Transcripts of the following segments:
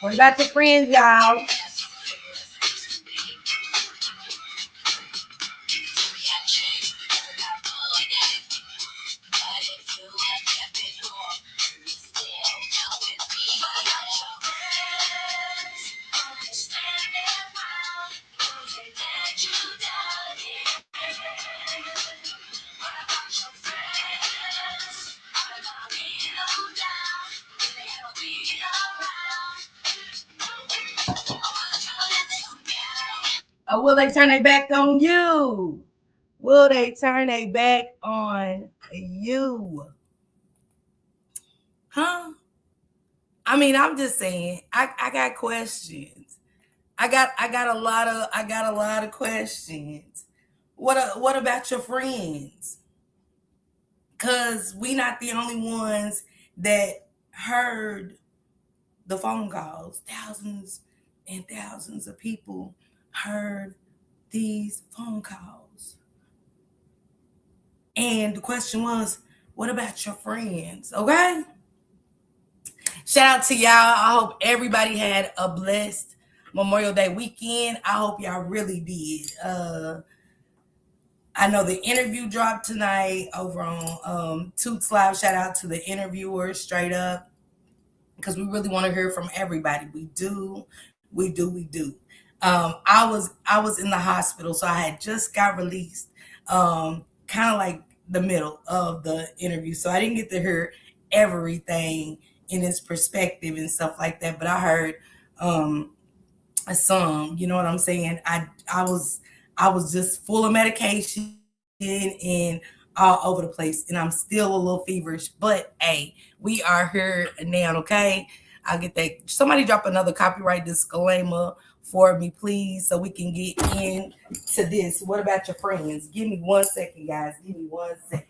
What about your friends, y'all? Or will they turn their back on you? Will they turn their back on you? Huh? I mean, I'm just saying, I got questions. I got a lot of questions. What about your friends? Cause we not the only ones that heard the phone calls. Thousands and thousands of people heard these phone calls. And the question was, what about your friends? Okay? Shout out to y'all. I hope everybody had a blessed Memorial Day weekend. I hope y'all really did. I know the interview dropped tonight over on Toots Live. Shout out to the interviewer, straight up, because we really want to hear from everybody. We do. I was in the hospital, so I had just got released, kind of like the middle of the interview, so I didn't get to hear everything in its perspective and stuff like that. But I heard some, you know what I'm saying. I was just full of medication and all over the place, and I'm still a little feverish. But hey, we are here now, okay? I'll get that. Somebody drop another copyright disclaimer for me, please, so we can get into this. What about your friends? Give me 1 second, guys. Give me 1 second.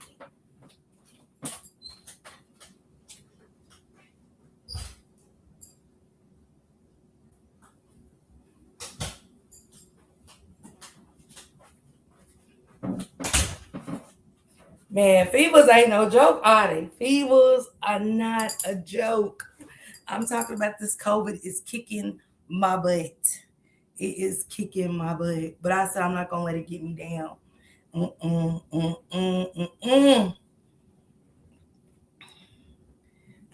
Man, fevers ain't no joke, are they? Fevers are not a joke. I'm talking about this COVID is kicking my butt. It is kicking my butt. But I said I'm not gonna let it get me down. Mm-mm.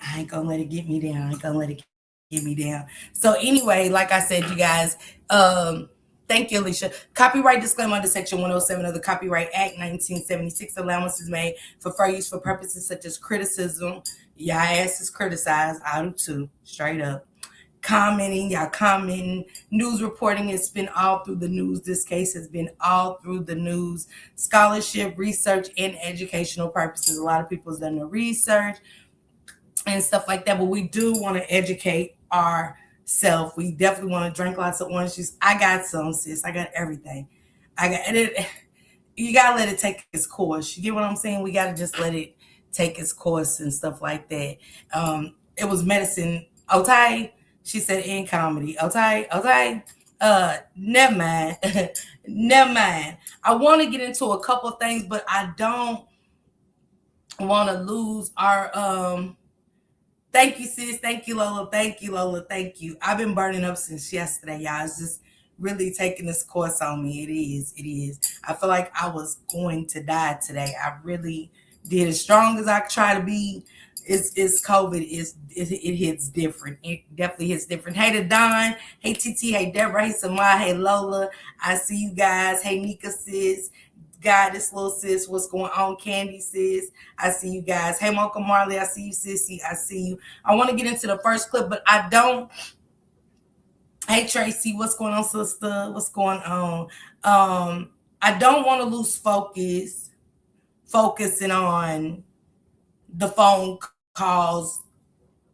I ain't gonna let it get me down. I ain't gonna let it get me down. So anyway, like I said, you guys, thank you, Alicia. Copyright disclaimer under Section 107 of the Copyright Act 1976. Allowances made for fair use for purposes such as criticism. Y'all ass is criticized. I do too. Straight up. Y'all commenting, news reporting has been all through the news. This case has been all through the news. Scholarship, research, and educational purposes. A lot of people's done the research and stuff like that, but we do want to educate ourselves. We definitely want to drink lots of orange juice. I got some, sis. I got everything. I got it. You gotta let it take its course. You get what I'm saying? We gotta just let it take its course and stuff like that. It was medicine. Okay, she said in comedy. Okay. Never mind. Never mind. I want to get into a couple of things, but I don't want to lose our Thank you, sis. Thank you, Lola. Thank you, Lola. Thank you. I've been burning up since yesterday, y'all. It's just really taking this course on me. It is. It is. I feel like I was going to die today. I really did. As strong as I try to be, it's COVID. It hits different. It definitely hits different. Hey to Don. Hey TT. Hey Deborah. Hey Samai. Hey Lola. I see you guys. Hey Nika, sis. God, this little sis, what's going on? Candy, sis, I see you guys. Hey, Mocha Marley, I see you, sissy, I see you. I want to get into the first clip, but I don't. Hey, Tracy, what's going on, sister? What's going on? I don't want to lose focusing on the phone calls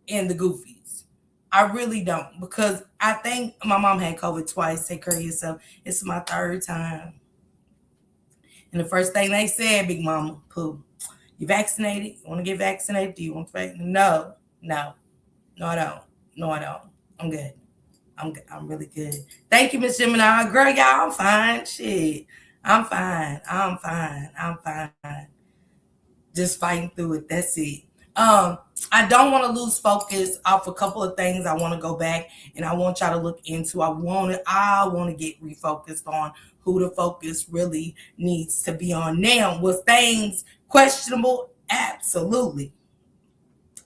and the goofies. I really don't, because I think my mom had COVID twice. Take care of yourself. It's my third time. And the first thing they said, Big Mama, Pooh, you vaccinated? You want to get vaccinated? Do you want to vaccinate? No, I don't. No, I don't. I'm good. I'm good. I'm really good. Thank you, Miss Gemini. Girl, y'all, I'm fine. Shit. I'm fine. I'm fine. Just fighting through it. That's it. I don't want to lose focus off a couple of things. I want to go back and I want y'all to look into. I want to get refocused on who the focus really needs to be on now. Was things questionable? Absolutely.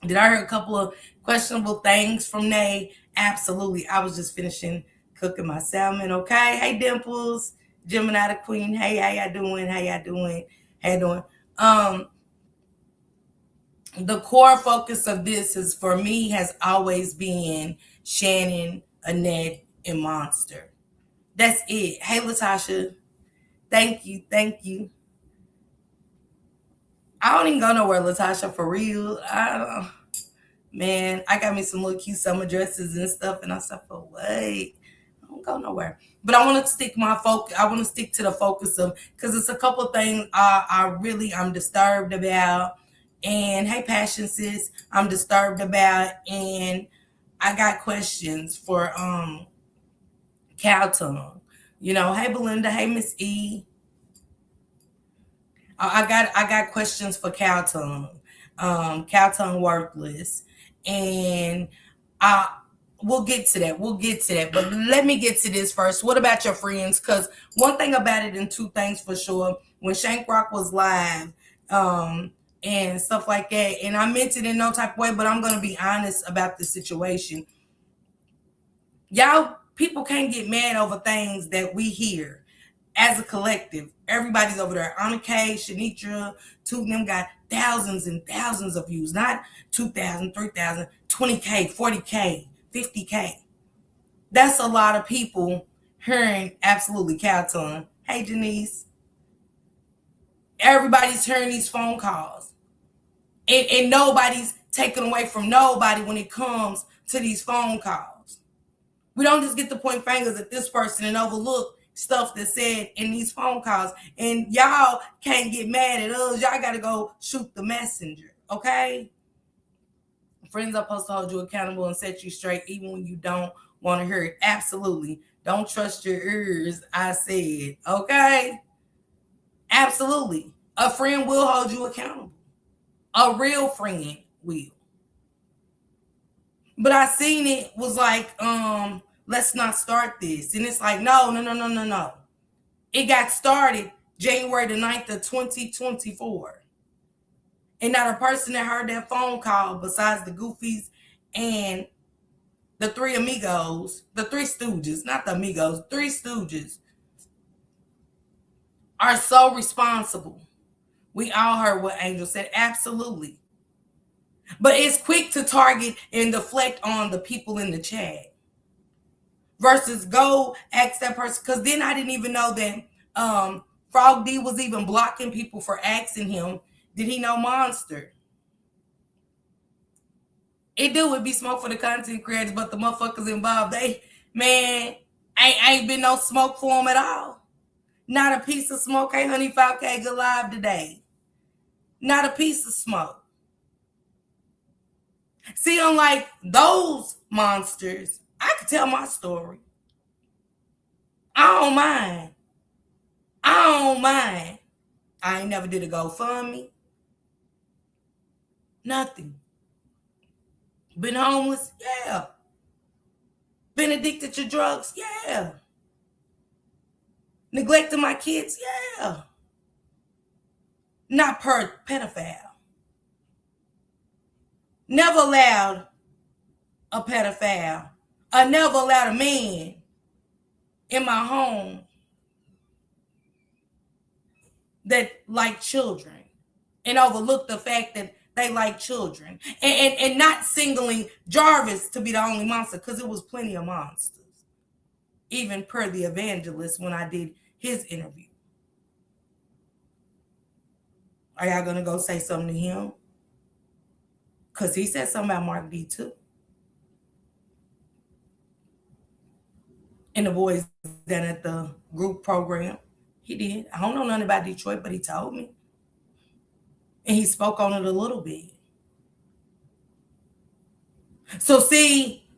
Did I hear a couple of questionable things from Nay? Absolutely. I was just finishing cooking my salmon. Okay. Hey Dimples, Gemini the Queen. Hey, how y'all doing? How y'all doing? How you doing? Um, the core focus of this is for me has always been Shannon, Annette, and Monster. That's it. Hey Latasha, thank you, thank you. I don't even go nowhere, Latasha, for real. I don't, man, I got me some little cute summer dresses and stuff, and I said, "For wait, I don't go nowhere." But I want to stick my focus. I want to stick to the focus of because it's a couple things I'm disturbed about. And hey, passion sis, I'm disturbed about, and I got questions for Cowtongue. Hey Belinda, hey Miss E, I got questions for Cowtongue, Cowtongue worthless, and I we'll get to that. We'll get to that. But let me get to this first. What about your friends? Because one thing about it, and two things for sure. When Shank Rock was live, and stuff like that, and I meant it in no type of way, but I'm gonna be honest about the situation. Y'all, people can't get mad over things that we hear as a collective. Everybody's over there. Anna K, Shanitra, two of them got thousands and thousands of views. Not 2,000, 3,000, 20K, 40K, 50K. That's a lot of people hearing absolutely Cowton. Hey, Janice. Everybody's hearing these phone calls. And nobody's taken away from nobody when it comes to these phone calls. We don't just get to point fingers at this person and overlook stuff that's said in these phone calls. And y'all can't get mad at us. Y'all got to go shoot the messenger, okay? Friends are supposed to hold you accountable and set you straight even when you don't want to hear it. Absolutely. Don't trust your ears, I said, okay? Absolutely. A friend will hold you accountable. A real friend will. But I seen it was like, let's not start this. And it's like, no, no, no, no, no, no. It got started January the 9th of 2024. And not a person that heard that phone call besides the Goofies and the three amigos, the three stooges, not the amigos, three stooges are so responsible. We all heard what Angel said. Absolutely. But it's quick to target and deflect on the people in the chat versus go ask that person. Because then I didn't even know that Frog D was even blocking people for asking him, did he know Monster? It do would be smoke for the content creators, but the motherfuckers involved, man, ain't been no smoke for them at all. Not a piece of smoke. Hey, honey, 5K good live today. Not a piece of smoke. See, unlike those monsters, I could tell my story. I don't mind. I don't mind. I ain't never did a GoFundMe. Nothing. Been homeless? Yeah. Been addicted to drugs? Yeah. Neglecting my kids? Yeah. Not per pedophile. Never allowed a pedophile. I never allowed a man in my home that like children and overlook the fact that they like children. And not singling Jarvis to be the only monster, because it was plenty of monsters. Even per the evangelist when I did his interview. Are y'all gonna go say something to him? Because he said something about Mark D too. And the boys down at the group program. He did. I don't know nothing about Detroit, but he told me. And he spoke on it a little bit. So see,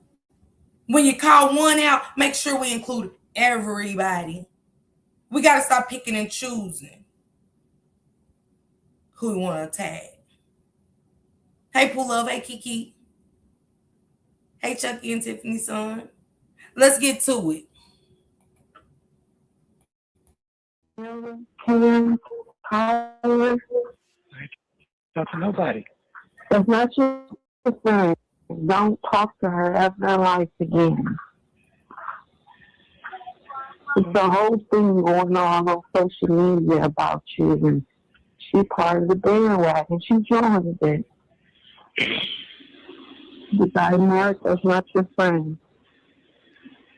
when you call one out, make sure we include everybody. We got to stop picking and choosing who we want to tag. Hey, Pull Love. Hey, Kiki. Hey, Chucky and Tiffany's son. Let's get to it. Power. Talk to nobody. That's not your friend. Don't talk to her ever in life again. It's the whole thing going on social media about you, and she part of the bandwagon. She joined it. The guy Mark, that's not your friend.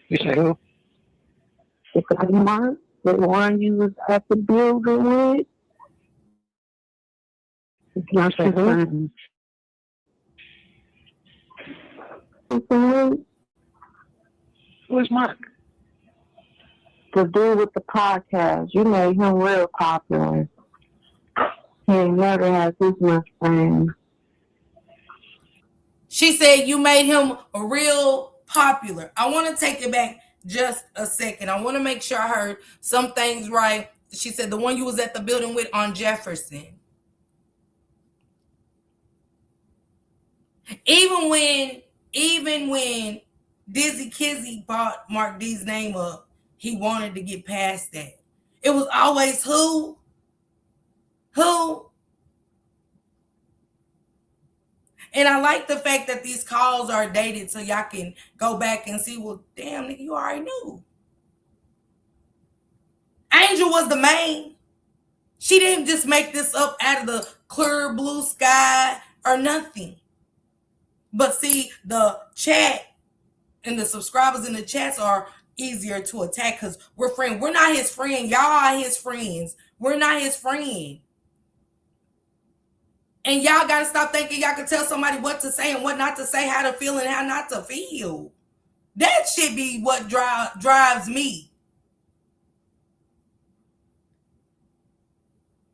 You say who? The guy Mark, the one you was at the building with, it's not your friend. Who's Mark? The dude with the podcast, you made him real popular. He ain't never had this much fame. She said you made him a real popular. I want to take it back just a second. I want to make sure I heard some things right. She said the one you was at the building with on Jefferson. Even when Dizzy Kizzy brought Mark D's name up, he wanted to get past that. It was always who? And I like the fact that these calls are dated so y'all can go back and see, well, damn, nigga, you already knew. Angel was the main. She didn't just make this up out of the clear blue sky or nothing. But see, the chat and the subscribers in the chats are easier to attack because we're friends. We're not his friend. Y'all are his friends. We're not his friend. And y'all got to stop thinking y'all can tell somebody what to say and what not to say, how to feel and how not to feel. That should be what drives me.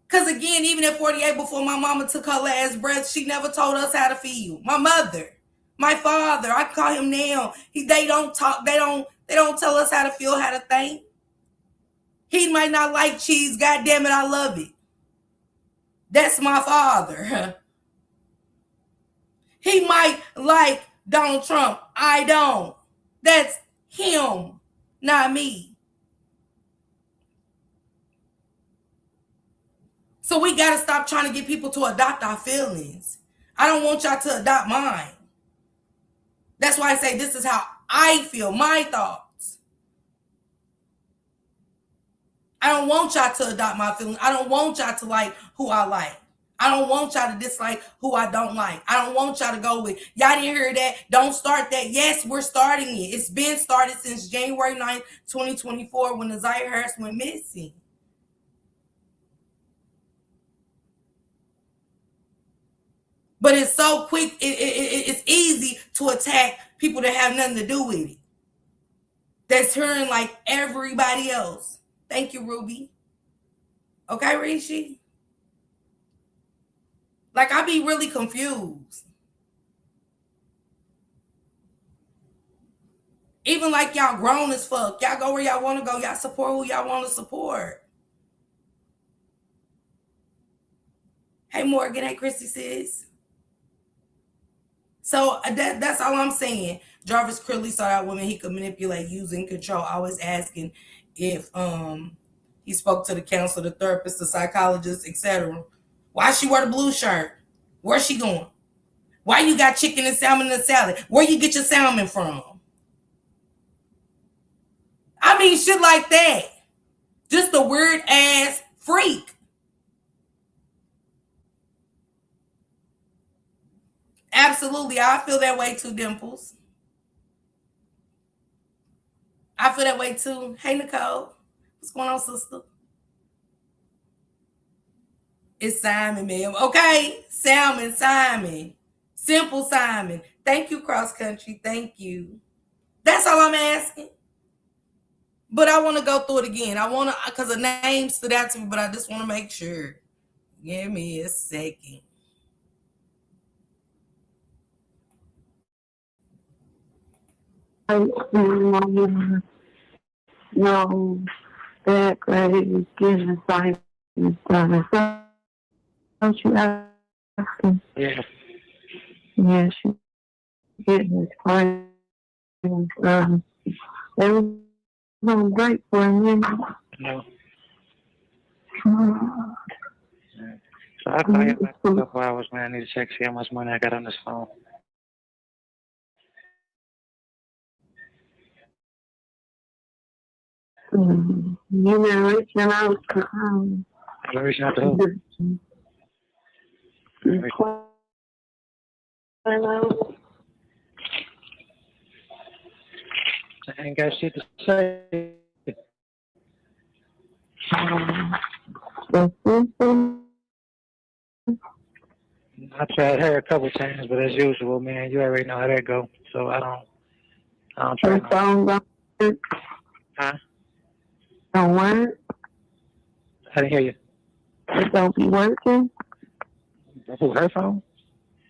Because again, even at 48, before my mama took her last breath, she never told us how to feel. My mother, my father, I call him now. They don't talk. They don't tell us how to feel, how to think. He might not like cheese. God damn it, I love it. That's my father. He might like Donald Trump. I don't. That's him, not me. So we got to stop trying to get people to adopt our feelings. I don't want y'all to adopt mine. That's why I say this is how I feel, my thoughts. I don't want y'all to adopt my feelings. I don't want y'all to like who I like. I don't want y'all to dislike who I don't like. I don't want y'all to go with, y'all didn't hear that. Don't start that. Yes, we're starting it. It's been started since January 9th, 2024 when Isaiah Harris went missing. But it's so quick, it's easy to attack people that have nothing to do with it. That's hearing like everybody else. Thank you, Ruby. Okay, Rishi? Like, I be really confused. Even like y'all grown as fuck. Y'all go where y'all want to go. Y'all support who y'all want to support. Hey, Morgan. Hey, Christy sis. So that's all I'm saying. Jarvis clearly saw that woman he could manipulate, using control, always asking if he spoke to the counselor, the therapist, the psychologist, etc. Why she wear the blue shirt? Where's she going? Why you got chicken and salmon in the salad? Where you get your salmon from? I mean, shit like that. Just a weird ass freak. Absolutely. I feel that way too, Dimples. I feel that way too. Hey, Nicole. What's going on, sister? It's Simon, man. Okay. Simon. Simple Simon. Thank you, Cross Country. Thank you. That's all I'm asking. But I want to go through it again. I want to, because a name stood out to me, but I just want to make sure. Give me a second. No, that grade getting assignments done. Don't you ask him? Yeah. Yeah, she getting his friends. They was on break for a minute. No. Mm, Yeah. So I'll call you back in a couple hours, man. I need to check, see how much money I got on this phone. You been reaching out to I'm reaching out to who? the Quaaludes. I ain't got shit to say. The system. I tried her a couple times, but as usual, man, you already know how that go. So I don't try Her no. phone Huh? don't work. I didn't hear you. It don't be working. Who, her phone?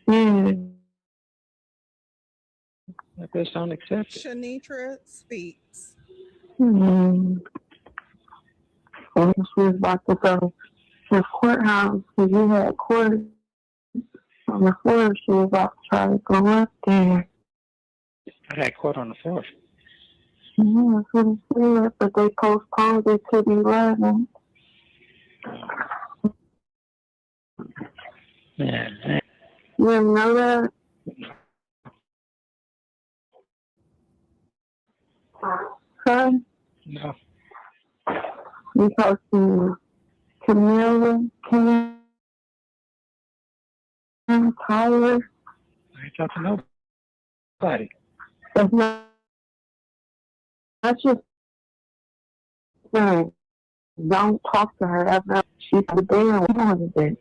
Yeah. That bitch don't accept it. Shanitra speaks. Hmm. And she was about to go to the courthouse because you had court on the floor. She was about to try to go up there. I had court on the 4th. Yeah, that's what it said, but they postponed it to the 11th. Yeah. You didn't know that? Huh? No. Because Camilla, Tyler, I ain't talking to nobody. it's not just friend. Don't talk to her ever. She's the damn one of it.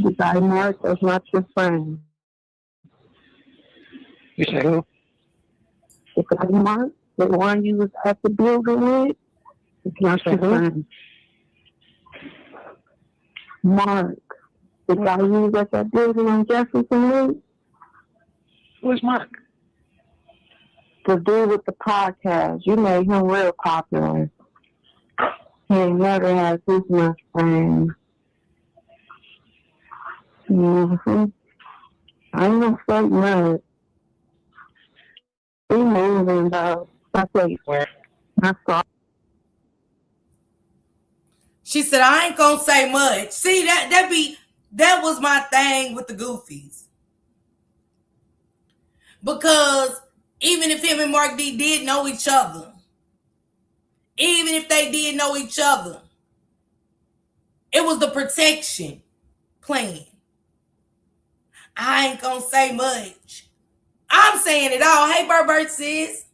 The guy Mark is not your friend. You say who? The guy Mark, the one you was at the building with, is not your friend. Mark, the guy you was at that building on Jefferson with, Who's Mark? the dude with the podcast. You made him real popular. He ain't never had this much friends. Mm-hmm. I ain't gonna say much. He moving though. I say, Where? I saw. She said, I ain't gonna say much. See, that was my thing with the Goofies. Because even if him and Mark D did know each other, even if they did know each other, it was the protection plan. I ain't gonna say much. I'm saying it all. Hey, Bert sis.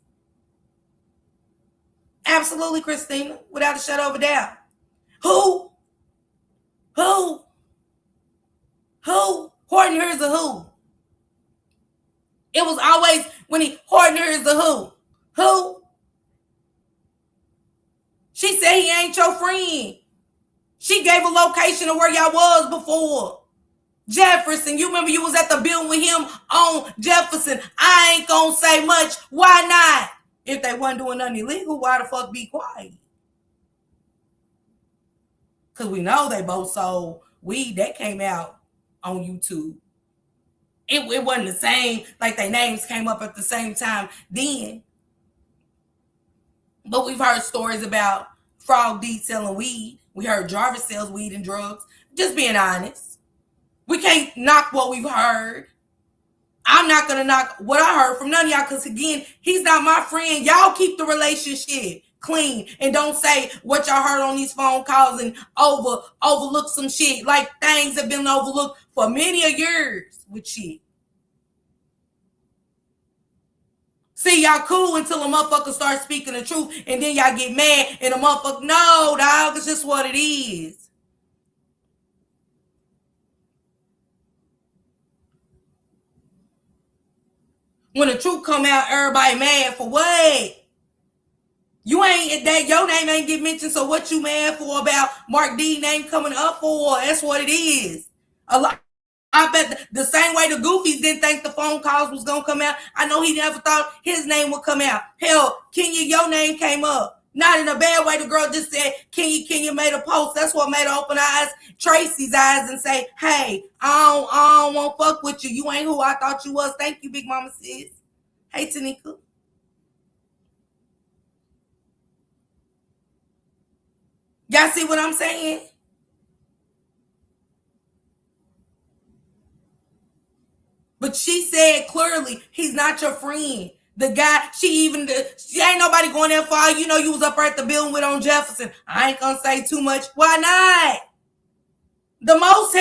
Absolutely, Christina, without a shadow of a doubt. Who? Who? Who? Horton Hears a who? It was always when Horton Hears a who? Who? She said he ain't your friend. She gave a location of where y'all was before. Jefferson, you remember you was at the building with him on Jefferson. I ain't gonna say much. Why not? If they wasn't doing nothing illegal, why the fuck be quiet? Because we know they both sold weed that came out on YouTube. It wasn't the same, like their names came up at the same time then. But we've heard stories about Frog D selling weed. We heard Jarvis sells weed and drugs. Just being honest. We can't knock what we've heard. I'm not going to knock what I heard from none of y'all because, again, he's not my friend. Y'all keep the relationship clean and don't say what y'all heard on these phone calls and overlook some shit. Like things have been overlooked for many a years with shit. See, y'all cool until a motherfucker start speaking the truth and then y'all get mad and a motherfucker, no, dog, it's just what it is. When the truth come out, everybody mad for what? You ain't that your name ain't get mentioned, so what you mad for about Mark D name coming up for? That's what it is. A lot. I bet the same way the Goofies didn't think the phone calls was gonna come out. I know he never thought his name would come out. Hell, Kenya, your name came up. Not in a bad way. The girl just said, Kenya made a post. That's what made her open her eyes, Tracy's eyes, and say, hey, I don't want to fuck with you. You ain't who I thought you was. Thank you, Big Mama sis. Hey, Tanika. Y'all see what I'm saying? But she said clearly, he's not your friend. The guy, she ain't nobody going that far. You know, you was up at the building with on Jefferson. I ain't gonna say too much. Why not? The most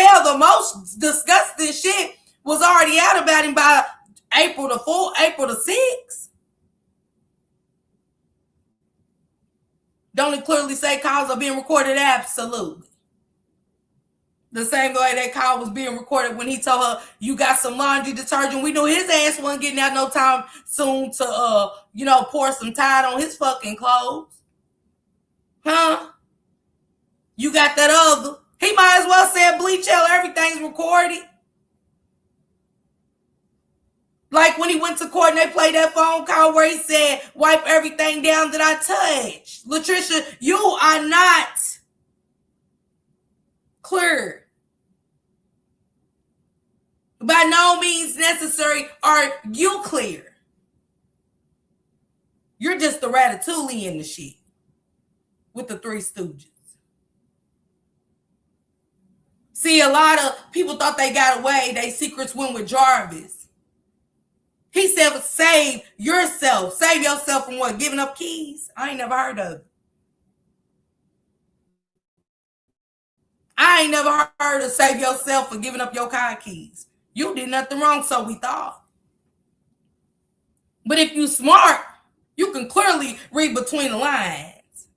disgusting shit was already out about him by April the 4th, April the 6th. Don't it clearly say calls are being recorded? Absolutely. The same way that call was being recorded when he told her, you got some laundry detergent. We knew his ass wasn't getting out no time soon to, pour some Tide on his fucking clothes. Huh? You got that other. He might as well say bleach hell, everything's recorded. Like when he went to court and they played that phone call where he said, wipe everything down that I touched. Latricia, you are not clear. By no means necessary are you clear. You're just the ratatouille in the shit with the Three Stooges. See, a lot of people thought they got away. They secrets went with Jarvis. He said, save yourself. Save yourself from what? Giving up keys? I ain't never heard of it. I ain't never heard of save yourself for giving up your car keys. You did nothing wrong, so we thought. But if you smart, you can clearly read between the lines.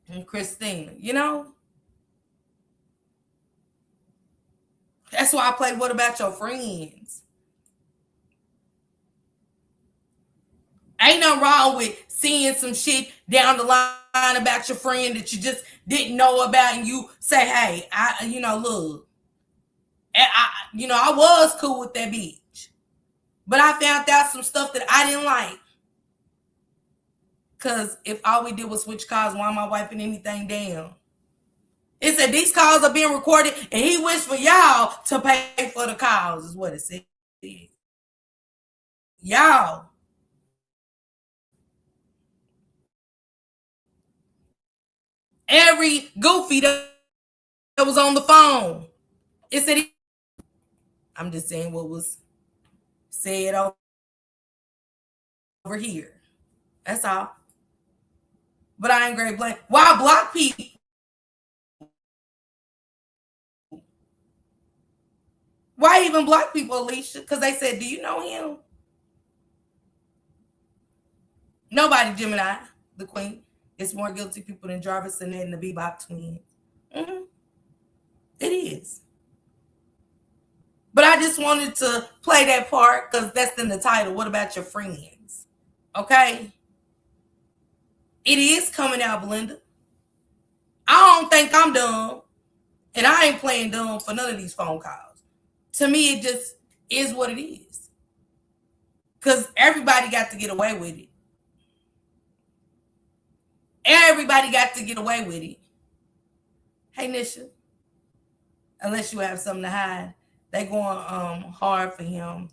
And Christina, that's why I played What About Your Friends? Ain't nothing wrong with seeing some shit down the line about your friend that you just didn't know about, and you say, hey, look, I was cool with that bitch, but I found out some stuff that I didn't like. Because if all we did was switch calls, why am I wiping anything down? It said these calls are being recorded, and he wished for y'all to pay for the calls, is what it said. Y'all. Every goofy that was on the phone. It said, I'm just saying what was said over here. That's all. But I ain't great blame. Why block people? Why even block people, Alicia? Because they said, do you know him? Nobody, Gemini, the queen. It's more guilty people than Jarvis and the Bebop twins. Mm-hmm. It is. But I just wanted to play that part because that's in the title. What about your friends? Okay? It is coming out, Belinda. I don't think I'm dumb. And I ain't playing dumb for none of these phone calls. To me, it just is what it is. Because everybody got to get away with it. Everybody got to get away with it. Hey, Nisha. Unless you have something to hide. They going hard for him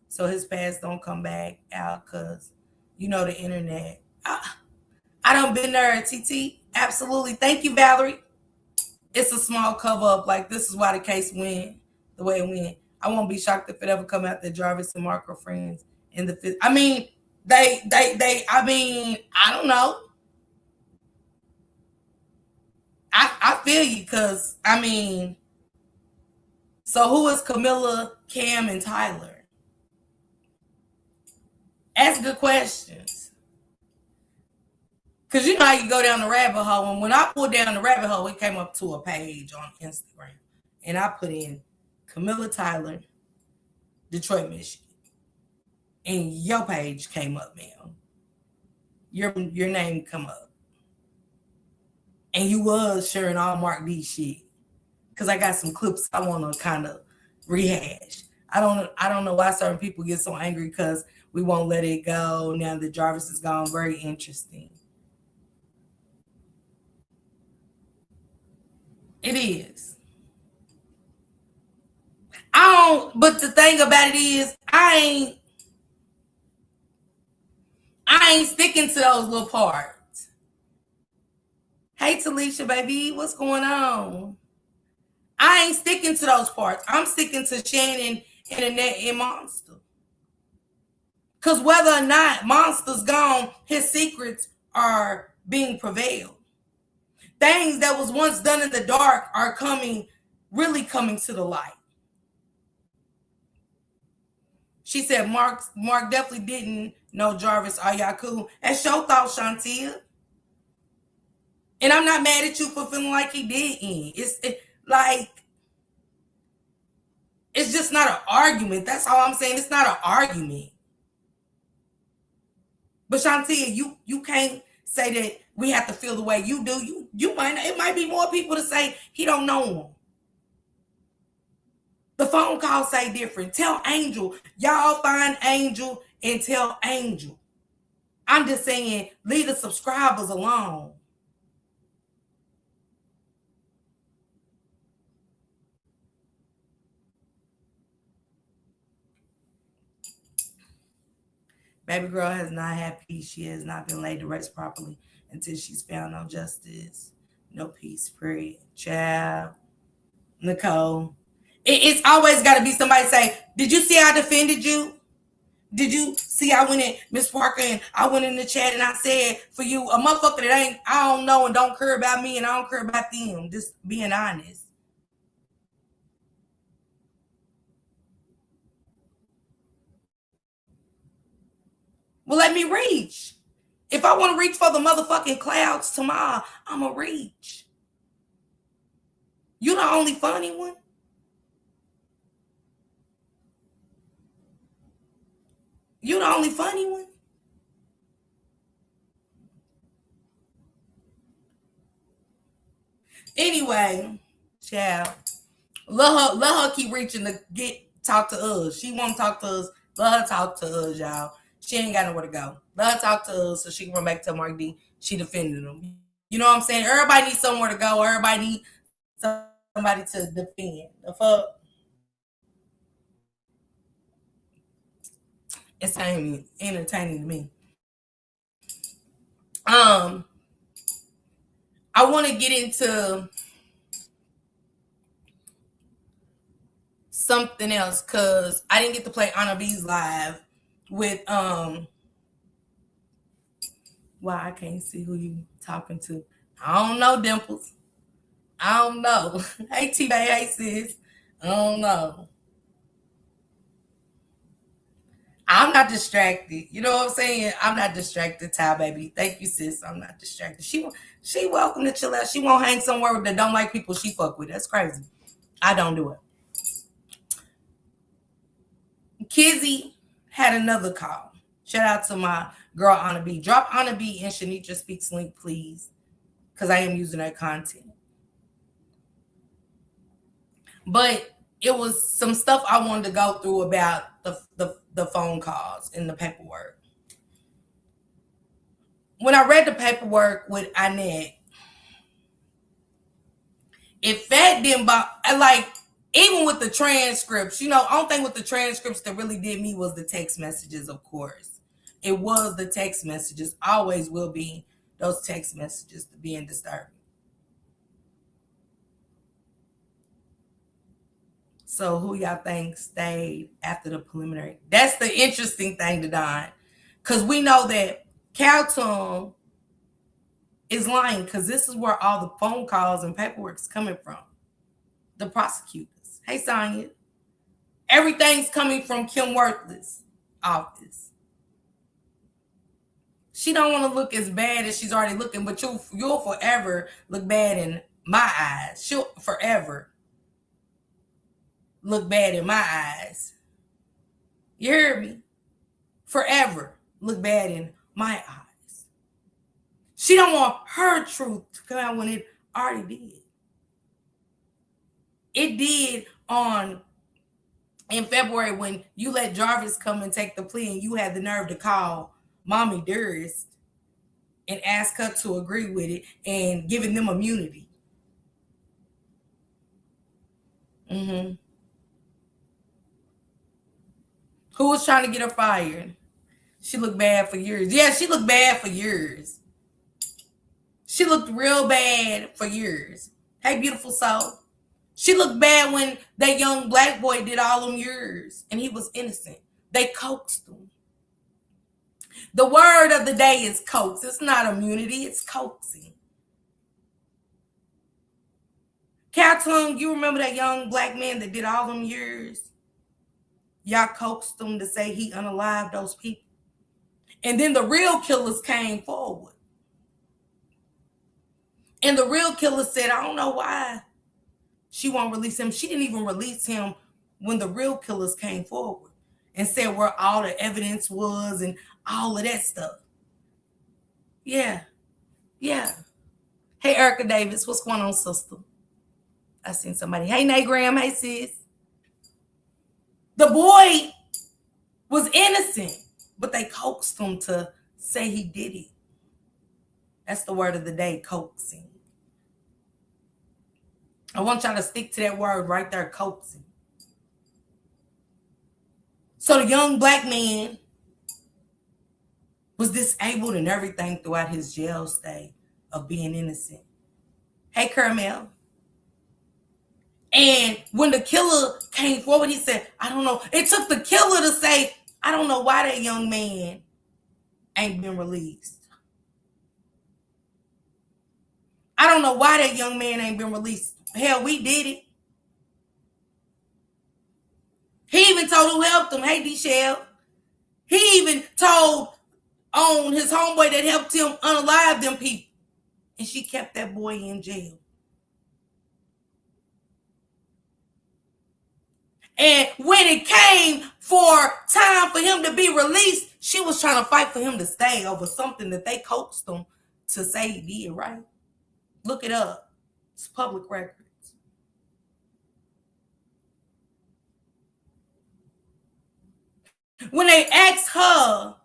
so his past don't come back out because, the internet. I done been there at TT. Absolutely. Thank you, Valerie. It's a small cover up. Like, this is why the case went the way it went. I won't be shocked if it ever come out that Jarvis and Mark are friends in the fifth. I mean, I don't know. I feel you because, so who is Camilla, Cam, and Tyler? Ask good questions. Because you know how you go down the rabbit hole. And when I pulled down the rabbit hole, it came up to a page on Instagram. And I put in Camilla Tyler, Detroit, Michigan. And your page came up, ma'am. Your name come up. And you was sharing all Mark D shit. Because I got some clips I want to kind of rehash. I don't know why certain people get so angry because we won't let it go now that Jarvis is gone. Very interesting. It is. I don't. But the thing about it is, I ain't sticking to those little parts. Hey, Talisha, baby, what's going on? I ain't sticking to those parts. I'm sticking to Shannon, Internet, and Monster. Because whether or not Monster's gone, his secrets are being prevailed. Things that was once done in the dark are really coming to the light. She said Mark definitely didn't know Jarvis. Are y'all cool? And show thought Shantia. And I'm not mad at you for feeling like he didn't. Like, it's just not an argument. That's all I'm saying. It's not an argument. But Shantia, you can't say that we have to feel the way you do. It might be more people to say he don't know him. The phone calls say different. Tell Angel. Y'all find Angel and tell Angel. I'm just saying, leave the subscribers alone. Baby girl has not had peace. She has not been laid to rest properly until she's found no justice, no peace, period. Child. Nicole. It's always got to be somebody say, did you see I defended you? Did you see I went in, Miss Parker, and I went in the chat and I said, for you, a motherfucker that I don't know and don't care about me and I don't care about them. Just being honest. Well, let me reach. If I want to reach for the motherfucking clouds tomorrow, I'm going to reach. You the only funny one. You the only funny one. Anyway, child, let her keep reaching to talk to us. She won't talk to us. Let her talk to us, y'all. She ain't got nowhere to go. Let her talk to us so she can run back to Mark D. She defended him. You know what I'm saying? Everybody needs somewhere to go. Everybody needs somebody to defend. The fuck? It's entertaining to me. Um, I want to get into something else because I didn't get to play Anna B's live with why I can't see who you talking to. I don't know, Dimples. I don't know. Hey T-Bay, hey sis. I don't know. I'm not distracted. You know what I'm saying? I'm not distracted, Ty baby. Thank you, sis. I'm not distracted. She welcome to chill out. She won't hang somewhere that don't like people she fuck with. That's crazy. I don't do it. Kizzy had another call. Shout out to my girl Anna B. Drop Anna B and Shanitra Speaks link, please. Because I am using her content. But it was some stuff I wanted to go through about the phone calls and the paperwork. When I read the paperwork with Annette, it fed them like even with the transcripts, only thing with the transcripts that really did me was the text messages, of course. It was the text messages, always will be those text messages being disturbing. So who y'all think stayed after the preliminary? That's the interesting thing to Don. Because we know that Calton is lying because this is where all the phone calls and paperwork is coming from. The prosecutors. Hey, Sonya. Everything's coming from Kim Worthless' office. She don't want to look as bad as she's already looking, but you'll forever look bad in my eyes. She'll forever look bad in my eyes. You hear me? Forever look bad in my eyes. She don't want her truth to come out when it already did. It did on in February when you let Jarvis come and take the plea and you had the nerve to call Mommy Dearest and ask her to agree with it and giving them immunity. Mm-hmm. Who was trying to get her fired? She looked bad for years. Yeah, she looked bad for years. She looked real bad for years. Hey, beautiful soul. She looked bad when that young black boy did all them years and he was innocent. They coaxed him. The word of the day is coax. It's not immunity, it's coaxing. Tung, you remember that young black man that did all them years? Y'all coaxed him to say he unalived those people. And then the real killers came forward. And the real killer said, I don't know why she won't release him. She didn't even release him when the real killers came forward and said where all the evidence was and all of that stuff. Yeah. Yeah. Hey, Erica Davis, what's going on, sister? I seen somebody. Hey, Nay Graham. Hey, sis. The boy was innocent, but they coaxed him to say he did it. That's the word of the day, coaxing. I want y'all to stick to that word right there, coaxing. So the young black man was disabled and everything throughout his jail stay of being innocent. Hey, Carmel. And when the killer came forward, he said, I don't know. It took the killer to say, I don't know why that young man ain't been released. I don't know why that young man ain't been released. Hell, we did it. He even told who helped him. Hey, D-Shell. He even told on his homeboy that helped him unalive them people. And she kept that boy in jail. And when it came for time for him to be released, she was trying to fight for him to stay over something that they coaxed him to say he did, right? Look it up. It's public records. When they asked her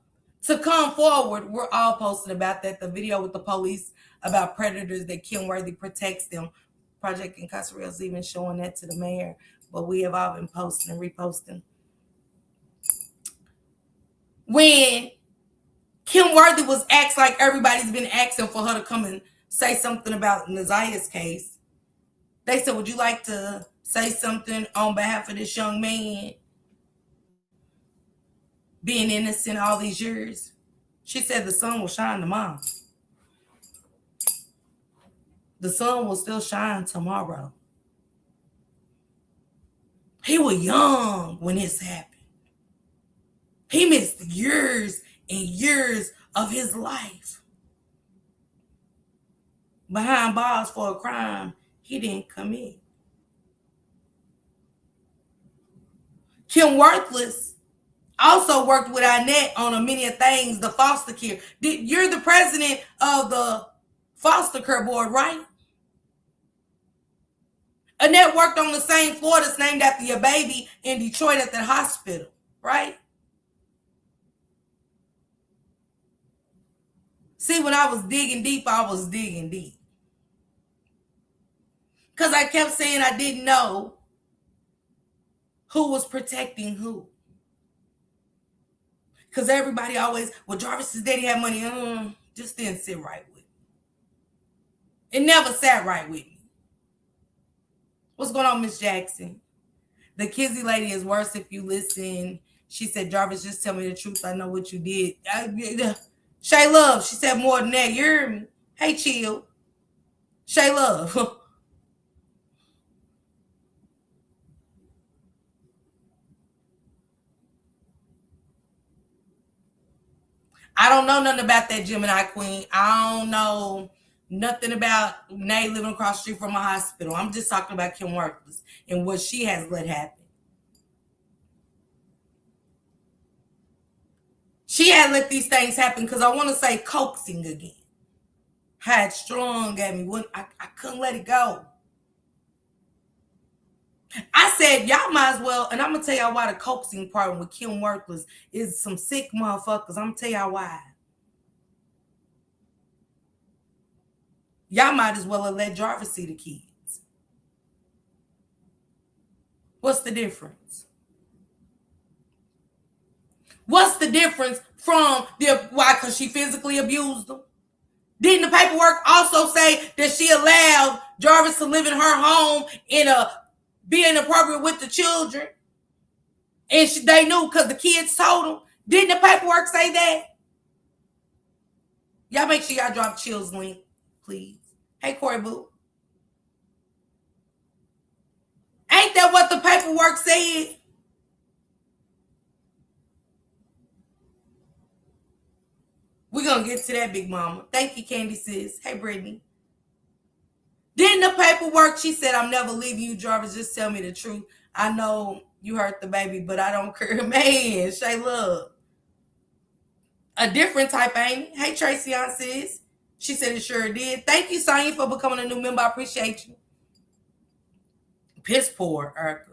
to come forward, we're all posting about that. The video with the police about predators that Kim Worthy protects them. Project Incarceration is even showing that to the mayor. But we have all been posting and reposting. When Kim Worthy was asked, like everybody's been asking for her to come and say something about Nazia's case, they said, would you like to say something on behalf of this young man being innocent all these years? She said the sun will shine tomorrow. The sun will still shine tomorrow. He was young when this happened. He missed years and years of his life behind bars for a crime he didn't commit. Kim Worthless also worked with Annette on many things, the foster care. You're the president of the foster care board, right? Annette worked on the same floor that's named after your baby in Detroit at the hospital, right? See, when I was digging deep, I was digging deep. Because I kept saying I didn't know who was protecting who. Because everybody always, well, Jarvis's daddy had money. Just didn't sit right with me. It never sat right with me. What's going on, Miss Jackson? The Kizzy lady is worse if you listen. She said, Jarvis, just tell me the truth. I know what you did. Shay Love, she said more than that. You hear me? Hey, chill. Shay Love. I don't know nothing about that Gemini queen. I don't know nothing about Nay living across the street from a hospital. I'm just talking about Kim Worthless and what she has let happen. She had let these things happen because I want to say coaxing again. Had strong at me. I couldn't let it go. I said said, y'all might as well, and I'm gonna tell y'all why the coaxing part with Kim Worthless is some sick motherfuckers. I'm gonna tell y'all why. Y'all might as well have let Jarvis see the kids. What's the difference? What's the difference from why? Because she physically abused them. Didn't the paperwork also say that she allowed Jarvis to live in her home be inappropriate with the children? And they knew because the kids told them. Didn't the paperwork say that? Y'all make sure y'all drop Chill's link, please. Hey, Corey Boo. Ain't that what the paperwork said? We're going to get to that, Big Mama. Thank you, Candy Sis. Hey, Brittany. Didn't the paperwork, she said, I'm never leaving you, Jarvis. Just tell me the truth. I know you hurt the baby, but I don't care. Man, Shay Love. A different type, ain't it? Hey, Tracy on sis. She said it sure did. Thank you, Sonya, for becoming a new member. I appreciate you. Piss poor, Erica.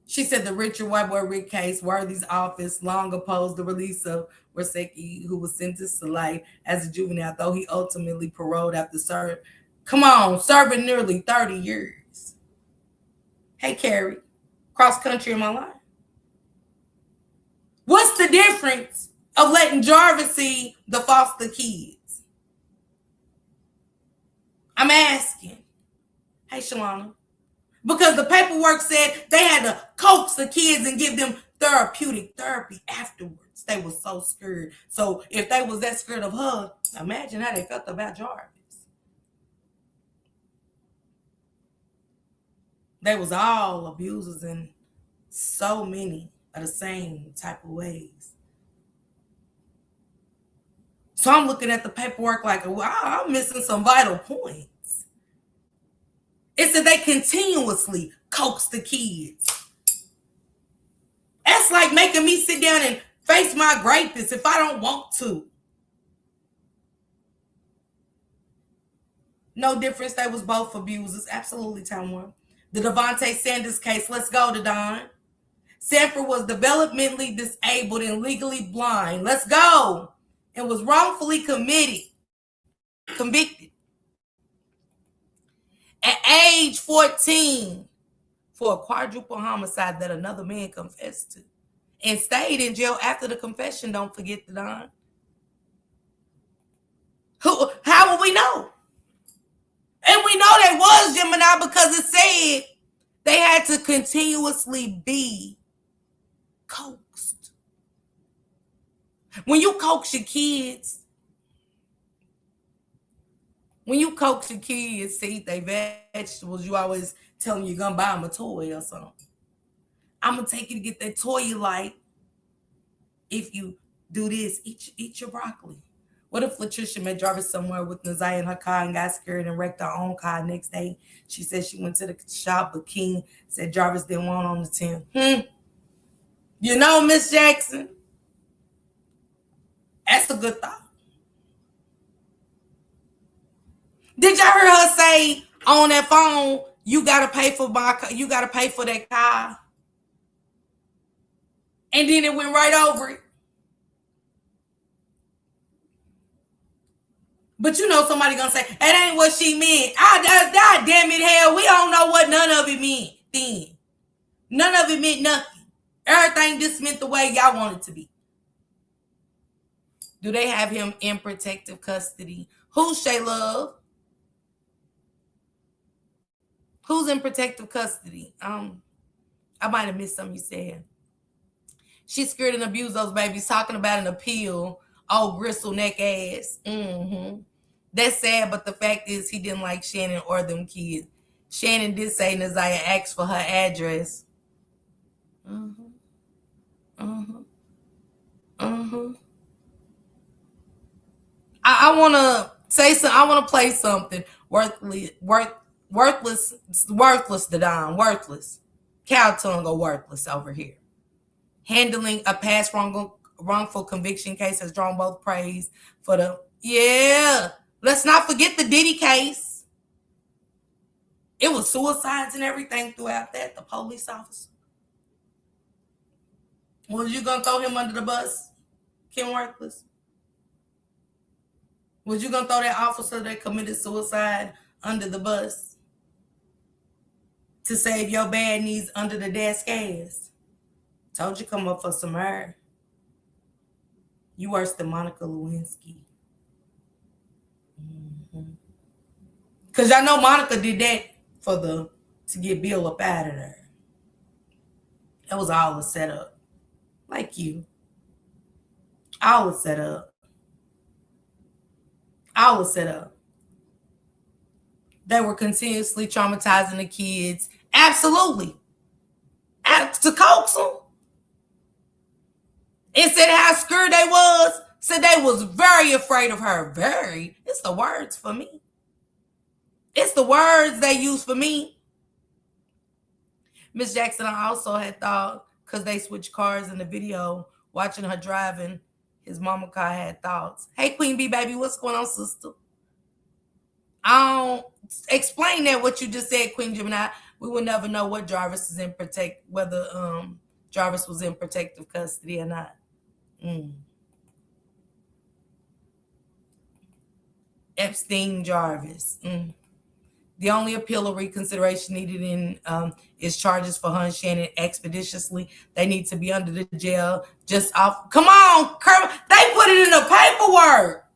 She said the Richard White Boy Rick case, Worthy's office long opposed the release of Rasecki, who was sentenced to life as a juvenile, though he ultimately paroled after serving nearly 30 years. Hey, Carrie. Cross country in my life. What's the difference of letting Jarvis see the foster kids? I'm asking. Hey, Shalana. Because the paperwork said they had to coax the kids and give them therapeutic therapy afterwards. They were so scared. So if they was that scared of her, imagine how they felt about Jarvis. They was all abusers in so many of the same type of ways. So I'm looking at the paperwork like, wow, I'm missing some vital points. It said they continuously coax the kids. That's like making me sit down and face my greatness if I don't want to. No difference. They was both abusers. Absolutely, Tamara. The Devontae Sanders case. Let's go to Don. Sanford was developmentally disabled and legally blind. Let's go. And was wrongfully convicted at age 14 for a quadruple homicide that another man confessed to and stayed in jail after the confession. Don't forget the Don. How will we know? And we know they was Gemini because it said they had to continuously be coaxed. When you coax your kids to eat their vegetables, you always tell them you're going to buy them a toy or something. I'm going to take you to get that toy you like if you do this. Eat your broccoli. What if Latricia met Jarvis somewhere with Nazaya in her car and got scared and wrecked her own car next day? She said she went to the shop, but King said Jarvis didn't want on the 10. You know, Miss Jackson, that's a good thought. Did y'all hear her say on that phone, you gotta pay for that car? And then it went right over it. But you know somebody gonna say, that ain't what she meant. God damn it, hell, we don't know what none of it meant then. None of it meant nothing. Everything just meant the way y'all want it to be. Do they have him in protective custody? Who's Shay Love? Who's in protective custody? I might have missed something you said. She scared and abused those babies, talking about an appeal. Oh, gristle neck ass. That's sad, but the fact is he didn't like Shannon or them kids. Shannon did say Nazaya asked for her address. I want to say something. I want to play something. Worthless, the Don. Worthless. Cow tongue or worthless over here. Handling a past wrongful conviction case has drawn both praise for the... Yeah. Let's not forget the Diddy case. It was suicides and everything throughout that. The police officer. Was you gonna throw him under the bus, Kim Worthless? Was you gonna throw that officer that committed suicide under the bus to save your bad knees under the desk ass? Told you come up for some air. You worse than Monica Lewinsky. Cause y'all know Monica did that to get Bill up out of there. That was all a setup. Like you. All a setup. All a setup. They were continuously traumatizing the kids. Absolutely. To coax them. And said how scared they was. Said they was very afraid of her. Very. It's the words for me. It's the words they use for me. Miss Jackson also had thought, because they switched cars in the video, watching her driving, his mama car had thoughts. Hey, Queen Bee, baby, what's going on, sister? Explain that what you just said, Queen Gemini. We will never know what Jarvis is whether Jarvis was in protective custody or not. Epstein Jarvis. The only appeal or reconsideration needed in is charges for Hun Shannon expeditiously. They need to be under the jail just off. Come on, Kermel. They put it in the paperwork.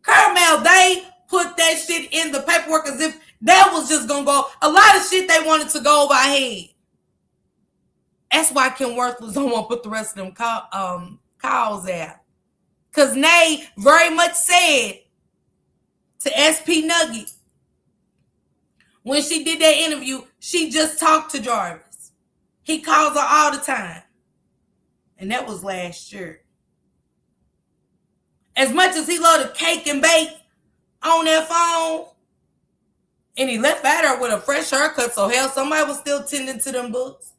Kermel, they put that shit in the paperwork as if that was just gonna go. A lot of shit they wanted to go over our head. That's why Kim Worthless don't want to put the rest of them calls out. Because Nay very much said to SP Nugget, when she did that interview, she just talked to Jarvis. He calls her all the time. And that was last year. As much as he loved to cake and bake on that phone, and he left at her with a fresh haircut, so hell, somebody was still tending to them books.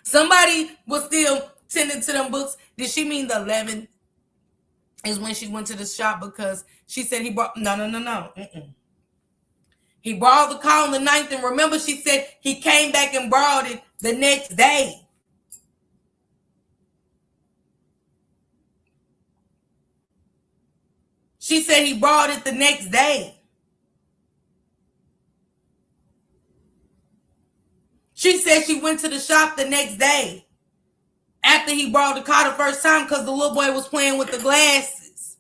Somebody was still tending to them books. Did she mean the 11th is when she went to the shop? Because she said he brought... No. He borrowed the car on the 9th, and remember she said he came back and borrowed it the next day. She said he borrowed it the next day. She said she went to the shop the next day after he borrowed the car the first time because the little boy was playing with the glasses.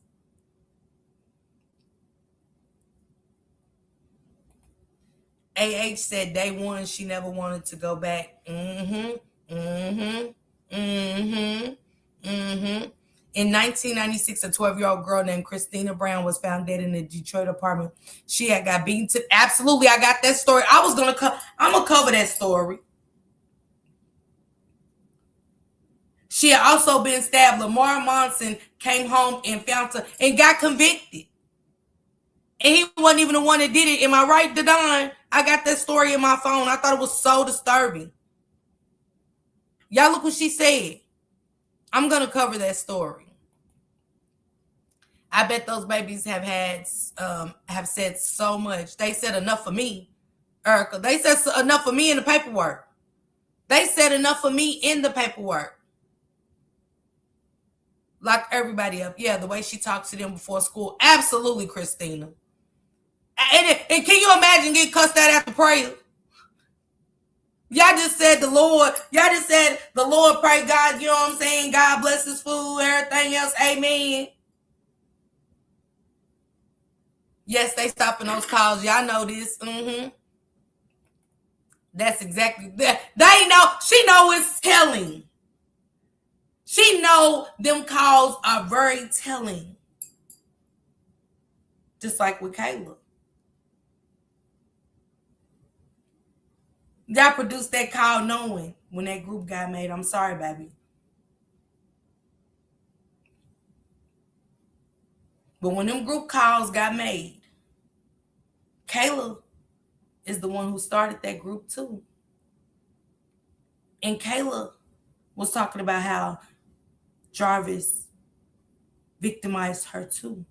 AH said day one she never wanted to go back. In 1996, a 12-year-old girl named Christina Brown was found dead in a Detroit apartment. She had got beaten to... Absolutely, I got that story. I'm going to cover that story. She had also been stabbed. Lamar Monson came home and found her and got convicted. And he wasn't even the one that did it. Am I right, Dadon? I got that story in my phone. I thought it was so disturbing. Y'all look what she said. I'm going to cover that story. I bet those babies have said so much. They said enough for me, Erica. They said enough for me in the paperwork. They said enough for me in the paperwork. Lock everybody up. Yeah, the way she talked to them before school. Absolutely, Christina. And can you imagine getting cussed out after prayer? Y'all just said the Lord. Y'all just said the Lord, pray God. You know what I'm saying? God bless his food, everything else. Amen. Yes, they stopping those calls. Y'all know this. That's exactly that. They know. She know it's telling. She know them calls are very telling. Just like with Kayla. Y'all produced that call knowing when that group got made. I'm sorry, baby. But when them group calls got made, Kayla is the one who started that group too. And Kayla was talking about how Jarvis victimized her too.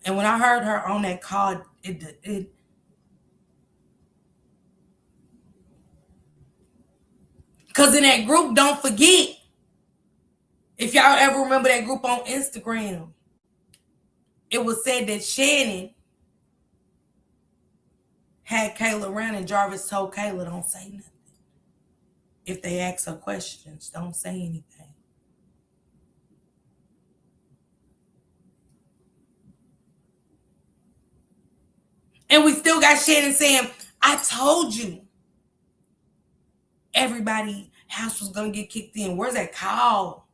And when I heard her on that call, it because in that group, don't forget, if y'all ever remember that group on Instagram, it was said that Shannon had Kayla around and Jarvis told Kayla, don't say nothing. If they ask her questions, don't say anything. And we still got Shannon saying, I told you everybody house was going to get kicked in. Where's that call?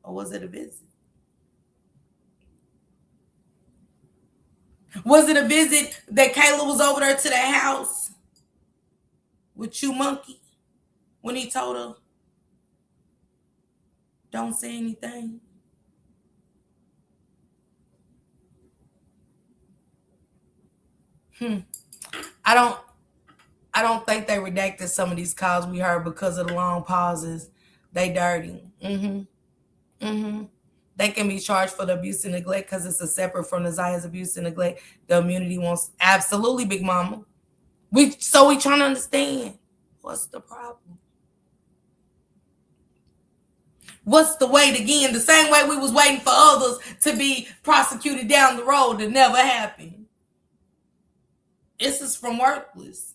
Or was it a visit? Was it a visit that Kayla was over there to the house with you, Monkey, when he told her, don't say anything? I don't think they redacted some of these calls we heard because of the long pauses. They dirty. They can be charged for the abuse and neglect because it's a separate from the Zaya's abuse and neglect. The immunity wants absolutely, Big Mama. We trying to understand what's the problem. What's the wait again? The same way we was waiting for others to be prosecuted down the road that never happened. This is from Worthless.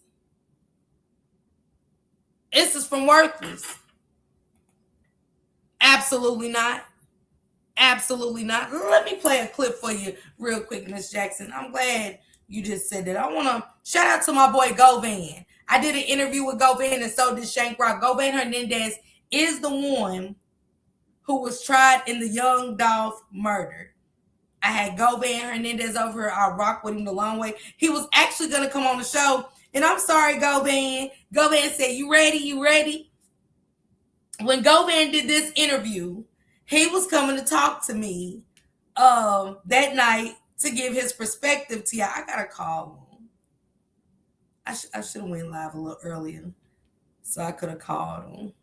This is from Worthless. Absolutely not. Absolutely not. Let me play a clip for you real quick, Miss Jackson. I'm glad you just said that. I want to shout out to my boy Govan. I did an interview with Govan and so did Shank Rock. Govan Hernandez is the one who was tried in the Young Dolph murder. I had Govan Hernandez over here. I rock with him the long way. He was actually going to come on the show. And I'm sorry, Govan. Govan said, you ready? You ready? When Govan did this interview, he was coming to talk to me that night to give his perspective to y'all. I got to call him. I should have went live a little earlier so I could have called him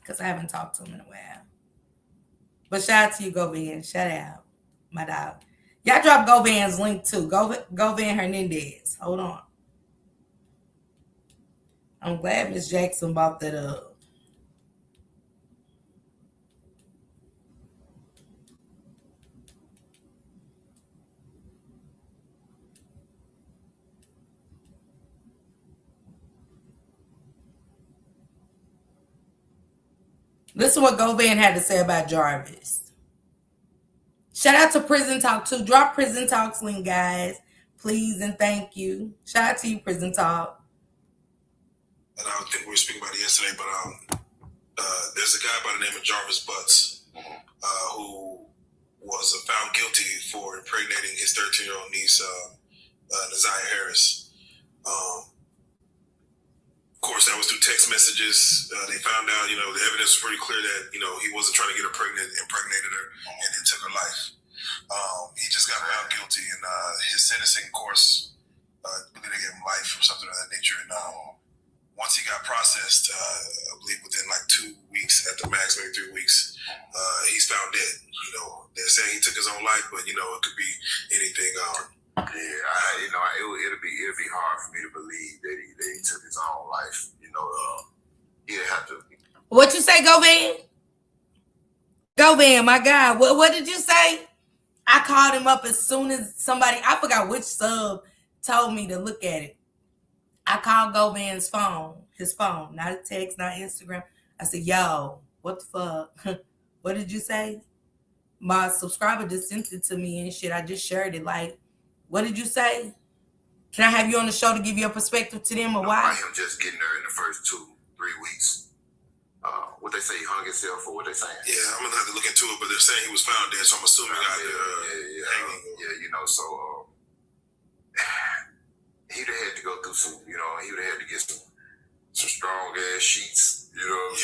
because I haven't talked to him in a while. But shout out to you, Govan. Shout out, my dog. Y'all drop Govan's link too. Govan Hernandez. Hold on. I'm glad Miss Jackson brought that up. Listen what Govan had to say about Jarvis. Shout out to Prison Talk too. Drop Prison Talk's link, guys. Please and thank you. Shout out to you, Prison Talk. And I don't think we were speaking about it yesterday, but there's a guy by the name of Jarvis Butts who was found guilty for impregnating his 13-year-old niece, Naziah Harris. Of course, that was through text messages. They found out, the evidence was pretty clear that, he wasn't trying to get her pregnant, impregnated her, and then took her life. He just got found guilty, and his sentencing, of course, I believe they gave him life or something of that nature. And once he got processed, I believe within like 2 weeks, at the max, maybe 3 weeks, he's found dead. They're saying he took his own life, but it could be anything. It'll be hard for me to believe that he took his own life. He'd have to. What you say, Govan? Govan, my God. What did you say? I called him up as soon as somebody, I forgot which sub told me to look at it. I called Govan's phone, his phone, not a text, not Instagram. I said, yo, what the fuck? What did you say? My subscriber just sent it to me and shit. I just shared it. Like, what did you say? Can I have you on the show to give your perspective to them or why? Him just getting there in the first 2-3 weeks. What they say, he hung himself for what they saying? Yeah, I'm going to have to look into it, but they're saying he was found dead, so I'm assuming so he'd have had to go through some, he would have had to get some strong ass sheets, you know what I'm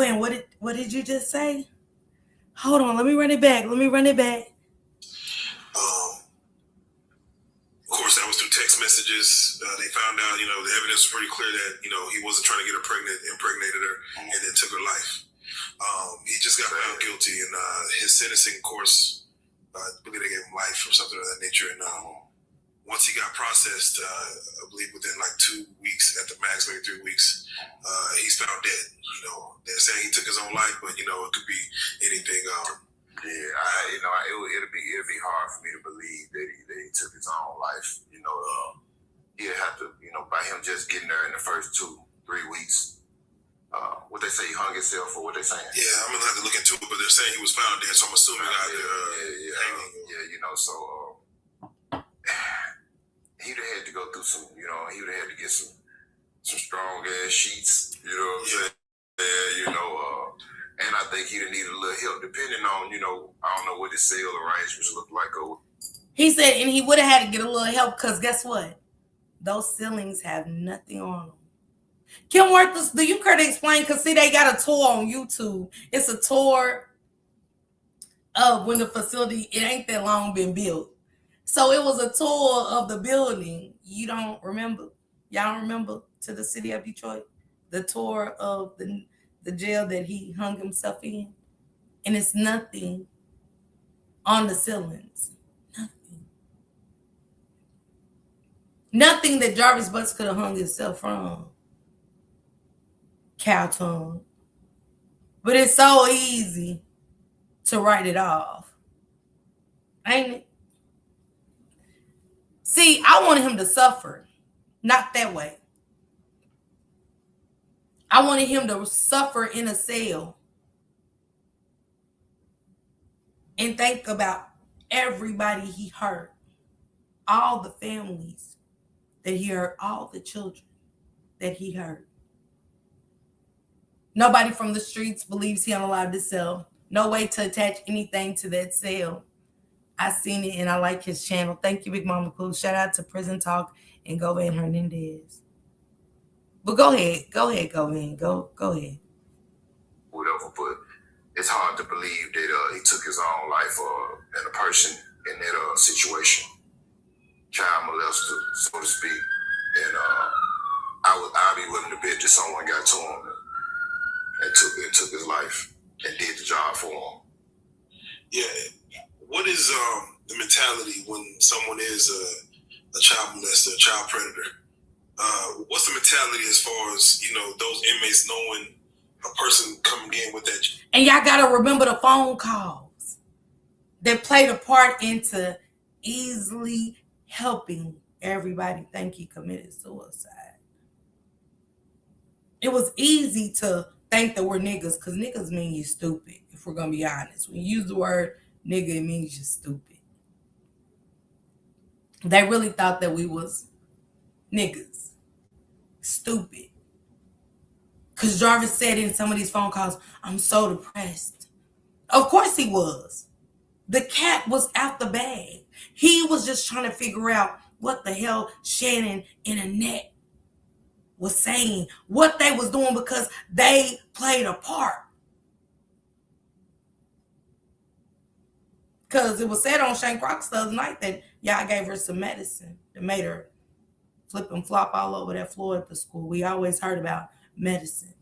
saying? Govan, what did you just say? Hold on, let me run it back. Of course, that was through text messages. They found out, the evidence was pretty clear that, he wasn't trying to get her pregnant, impregnated her, and then took her life. He just got found guilty, and his sentencing course, I believe they gave him life or something of that nature. And once he got processed, I believe within like 2 weeks, at the max, maybe 3 weeks, he's found dead. They're saying he took his own life, but it could be anything. It'll be hard for me to believe that he took his own life. He'd have to, by him just getting there in the first 2-3 weeks. What they say, he hung himself, or what they saying? Yeah, I'm gonna have to look into it, but they're saying he was found dead, so I'm assuming hanging. He'd have had to go through some, he would have had to get some strong ass sheets, you know what I'm saying? And I think he'd have needed a little help, depending on, I don't know what his cell arrangements look like. He said, and he would have had to get a little help, because guess what? Those ceilings have nothing on them. Kim Worthless, do you care to explain? Because see, they got a tour on YouTube. It's a tour of when the facility, it ain't that long been built. So it was a tour of the building. You don't remember? Y'all don't remember, to the city of Detroit? The tour of the jail that he hung himself in? And it's nothing on the ceilings. Nothing. Nothing that Jarvis Butts could have hung himself from. Cow tongue. But it's so easy to write it off. Ain't it? See, I wanted him to suffer. Not that way. I wanted him to suffer in a cell and think about everybody he hurt. All the families that he hurt. All the children that he hurt. Nobody from the streets believes he unallowed to sell. No way to attach anything to that sale. I seen it and I like his channel. Thank you, Big Mama Cool. Shout out to Prison Talk and Go Van Hernandez. But go ahead. Go ahead. Go ahead. Whatever, but it's hard to believe that he took his own life and a person in that situation. Child molester, so to speak. And I'd be willing to bet that someone got to him and took his life and did the job for him. Yeah. What is the mentality when someone is a child molester, a child predator? What's the mentality as far as, those inmates knowing a person coming in with that? And y'all got to remember the phone calls that played a part into easily helping everybody think he committed suicide. It was easy to think that we're niggas, because niggas mean you stupid, if we're going to be honest. When you use the word nigga, it means you're stupid. They really thought that we was niggas. Stupid. Because Jarvis said in some of these phone calls, I'm so depressed. Of course he was. The cat was out the bag. He was just trying to figure out what the hell Shannon and Annette was saying, what they was doing, because they played a part. Because it was said on Shane Crocs the other night that y'all gave her some medicine that made her flip and flop all over that floor at the school. We always heard about medicine.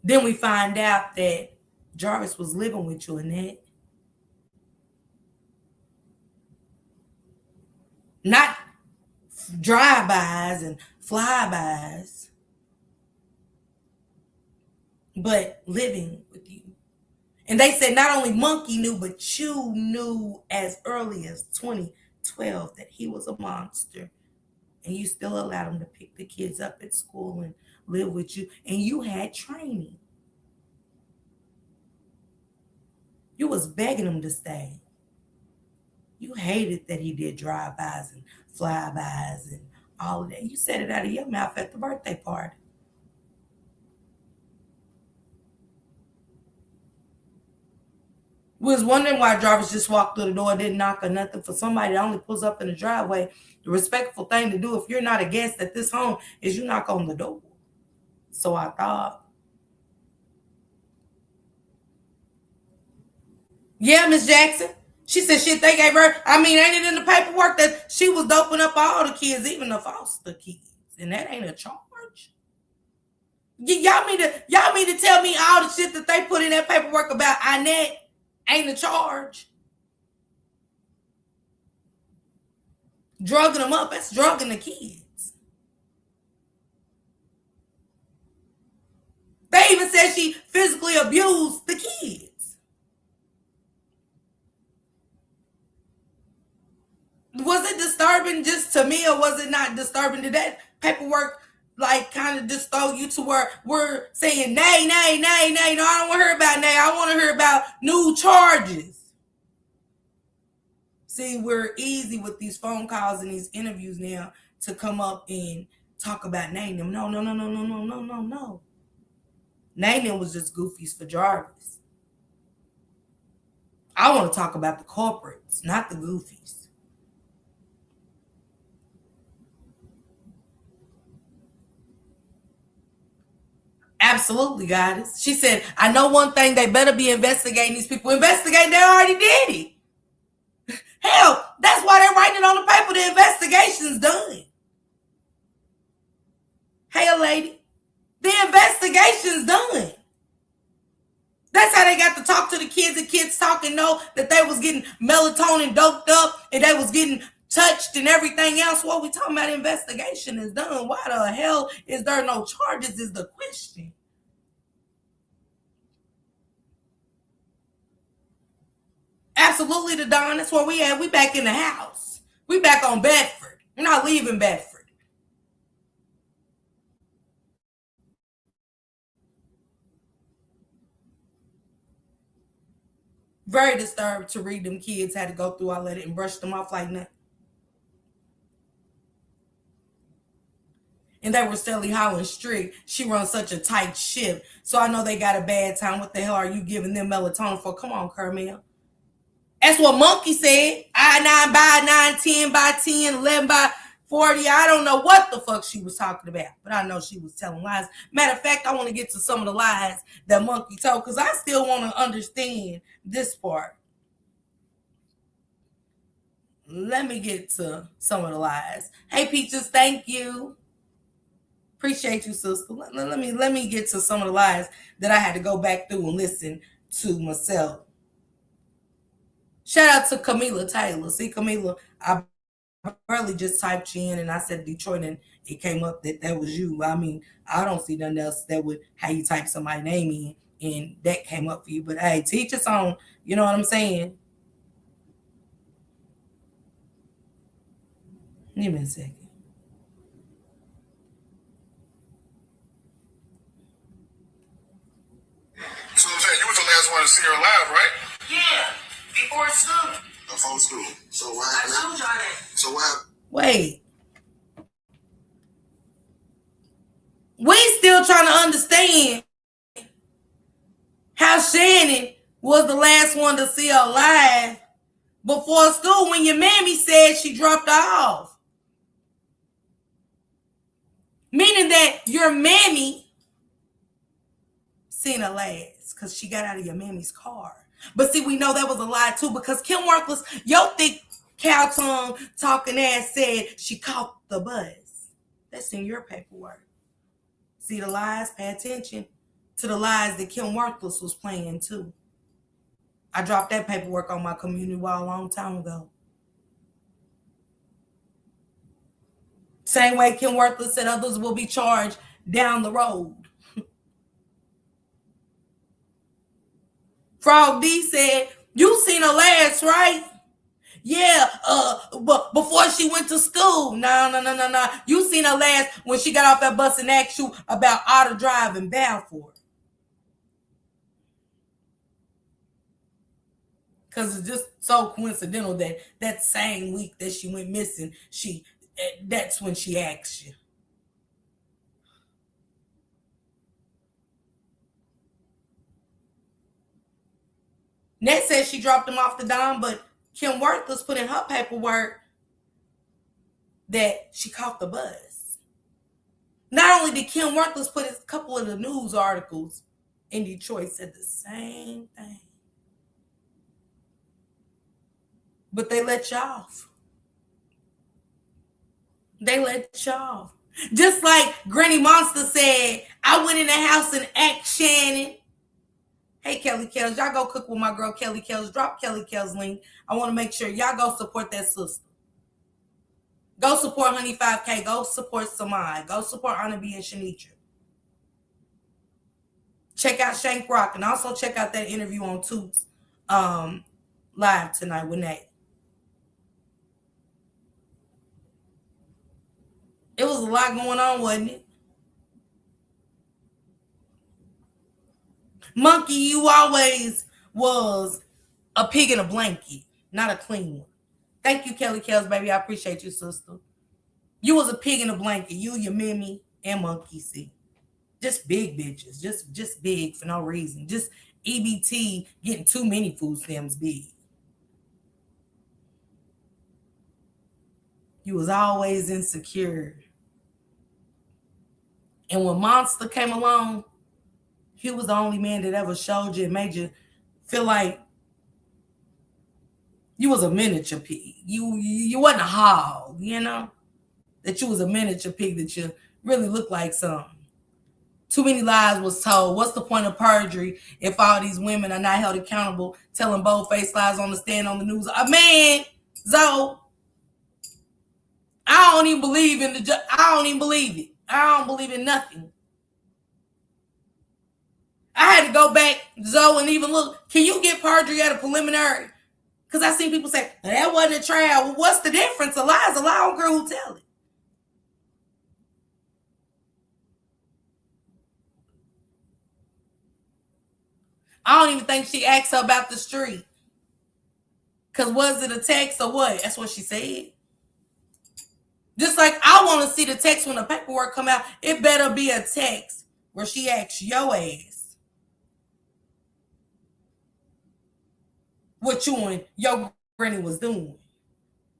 Then we find out that Jarvis was living with you, Annette. Not drive-bys and flybys, but living with you. And they said not only Monkey knew, but you knew as early as 2012 that he was a monster. And you still allowed him to pick the kids up at school and live with you. And you had training. You was begging him to stay. You hated that he did drive-bys and flybys and all of that. You said it out of your mouth at the birthday party. We was wondering why Jarvis just walked through the door, didn't knock or nothing. For somebody that only pulls up in the driveway, the respectful thing to do if you're not a guest at this home is you knock on the door. So I thought. Yeah, Miss Jackson. She said shit they gave her. I mean, ain't it in the paperwork that she was doping up all the kids, even the foster kids? and that ain't a charge. Y'all mean to tell me all the shit that they put in that paperwork about Inette ain't a charge? Drugging them up, that's drugging the kids. They even said she physically abused the kids. Was it disturbing just to me, or was it not disturbing? Did that paperwork like kind of just throw you to where we're saying nay, nay, nay, nay? No, I don't want to hear about nay. I want to hear about new charges. See, we're easy with these phone calls and these interviews now to come up and talk about naming them. No, no, no, no, no, no, no, no, no. Naming was just goofies for Jarvis. I want to talk about the corporates, not the goofies. Absolutely, guys. She said, I know one thing, they better be investigating these people. Investigate, they already did it. Hell, that's why they're writing it on the paper. The investigation's done. Hey, lady, the investigation's done. That's how they got to talk to the kids, and kids talking know that they was getting melatonin doped up and they was getting touched and everything else. What we talking about, investigation is done. Why the hell is there no charges is the question. Absolutely, the Don. That's where we at. We back in the house. We back on Bedford. We're not leaving Bedford. Very disturbed to read them kids had to go through all that and brush them off like nothing. And they were steadily hollering strict. She runs such a tight ship. So I know they got a bad time. What the hell are you giving them melatonin for? Come on, Carmel. That's what Monkey said. I 9 by 9, 10 by 10, 11 by 40. I don't know what the fuck she was talking about, but I know she was telling lies. Matter of fact, I want to get to some of the lies that Monkey told, because I still want to understand this part. Let me get to some of the lies. Hey, Peaches, thank you. Appreciate you, sister. Let me get to some of the lies that I had to go back through and listen to myself. Shout out to Camila Taylor. See, Camila, I barely just typed you in and I said Detroit and it came up that was you. I mean, I don't see nothing else that would how you type somebody's name in and that came up for you. But hey, teach us on, you know what I'm saying? Give me a second. So I'm saying you was the last one to see her live, right? Yeah, before school. Before school. So what happened? I told y'all that. So what happened? Wait. We still trying to understand how Shannon was the last one to see her live before school when your mammy said she dropped her off. Meaning that your mammy seen her last because she got out of your mammy's car. But see, we know that was a lie too, because Kim Worthless, your thick cow tongue talking ass said she caught the bus. That's in your paperwork. See the lies? Pay attention to the lies that Kim Worthless was playing too. I dropped that paperwork on my community wall a long time ago. Same way Kim Worthless said others will be charged down the road. Frog D said, you seen her last, right? Yeah, but before she went to school. No. You seen her last when she got off that bus and asked you about auto drive in Balfour. Because it's just so coincidental that that same week that she went missing, that's when she asked you. Ned said she dropped him off the dime, but Kim Worthless put in her paperwork that she caught the bus. Not only did Kim Worthless put a couple of the news articles in Detroit said the same thing, but they let you off. They let you off. Just like Granny Monster said, I went in the house and act Shannon. Hey, Kelly Kells, y'all go cook with my girl Kelly Kells. Drop Kelly Kells link. I want to make sure y'all go support that sister. Go support Honey 5K. Go support Samai. Go support Anna B and Shanitra. Check out Shank Rock and also check out that interview on Toots live tonight with Nate. It was a lot going on, wasn't it? Monkey, you always was a pig in a blanket, not a clean one. Thank you, Kelly Kells, baby. I appreciate you, sister. You was a pig in a blanket. You, your Mimi, and Monkey C. Just big bitches. Just big for no reason. Just EBT getting too many food stamps big. You was always insecure. And when Monster came along, he was the only man that ever showed you and made you feel like you was a miniature pig. You wasn't a hog, you know? That you was a miniature pig, that you really looked like something. Too many lies was told. What's the point of perjury if all these women are not held accountable, telling bold-faced lies on the stand on the news? Man, Zoe, I don't even believe in I don't even believe it. I don't believe in nothing. I had to go back, Zoe, and even look. Can you get perjury at a preliminary? Because I seen people say, that wasn't a trial. Well, what's the difference? A lie is a lie. I don't care who tell it. I don't even think she asked her about the street. Because was it a text or what? That's what she said. Just like I want to see the text when the paperwork come out. It better be a text where she asks your ass what you and your granny was doing.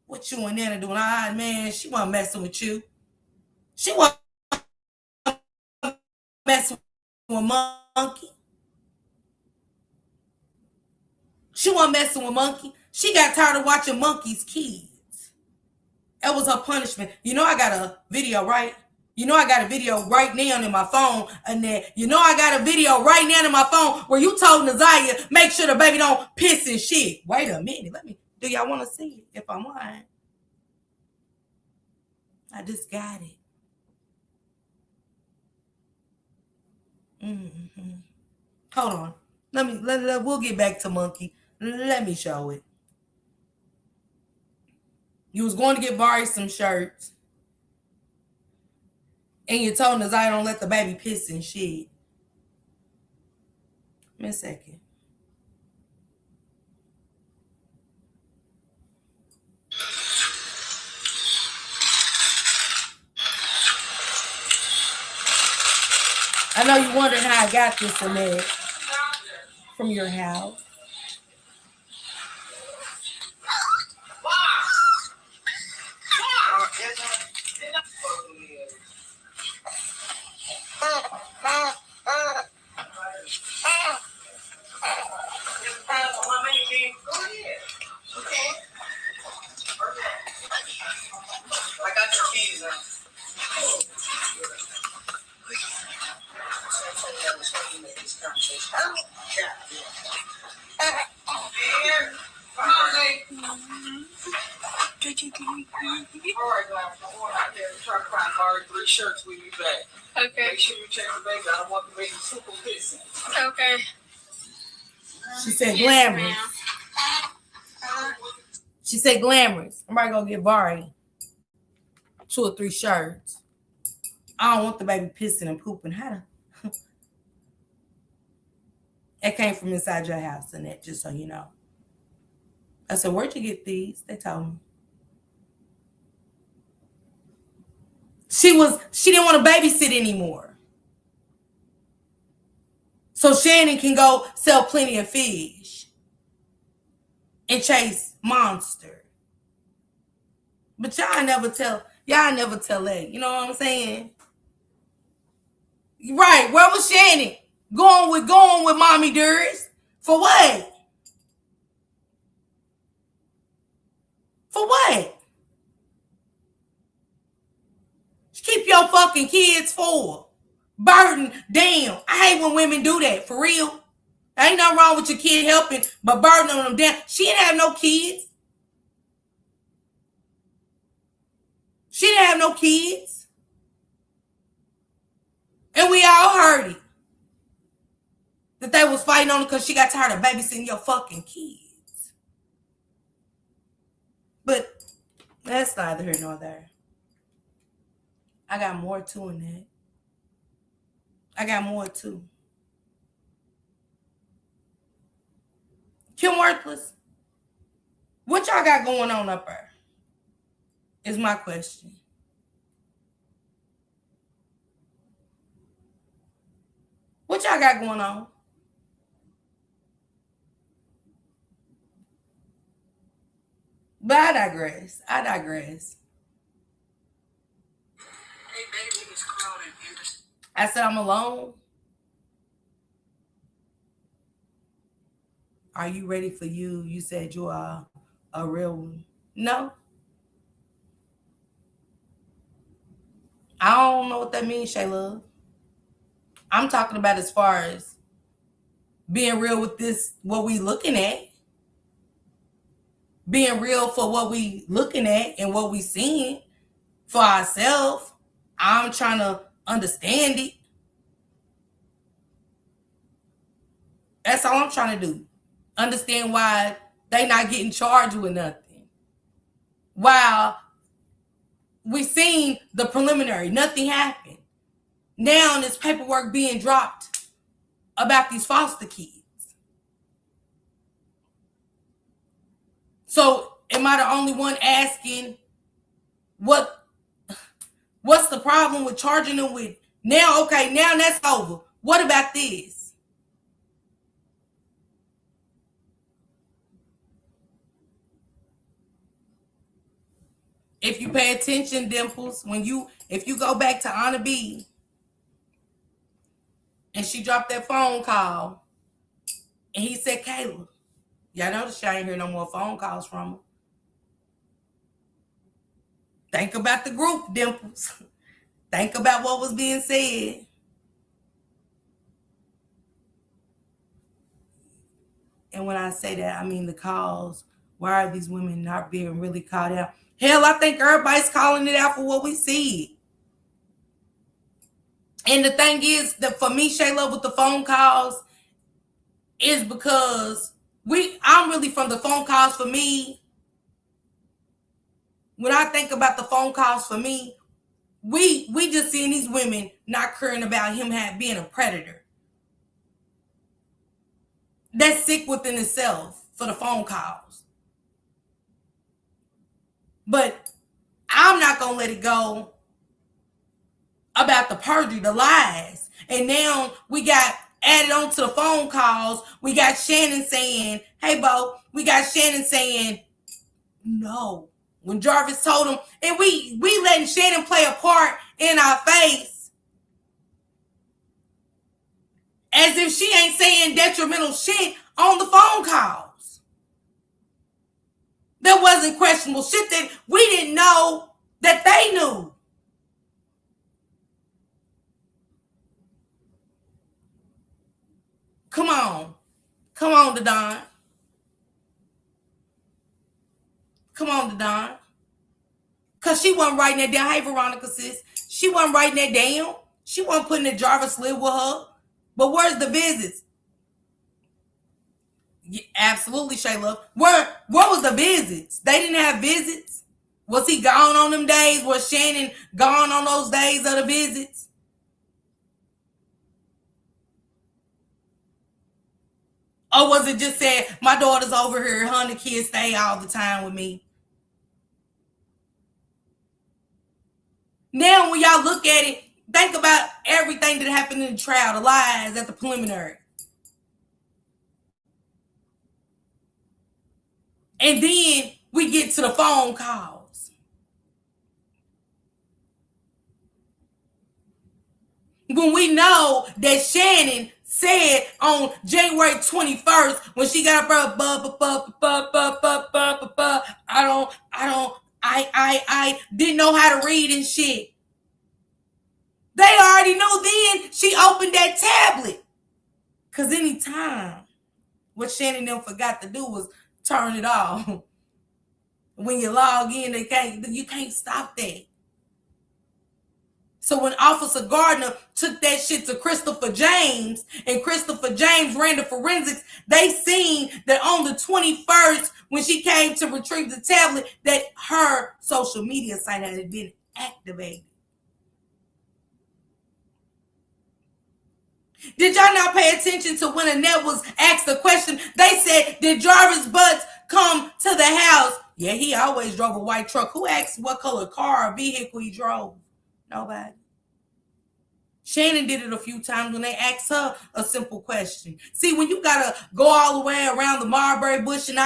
What you and Nana doing? Man, she wasn't messing with you. She wasn't messing with Monkey. She wasn't messing with Monkey. She got tired of watching Monkey's kids. That was her punishment. You know I got a video, right? You know I got a video right now in my phone, and then you know I got a video right now in my phone where you told Nazaya, make sure the baby don't piss and shit. Wait a minute, do y'all want to see it? If I'm lying, I just got it. Mm-hmm. Hold on, we'll get back to Monkey. Let me show it. You was going to get Barry some shirts, and you told Nazaya don't let the baby piss and shit. Give me a second. I know you wondering how I got this, Annette, from your house. I got your keys now. All right, guys, I'm going out there and try to find Barry 3 shirts when you back. Okay. Make sure you check the baby. I don't want the baby super pissing. Okay. She said glamorous. She said glamorous. I'm probably gonna get Barry 2 or 3 shirts. I don't want the baby pissing and pooping. How to? That came from inside your house, and that, just so you know. I said, where'd you get these? They told me. She didn't want to babysit anymore. So Shannon can go sell plenty of fish and chase Monster. But y'all never tell that. You know what I'm saying? Right. Where was Shannon? Going with Mommy Dearest. For what? For what? She Keep your fucking kids for. Burden, damn. I hate when women do that, for real. Ain't nothing wrong with your kid helping, but burden on them down. She didn't have no kids. She didn't have no kids. And we all heard it. That they was fighting on her because she got tired of babysitting your fucking kids. But that's neither here nor there. I got more too in that. I got more too. Kim Worthless, what y'all got going on up there? Is my question. What y'all got going on? But I digress. I said I'm alone. Are you ready for you? You said you are a real one. No. I don't know what that means, Shayla. I'm talking about as far as being real with this, what we looking at. Being real for what we looking at and what we seeing for ourselves. I'm trying to understand it. That's all I'm trying to do. Understand why they not getting charged with nothing. While we seen the preliminary, nothing happened. Now there's paperwork being dropped about these foster kids. So am I the only one asking what's the problem with charging them with? Now, okay, now that's over. What about this? If you pay attention, Dimples, if you go back to Anna B and she dropped that phone call and he said, Kayla, y'all notice I ain't hear no more phone calls from her. Think about the group, Dimples. Think about what was being said. And when I say that, I mean the calls. Why are these women not being really called out? Hell, I think everybody's calling it out for what we see. And the thing is that for me, Shayla, with the phone calls, is because I'm really from the phone calls for me. When I think about the phone calls for me, we just seeing these women not caring about him being a predator. That's sick within itself for the phone calls. But I'm not going to let it go about the perjury, the lies. And now we got added on to the phone calls. We got Shannon saying, hey, Bo, we got Shannon saying, no. When Jarvis told him, and we letting Shannon play a part in our face as if she ain't saying detrimental shit on the phone calls. There wasn't questionable shit that we didn't know that they knew. Come on. Come on, Dadon. Come on, Dadon. Because she wasn't writing that down. Hey, Veronica, sis. She wasn't writing that down. She wasn't putting that Jarvis live with her. But where's the visits? Yeah, absolutely, Shayla. Where was the visits? They didn't have visits. Was he gone on them days? Was Shannon gone on those days of the visits? Or was it just said, my daughter's over here, her and the kids stay all the time with me? Now, when y'all look at it, think about everything that happened in the trial, the lies at the preliminary. And then we get to the phone calls. When we know that Shannon said on January 21st, when she got up, I didn't know how to read and shit. They already knew then she opened that tablet. Because anytime what Shannon them forgot to do was turn it off. When you log in, you can't stop that. So when Officer Gardner took that shit to Christopher James, and Christopher James ran the forensics, they seen that on the 21st, when she came to retrieve the tablet, that her social media site had been activated. Did y'all not pay attention to when Annette was asked the question? They said, did Jarvis Butts come to the house? Yeah, he always drove a white truck. Who asked what color car or vehicle he drove? Nobody. Shannon did it a few times when they asked her a simple question. See, when you gotta go all the way around the mulberry bush and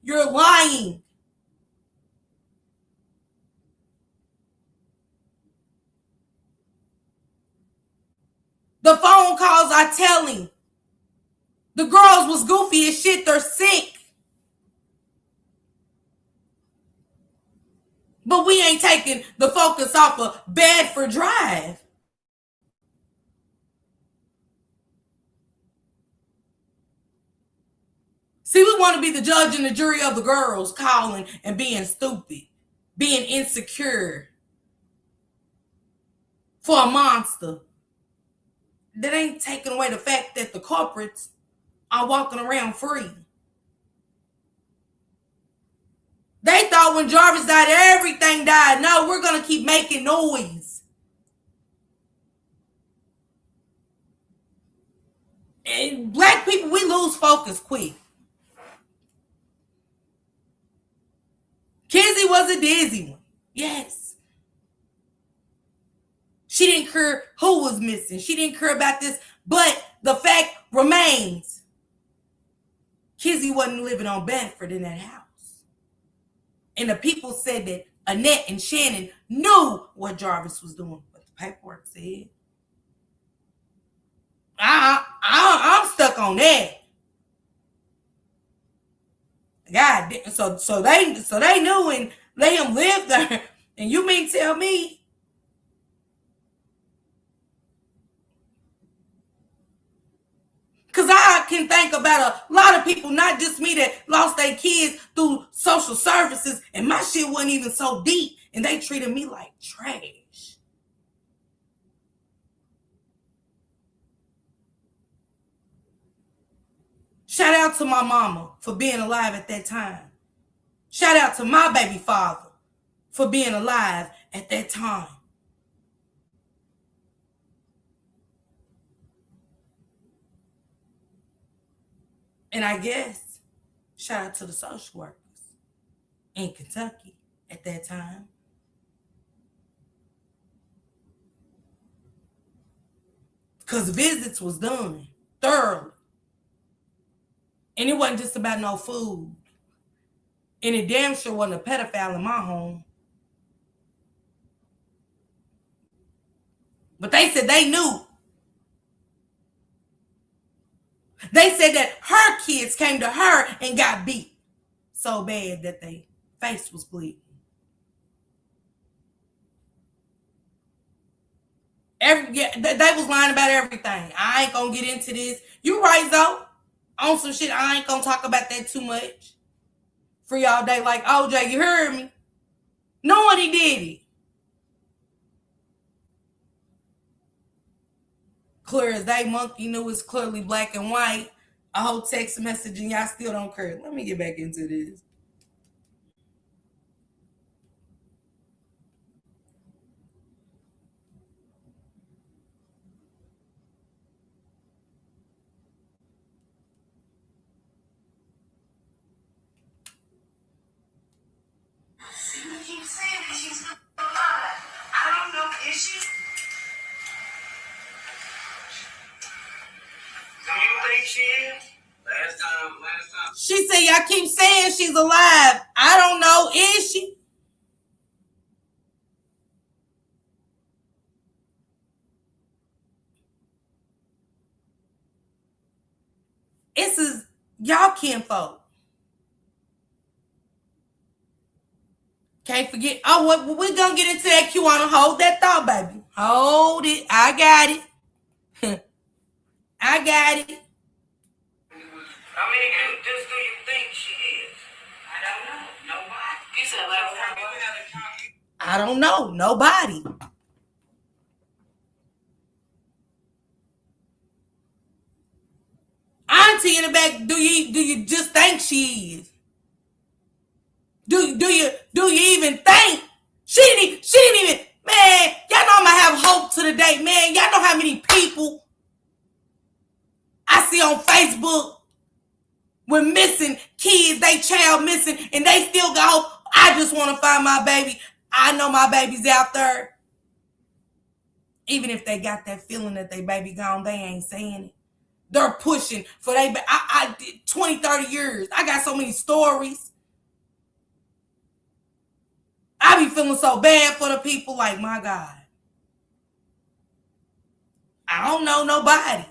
you're lying. The phone calls are telling. The girls was goofy as shit. They're sick. But we ain't taking the focus off of Bedford Drive. See, we want to be the judge and the jury of the girls calling and being stupid, being insecure for a monster. That ain't taking away the fact that the culprits are walking around free. They thought when Jarvis died, everything died. No, we're going to keep making noise. And black people, we lose focus quick. Kizzy was a dizzy one. Yes. She didn't care who was missing. She didn't care about this. But the fact remains, Kizzy wasn't living on Bedford in that house. And the people said that Annette and Shannon knew what Jarvis was doing. But the paperwork said. I'm stuck on that. God, so they knew and let him live there. And you mean tell me? Because I can think about a lot of people, not just me, that lost their kids through social services, and my shit wasn't even so deep, and they treated me like trash. Shout out to my mama for being alive at that time. Shout out to my baby father for being alive at that time. And I guess, shout out to the social workers in Kentucky at that time. Because visits was done thoroughly. And it wasn't just about no food. And it damn sure wasn't a pedophile in my home. But they said they knew. They said that her kids came to her and got beat so bad that their face was bleeding. They was lying about everything. I ain't gonna get into this. You right, though. On some shit, I ain't gonna talk about that too much. Free all day like OJ, you heard me? Knowing he did it. Clear as day, monkey knew it's clearly black and white. A whole text message and y'all still don't care. Let me get back into this. You keep saying that she's alive. I don't know. Is she? Do you think she is? Last time. She said, y'all keep saying she's alive. I don't know. Is she? This is y'all kinfolk. Can't forget. Oh, what we're gonna get into that QAnon. Hold that thought, baby. Hold it. I got it. I got it. How many just do you think she is? I don't know. Nobody. You said last time. I don't know. Nobody. Auntie in the back, do you just think she is? Do you even think? She didn't even, man, y'all know I'm gonna have hope to the day, man. Y'all know how many people I see on Facebook with missing kids, they child missing, and they still got hope. I just want to find my baby. I know my baby's out there. Even if they got that feeling that they baby gone, they ain't saying it. They're pushing for they. I did 20, 30 years. I got so many stories. I be feeling so bad for the people. Like, my God, I don't know nobody.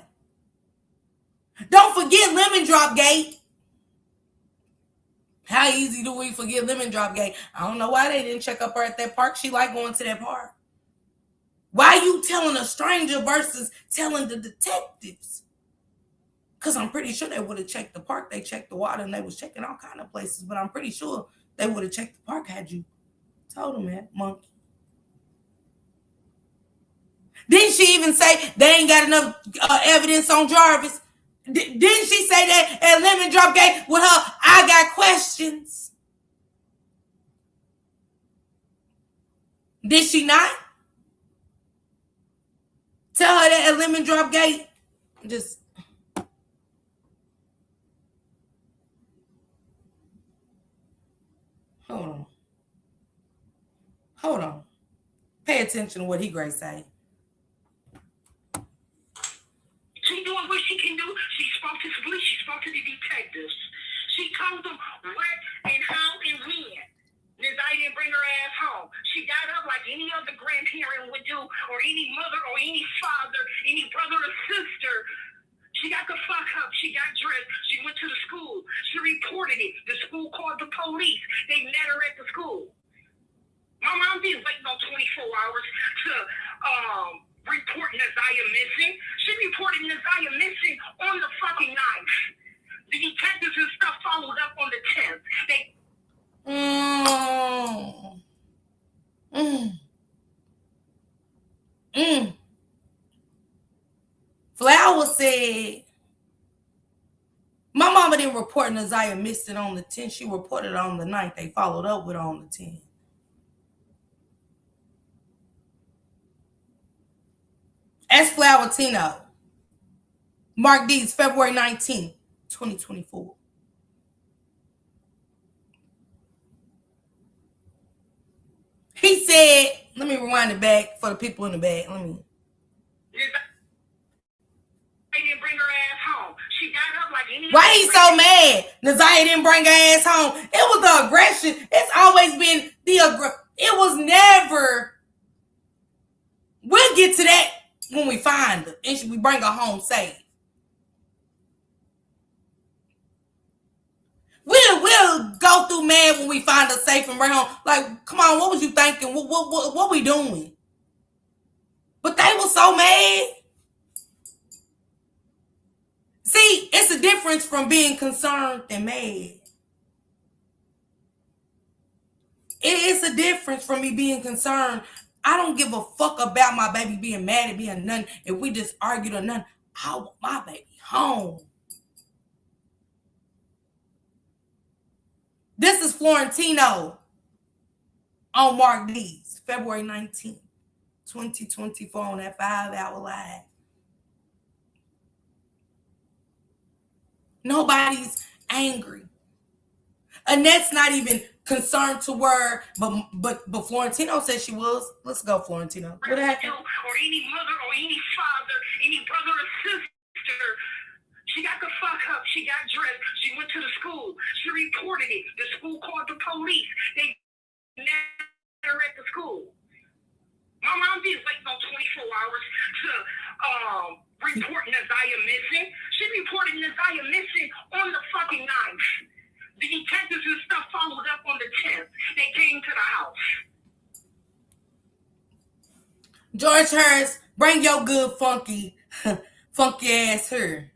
Don't forget Lemon Drop Gate. How easy do we forget Lemon Drop Gate? I don't know why they didn't check up her at that park. She like going to that park. Why you telling a stranger versus telling the detectives? Because I'm pretty sure they would have checked the park. They checked the water and they was checking all kind of places. But I'm pretty sure they would have checked the park had you told them that, monkey. Didn't she even say they ain't got enough evidence on Jarvis? Didn't she say that at Lemon Drop Gate with her, I got questions? Did she not? Tell her that at Lemon Drop Gate? Just hold on. Pay attention to what he Gray say. She doing what she can do. She spoke to the police. She spoke to the detectives. She told them what and how and when. I didn't bring her ass home. She got up like any other grandparent would do, or any mother or any father, any brother or sister. She got the fuck up. She got dressed. She went to the school. She reported it. The school called the police. They met her at the school. My mom didn't wait no 24 hours to report Naziah missing. She reported Naziah missing on the fucking 9th. The detectives and stuff followed up on the 10th. Flower said, my mama didn't report Naziah missing on the 10th. She reported on the 9th. They followed up with her on the 10th. That's Flower Tino. Mark D's February 19th, 2024. He said, let me rewind it back for the people in the back. They didn't bring her ass home. She got up like any. Why he so mad? Naziah didn't bring her ass home. It was the aggression. It's always been the aggression. It was never. We'll get to that when we find her and we bring her home safe. We'll go through mad when we find her safe and bring her home. Like, come on, what was you thinking? What we doing? But they were so mad. See, it's a difference from being concerned and mad. It is a difference from me being concerned. I don't give a fuck about my baby being mad at me or nothing. If we just argued or nothing, I want my baby home. This is Florentino on Mark D's, February 19th, 2024 on that 5-hour live. Nobody's angry. Annette's not even concerned to where, but Florentino said she was. Let's go, Florentino. What happened? Or any mother or any father, any brother or sister. She got the fuck up. She got dressed. She went to the school. She reported it. The school called the police. They met her at the school. My mom didn't wait no 24 hours to report Naziah missing. She reported Naziah missing on the fucking 9th. The detectives and stuff followed up on the 10th. They came to the house. George Harris, bring your good funky ass here.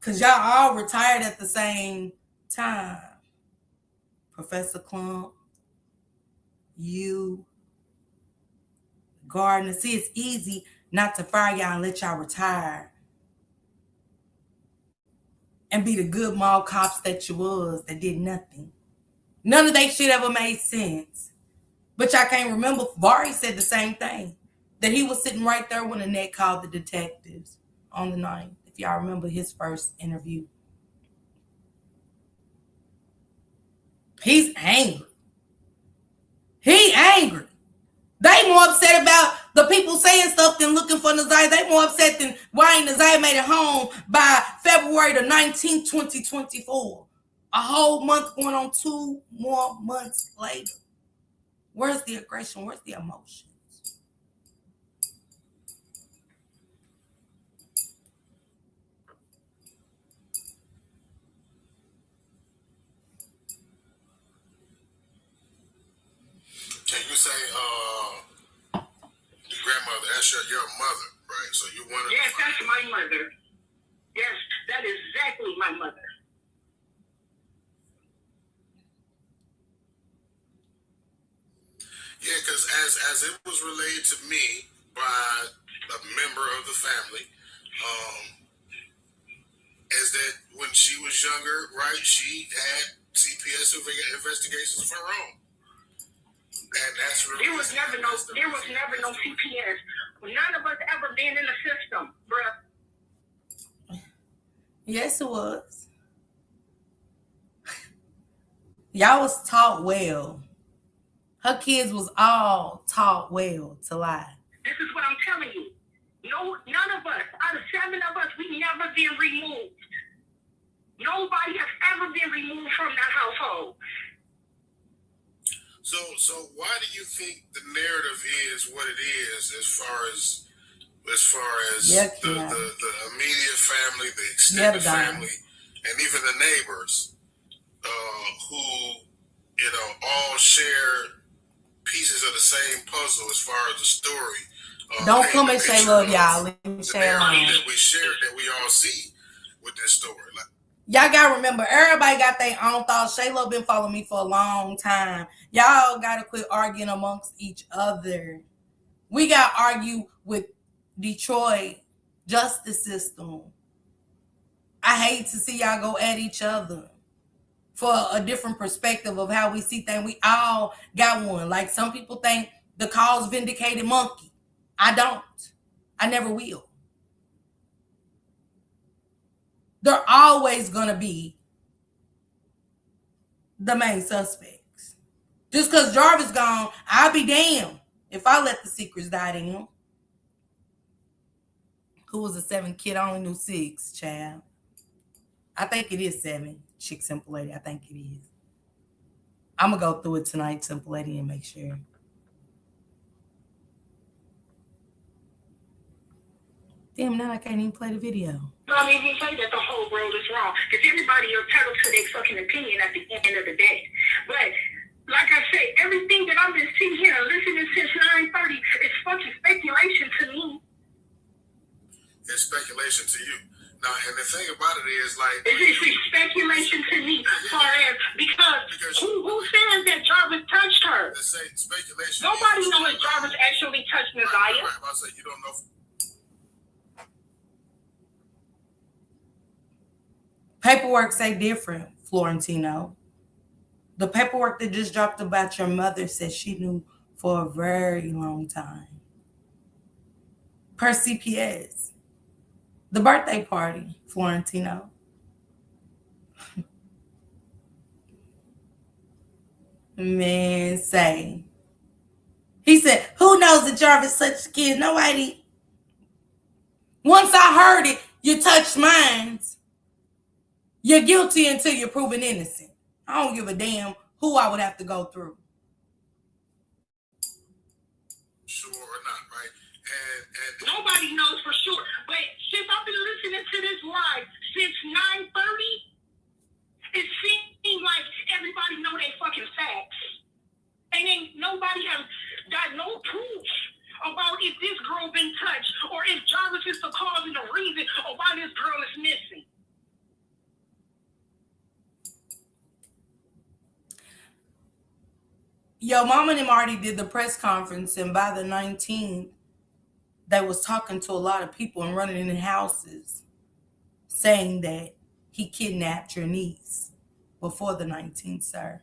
Cause y'all all retired at the same time. Professor Clump, you, Gardner. See, it's easy not to fire y'all and let y'all retire. And be the good mall cops that you was that did nothing. None of that shit ever made sense. But y'all can't remember, Vari said the same thing. That he was sitting right there when Annette called the detectives on the 9th. If y'all remember his first interview. He's angry. He angry. They more upset about the people saying stuff than looking for Nazaya. They more upset than why ain't Nazaya made it home by February the 19th, 2024. A whole month going on 2 more months later. Where's the aggression? Where's the emotions? Can you say, grandmother, that's your mother, right? So you wanted. Yes, that's my mother. Yes, that is exactly my mother. Yeah, because as it was relayed to me by a member of the family, is that when she was younger, right, she had CPS investigations of her own. And that's really there was never no CPS. None of us ever been in the system, bruh. Yes, it was. Y'all was taught well. Her kids was all taught well to lie. This is what I'm telling you. No, none of us, out of 7 of us, we never been removed. Nobody has ever been removed from that household. So why do you think the narrative is what it is as far as the immediate family, the extended family, and even the neighbors who, all share pieces of the same puzzle as far as the story. Don't come and say love y'all. Let me say that we share, that we all see with this story. Like, y'all gotta remember, everybody got their own thoughts. Shayla been following me for a long time. Y'all gotta quit arguing amongst each other. We gotta argue with Detroit justice system. I hate to see y'all go at each other for a different perspective of how we see things. We all got one. Like some people think the cause vindicated monkey. I don't. I never will. They're always gonna be the main suspects. Just because Jarvis gone, I'll be damned if I let the secrets die to him. Who was a 7 kid? I only knew 6, child. I think it is 7. Chick Simple Lady, I think it is. I'm gonna go through it tonight, Simple Lady, and make sure. Damn, now I can't even play the video. No, I mean, he say that the whole world is wrong. Because everybody is entitled to their fucking opinion at the end of the day. But, like I say, everything that I've been sitting here and listening since 9:30 is fucking speculation to me. It's speculation to you. Now, and the thing about it is, like... It's speculation to me, because who says that Jarvis touched her? The same speculation. Nobody knows that Jarvis actually touched Nazaya. Right, I say you don't know... Paperwork say different, Florentino. The paperwork that just dropped about your mother says she knew for a very long time. Per CPS. The birthday party, Florentino. Man, say. He said, who knows that Jarvis touched the kid? Nobody. Once I heard it, you touched mine. You're guilty until you're proven innocent. I don't give a damn who I would have to go through. Sure or not, right? And nobody knows for sure. But since I've been listening to this live since 9:30, it seems Yo, mama and them already did the press conference, and by the 19th, they was talking to a lot of people and running in houses saying that he kidnapped your niece before the 19th, sir.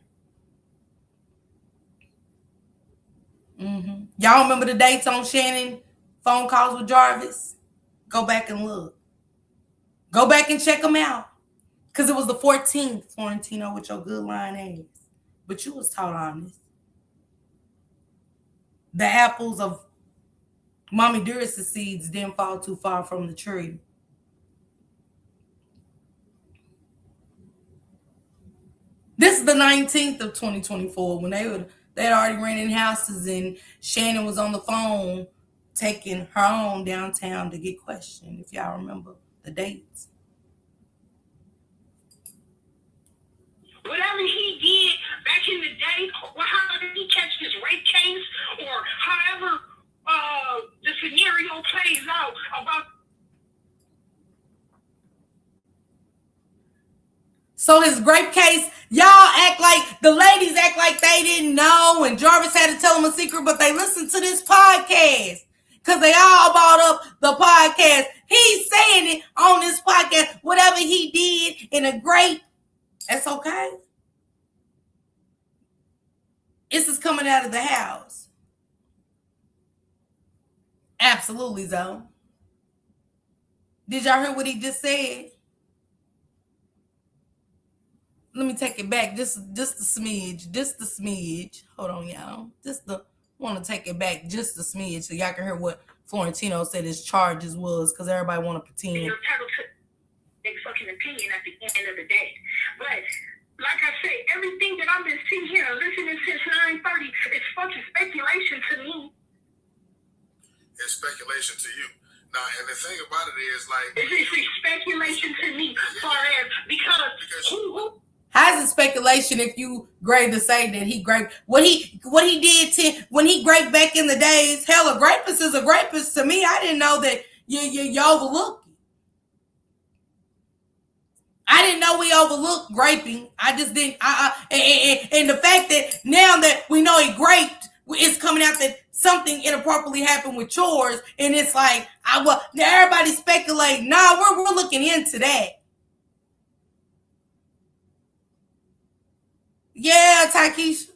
Y'all remember the dates on Shannon phone calls with Jarvis? Go back and look. Go back and check them out. Because it was the 14th, Florentino, with your good line ass. But you was taught honest. The apples of Mommy Dearest seeds didn't fall too far from the tree. This is the 19th of 2024 when they had already ran in houses and Shannon was on the phone taking her own downtown to get questioned, if y'all remember the dates. Whatever he did back in the day, or however he catch this rape case, or however the scenario plays out about. So his grape case, y'all act like, the ladies act like they didn't know, and Jarvis had to tell them a secret, but they listened to this podcast. Because they all bought up the podcast. He's saying it on this podcast. Whatever he did in a grape, that's okay. This is coming out of the house. Absolutely, Zoe. Did y'all hear what he just said? Let me take it back just a smidge. Hold on, y'all. Want to take it back just a smidge so y'all can hear what Florentino said his charges was, because everybody want to pretend. You're entitled to a fucking opinion at the end of the day. But like I say, everything that I've been sitting here and listening since 9:30 is fucking speculation to me. It's speculation to you. Now, and the thing about it is, like, it's speculation to me, far as because who How is it speculation if you grade to say that he graped what he did when he graped back in the days? Hell, a rapist is a rapist to me. I didn't know that you overlooked it. I didn't know we overlooked graping. I just didn't. And the fact that now that we know he graped, it's coming out that something inappropriately happened with chores, and it's like everybody speculating. Nah, we're looking into that. Yeah, Takesha.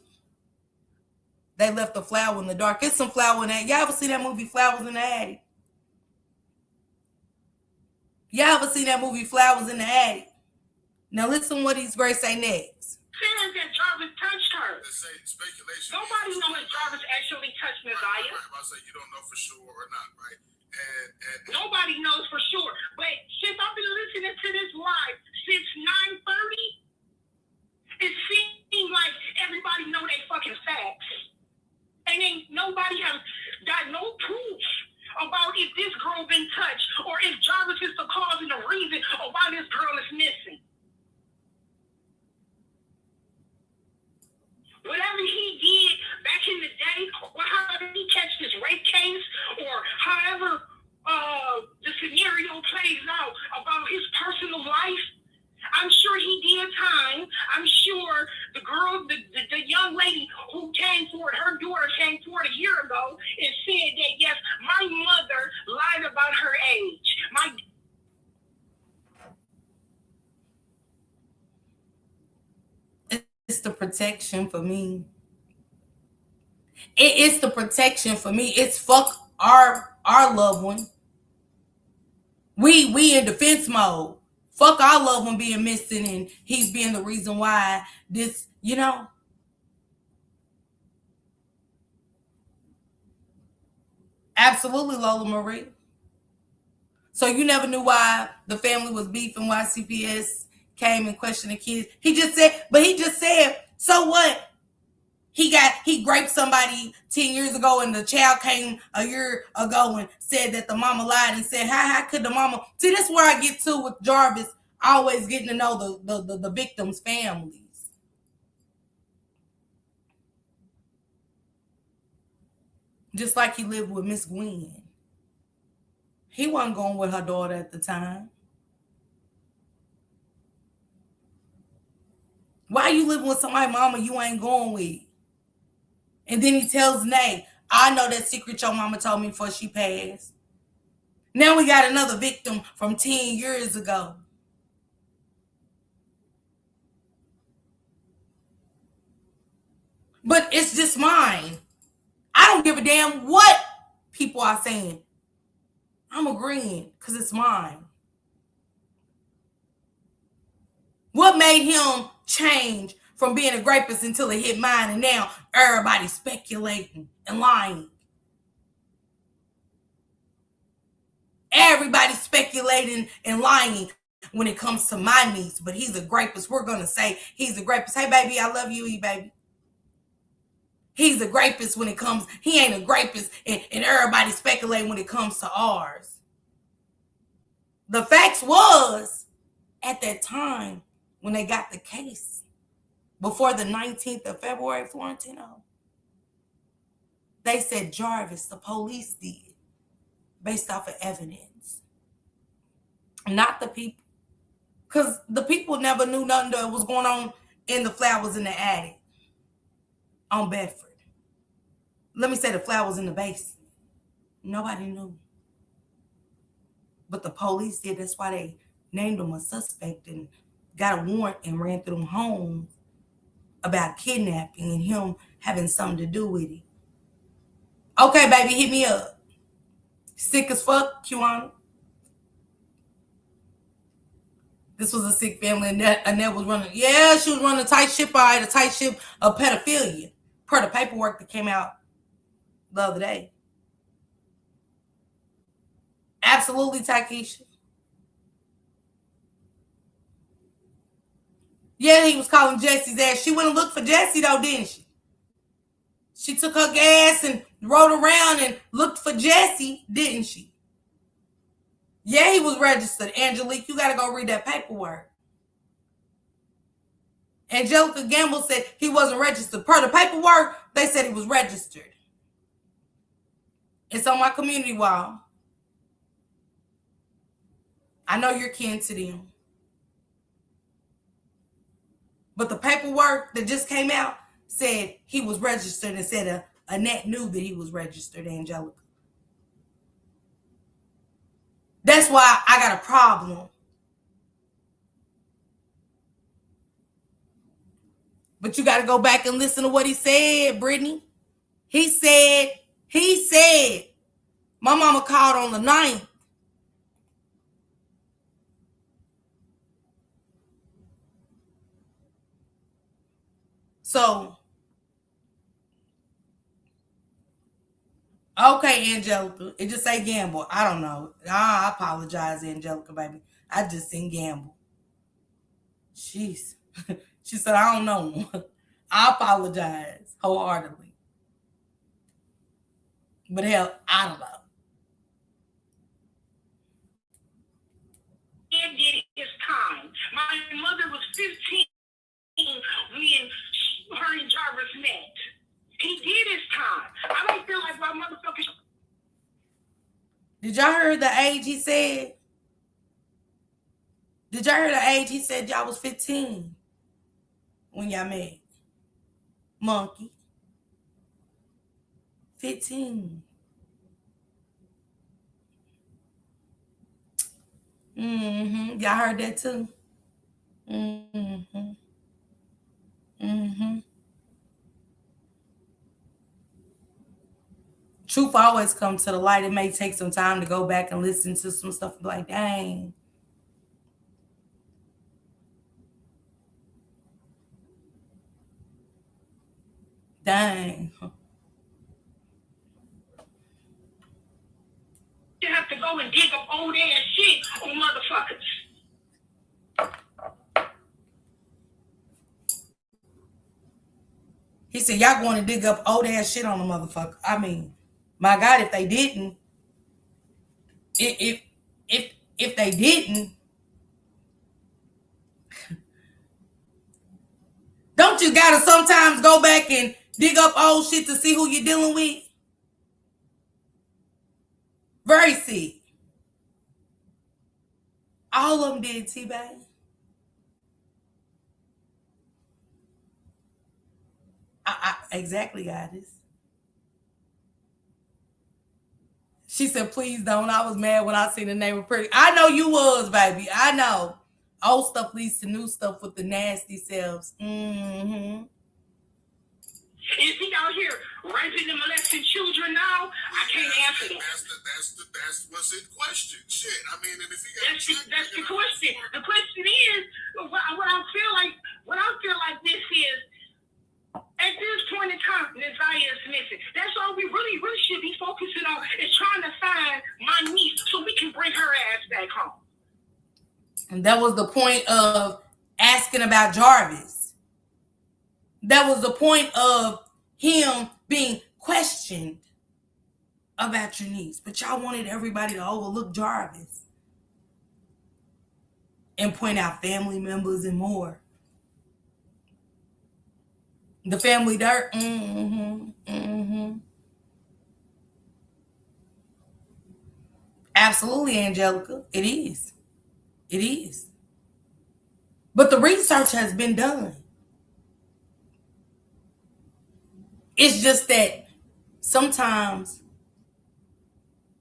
They left a flower in the dark. It's some flower in that. Y'all ever see that movie Flowers in the Attic? Y'all ever seen that movie Flowers in the Attic? Now listen what these Grace say next. saying that Jarvis touched her? they say speculation. Nobody knows if Jarvis actually touched Messiah. Right. I say you don't know for sure or not, right? And nobody knows for sure. But since I've been listening to this live since 9:30, it seems like everybody know they fucking facts. And ain't nobody has got no proof about if this girl been touched or if Jarvis is the cause and the reason of why this girl is missing. Whatever he did back in the day, or however he catch this rape case, or however the scenario plays out about his personal life, I'm sure he did time. I'm sure the girl, the young lady who came forward, her daughter came forward a year ago and said that, yes, my mother lied about her age. It's the protection for me. It's the protection for me. It's fuck our loved one. We in defense mode. Fuck our loved one being missing and he's being the reason why this, Absolutely, Lola Marie. So you never knew why the family was beefing, why CPS came and questioned the kids. He just said, so what? He raped somebody 10 years ago and the child came a year ago and said that the mama lied and said, how could the mama? See, that's where I get to with Jarvis, always getting to know the victims' families. Just like he lived with Miss Gwen. He wasn't going with her daughter at the time. Why you living with somebody mama you ain't going with? And then he tells Nay, I know that secret your mama told me before she passed. Now we got another victim from 10 years ago. But it's just mine. I don't give a damn what people are saying. I'm agreeing because it's mine. What made him change from being a rapist until it hit mine and now everybody's speculating and lying? Everybody's speculating and lying when it comes to my niece, but he's a rapist. We're going to say he's a rapist. Hey, baby, I love you, baby. He's a rapist when it comes, he ain't a rapist, and everybody's speculating when it comes to ours. The facts was, at that time, when they got the case, before the 19th of February, Florentino, they said Jarvis, the police did, based off of evidence. Not the people. Because the people never knew nothing that was going on in the flowers in the attic on Bedford. Let me say the flowers in the basement. Nobody knew. But the police did. That's why they named him a suspect and got a warrant and ran through them homes about kidnapping and him having something to do with it. Okay, baby, hit me up. Sick as fuck, Kiwana. This was a sick family, and Annette was running. Yeah, she was running a tight ship. I had a tight ship of pedophilia per the paperwork that came out the other day. Absolutely, Takesha. Yeah, he was calling Jesse's ass. She went and looked for Jesse, though, didn't she? She took her gas and rode around and looked for Jesse, didn't she? Yeah, he was registered. Angelique, you got to go read that paperwork. Angelica Gamble said he wasn't registered. Per the paperwork, they said he was registered. It's on my community wall. I know you're kin to them. But the paperwork that just came out said he was registered and said Annette knew that he was registered, Angelica. That's why I got a problem. But you got to go back and listen to what he said, Brittany. He said, my mama called on the 9th. So, okay, Angelica. It just say Gamble. I don't know. I apologize, Angelica, baby. I just seen Gamble. Jeez. She said, I don't know. I apologize wholeheartedly. But hell, I don't know. He did his time. My mother was 15 when her and Jarvis met. He did his time. I don't feel like my motherfucker. Did y'all hear the age he said? Did y'all hear the age he said y'all was 15 when y'all met? Monkey. 15. Mm-hmm. Y'all heard that too? Mm-hmm. Mm-hmm. Truth always comes to the light. It may take some time to go back and listen to some stuff like, dang. Dang. You have to go and dig up old ass shit on motherfuckers. He said, y'all going to dig up old ass shit on the motherfucker. I mean, my God, if they didn't, if they didn't, don't you gotta sometimes go back and dig up old shit to see who you're dealing with? Very sick. All of them did, T-Bag. Exactly, Goddess. She said, please don't. I was mad when I seen the name of Pretty. I know you was, baby. I know. Old stuff leads to new stuff with the nasty selves. Mm-hmm. Is he out here raping and molesting children now? I can't answer that. That's what's in question. Shit. I mean, and if he that's the question. The question is, what I feel like this is, at this point in time, Neziah is missing. That's all we really should be focusing on, is trying to find my niece so we can bring her ass back home. And that was the point of asking about Jarvis. That was the point of him being questioned about your niece. But y'all wanted everybody to overlook Jarvis and point out family members and more. The family dirt. Absolutely, Angelica. It is. It is. But the research has been done. It's just that sometimes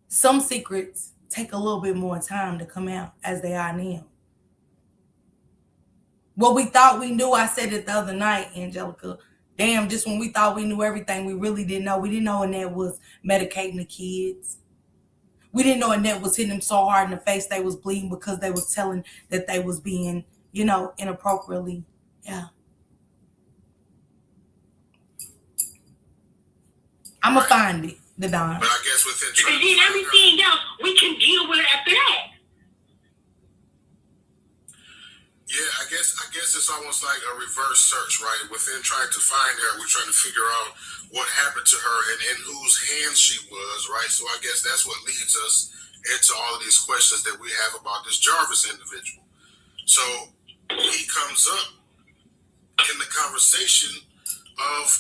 some secrets take a little bit more time to come out, as they are now. What we thought we knew, I said it the other night, Angelica. Damn, just when we thought we knew everything, we really didn't know. We didn't know Annette was medicating the kids. We didn't know Annette was hitting them so hard in the face they was bleeding because they was telling that they was being, inappropriately. Yeah. I'm going to find it, the Don. But I guess within and then everything else, we can deal with it after that. Yeah, I guess it's almost like a reverse search, right? Within trying to find her, we're trying to figure out what happened to her and in whose hands she was, right? So I guess that's what leads us into all of these questions that we have about this Jarvis individual. So he comes up in the conversation of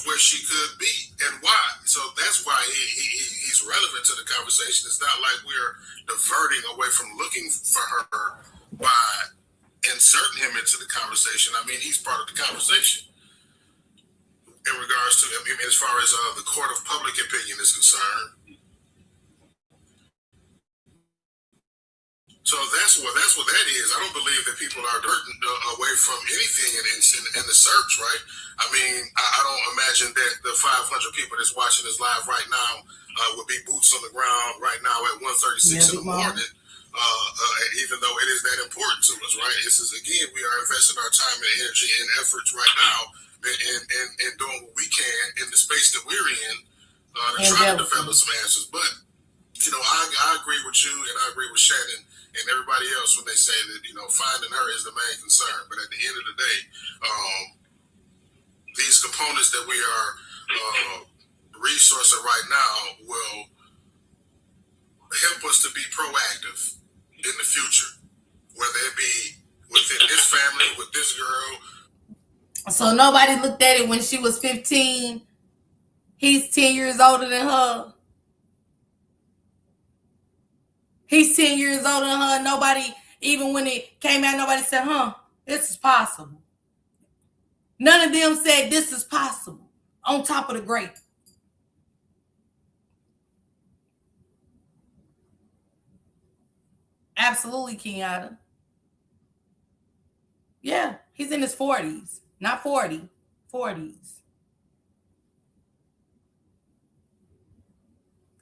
where she could be and why. So that's why he's relevant to the conversation. It's not like we're diverting away from looking for her by inserting him into the conversation. I mean, he's part of the conversation in regards to, as far as the court of public opinion is concerned. So that's what that is. I don't believe that people are diverting away from anything in the search, right? I mean, I don't imagine that the 500 people that's watching this live right now would be boots on the ground right now at 1:36 in the morning. Even though it is that important to us, right? This is, again, we are investing our time and energy and efforts right now and doing what we can in the space that we're in to try to develop some answers. But, I agree with you and I agree with Shannon and everybody else when they say that, finding her is the main concern. But at the end of the day, these components that we are resourcing right now will help us to be proactive in the future, whether it be within this family, with this girl. So nobody looked at it when she was 15. He's 10 years older than her. He's 10 years older than her. Nobody, even when it came out, nobody said, this is possible. None of them said this is possible. On top of the great. Absolutely, Kenyatta. Yeah, he's in his 40s. Not 40. 40s.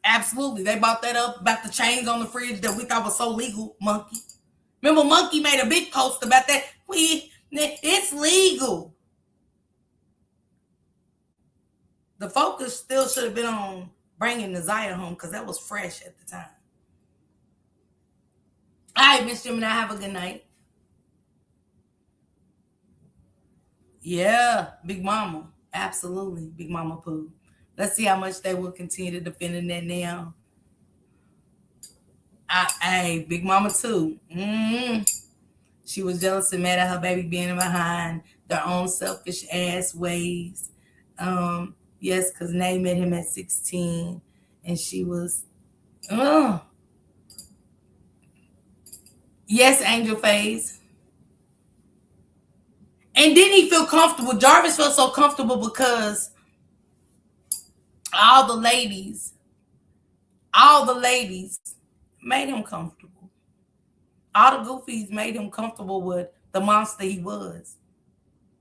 Absolutely. They bought that up about the chains on the fridge that we thought was so legal, Monkey. Remember, Monkey made a big post about that? It's legal. The focus still should have been on bringing Neziah home because that was fresh at the time. All right, Miss Gemini, have a good night. Yeah, Big Mama. Absolutely, Big Mama Pooh. Let's see how much they will continue to defend that now. Hey, Big Mama too. She was jealous and mad at her baby being behind their own selfish ass ways. Yes, because Nay met him at 16 and she was, Yes, Angel Face. And didn't he feel comfortable? Jarvis felt so comfortable because All the ladies, all the ladies made him comfortable. All the goofies made him comfortable with the monster he was.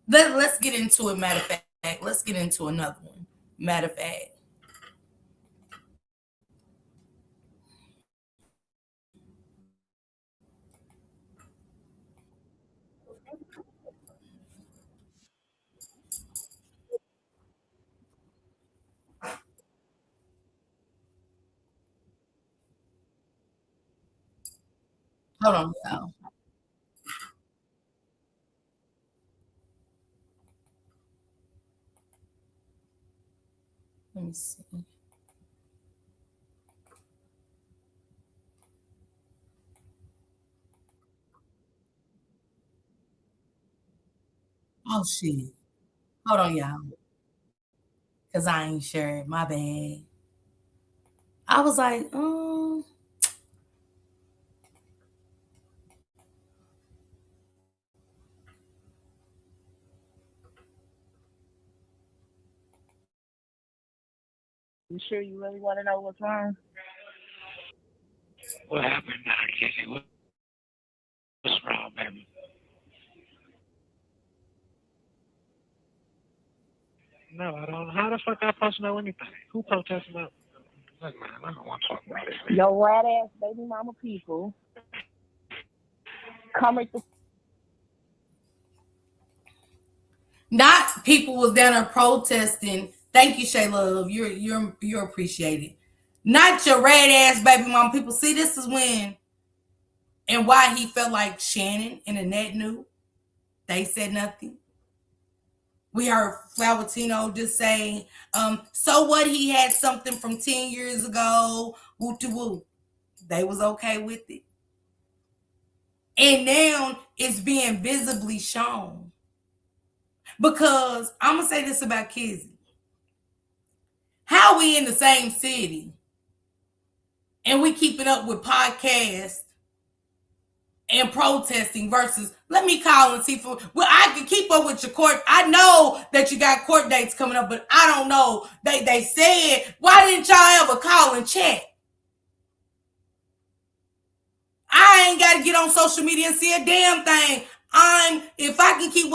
Let's get into it. Matter of fact, let's get into another one. Matter of fact. Hold on, y'all. Let me see. Oh shit. Hold on, y'all. Cause I ain't sure. My bad. I was like, You sure you really want to know what's wrong? What happened now, Kizzy? What's wrong, baby? No, I don't. How the fuck I supposed to know anything? Who protesting about? Look, man, I don't want to talk about it. Your rat ass baby mama people come at the not people was down there protesting. Thank you, Shay Love. You're appreciated. Not your red ass baby mom people. See, this is when and why he felt like Shannon and Annette knew. They said nothing. We heard Flavatino just saying, so what, he had something from 10 years ago, woo to woo. They was okay with it. And now it's being visibly shown. Because I'm gonna say this about Kizzy. How we in the same city and we keeping up with podcasts and protesting versus let me call and see for well, I can keep up with your court. I know that you got court dates coming up, but I don't know. They said, why didn't y'all ever call and check? I ain't gotta get on social media and see a damn thing. If I can keep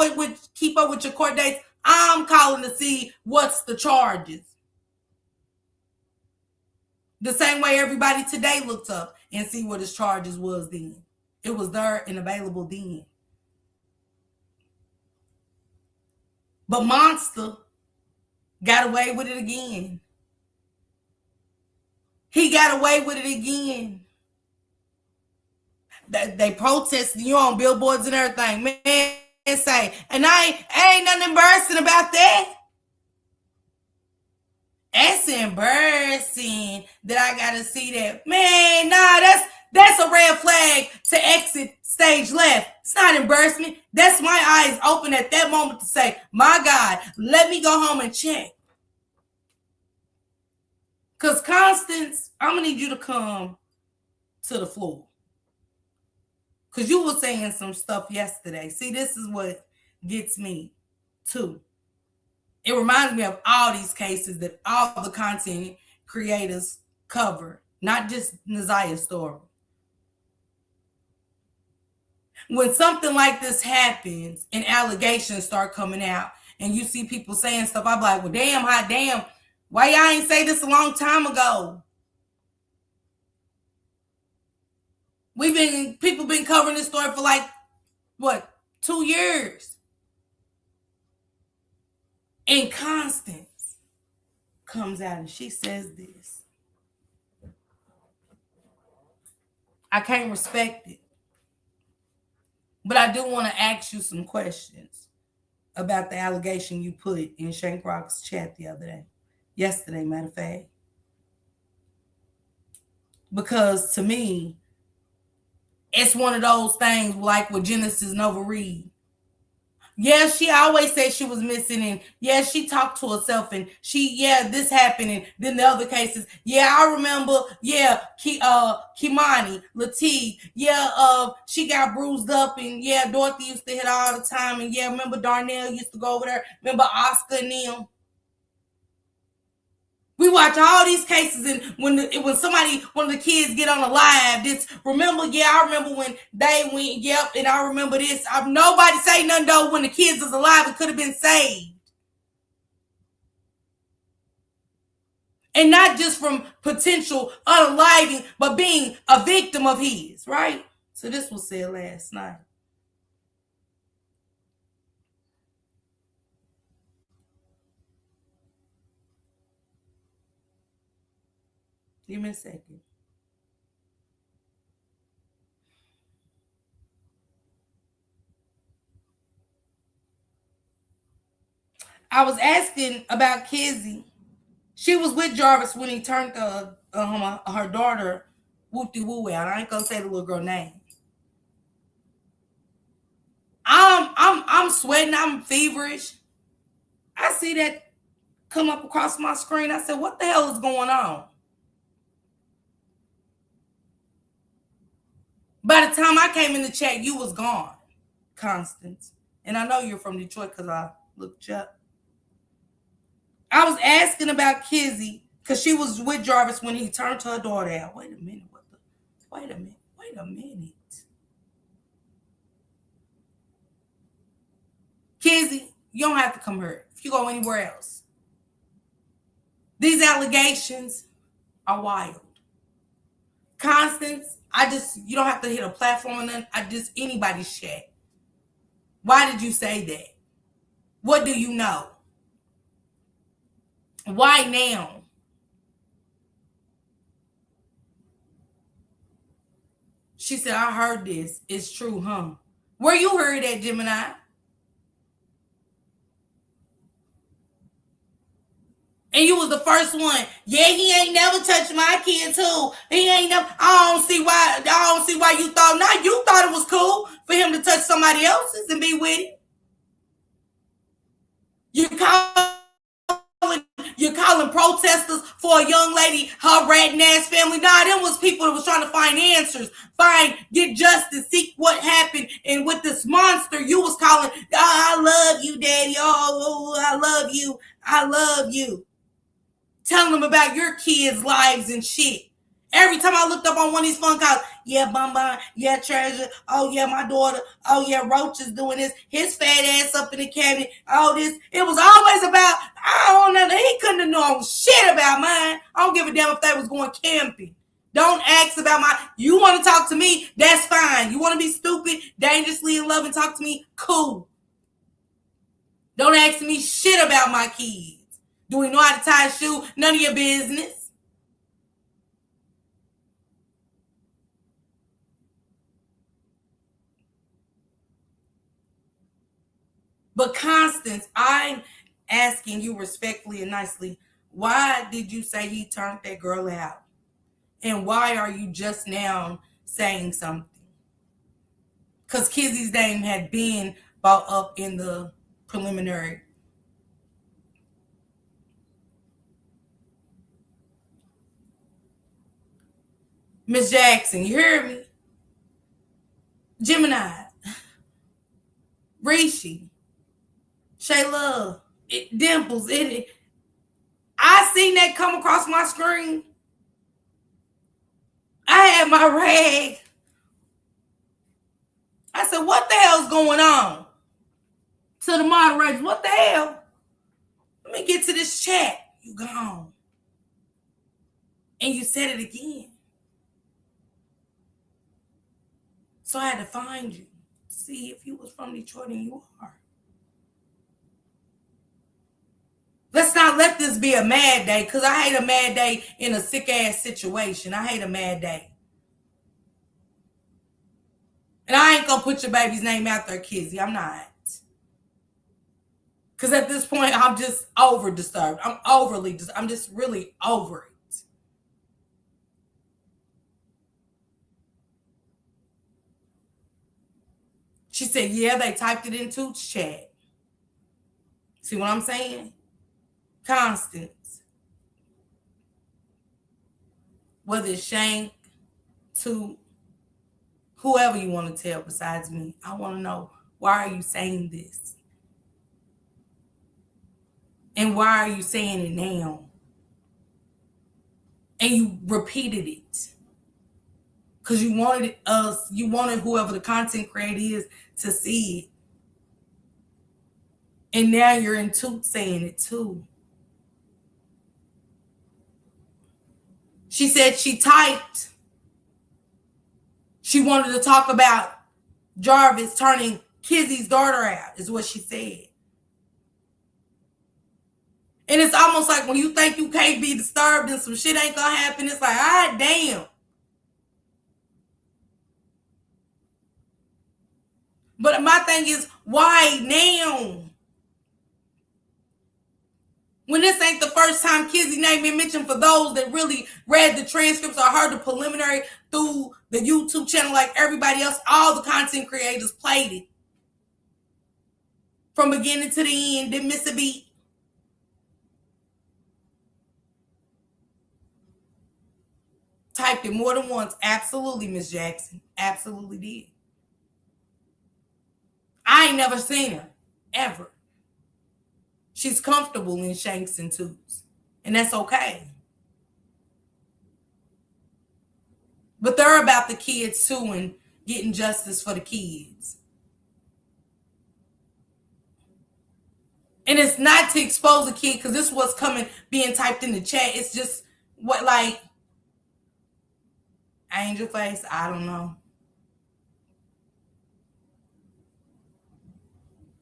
up with your court dates, I'm calling to see what's the charges. The same way everybody today looked up and see what his charges was then. It was there and available then. But Monster got away with it again. He got away with it again. They protested you on billboards and everything. Man, say, and I ain't nothing embarrassing about that. That's embarrassing that I gotta see that. Man, nah, that's a red flag to exit stage left. It's not embarrassment. That's my eyes open at that moment to say, my God, let me go home and check. Because Constance, I'm gonna need you to come to the floor. Because you were saying some stuff yesterday. See, this is what gets me too. It reminds me of all these cases that all the content creators cover, not just Nazia's story. When something like this happens and allegations start coming out and you see people saying stuff, I'm like, well, damn, hot damn, why y'all ain't say this a long time ago? People been covering this story for like, what, 2 years? And Constance comes out and she says this. I can't respect it. But I do want to ask you some questions about the allegation you put in Shank Rock's chat the other day. Yesterday, matter of fact. Because to me, it's one of those things like with Genesis Nova Reed. Yeah, she always said she was missing, and yeah, she talked to herself, and this happened, and then the other cases. Yeah, I remember. Yeah, Kimani, Latif. Yeah, she got bruised up, and yeah, Dorothy used to hit all the time, and yeah, remember Darnell used to go over there. Remember Oscar and them. We watch all these cases, and when one of the kids get on a live, this remember, I remember when they went, yep, and I remember this. Nobody say nothing though. When the kids is alive, it could have been saved, and not just from potential unaliving, but being a victim of his, right? So this was said last night. Give me a second. I was asking about Kizzy. She was with Jarvis when he turned her daughter whoop de woo out. I ain't gonna say the little girl name. I'm sweating. I'm feverish. I see that come up across my screen. I said, "What the hell is going on?" By the time I came in the chat, you was gone, Constance. And I know you're from Detroit because I looked you up. I was asking about Kizzy because she was with Jarvis when he turned her daughter out. Wait a minute. Wait a minute. Kizzy, you don't have to come here if you go anywhere else. These allegations are wild. Constance, you don't have to hit a platform and then anybody's chat. Why did you say that? What do you know? Why now? She said, I heard this. It's true, huh? Where you heard that, Gemini? And you was the first one. Yeah, he ain't never touched my kid too. He ain't never. I don't see why you thought. Now you thought it was cool for him to touch somebody else's and be with it. You're calling protesters for a young lady, her ratting ass family. Nah, them was people that was trying to find answers, get justice, seek what happened. And with this monster, you was calling, I love you, daddy. Oh, I love you. I love you. Telling them about your kids' lives and shit. Every time I looked up on one of these phone calls, yeah, Bum, yeah, Treasure, oh yeah, my daughter, oh yeah, Roach is doing this, his fat ass up in the cabinet, all this. It was always about, I don't know, he couldn't have known shit about mine. I don't give a damn if they was going camping. Don't ask about you want to talk to me, that's fine. You want to be stupid, dangerously in love and talk to me, cool. Don't ask me shit about my kids. Do we know how to tie a shoe? None of your business. But Constance, I'm asking you respectfully and nicely, why did you say he turned that girl out? And why are you just now saying something? Because Kizzy's name had been brought up in the preliminary. Miss Jackson, you hear me? Gemini, Rishi, Shayla, Dimples, I seen that come across my screen. I had my rag. I said, what the hell's going on? To the moderators, what the hell? Let me get to this chat. You gone. And you said it again. So I had to find you. See if you was from Detroit, and you are. Let's not let this be a mad day, because I hate a mad day in a sick ass situation. I hate a mad day. And I ain't gonna put your baby's name out there, Kizzy. I'm not. Because at this point, I'm just over disturbed. I'm just really over it. She said, yeah, they typed it into chat. See what I'm saying? Constance. Whether it's Shank, to whoever you want to tell besides me, I want to know, why are you saying this? And why are you saying it now? and you repeated it because you wanted whoever the content creator is to see it. And now you're in Toot saying it too. She said she typed. She wanted to talk about Jarvis turning Kizzy's daughter out, is what she said. And it's almost like when you think you can't be disturbed and some shit ain't gonna happen, it's like, ah, damn. But my thing is, why now? When this ain't the first time Kizzy name been mentioned, for those that really read the transcripts or heard the preliminary through the YouTube channel like everybody else, all the content creators played it. From beginning to the end, didn't miss a beat. Typed it more than once. Absolutely, Miss Jackson. Absolutely did. I ain't never seen her. Ever. She's comfortable in shanks and tubes. And that's okay. But they're about the kids too and getting justice for the kids. And it's not to expose a kid, because this is what's coming, being typed in the chat. It's just what, like, angel face, I don't know.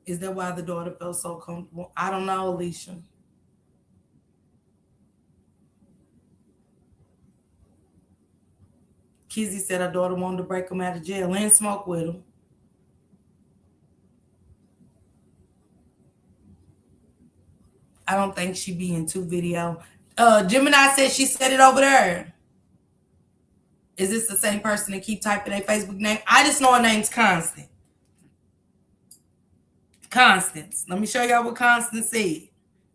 Is that why the daughter felt so comfortable? I don't know, Alicia. Kizzy said her daughter wanted to break him out of jail and smoke with him. I don't think she be in two video. Gemini said she said it over there. Is this the same person that keep typing their Facebook name? I just know her name's Constant. Constance. Let me show y'all what Constance said.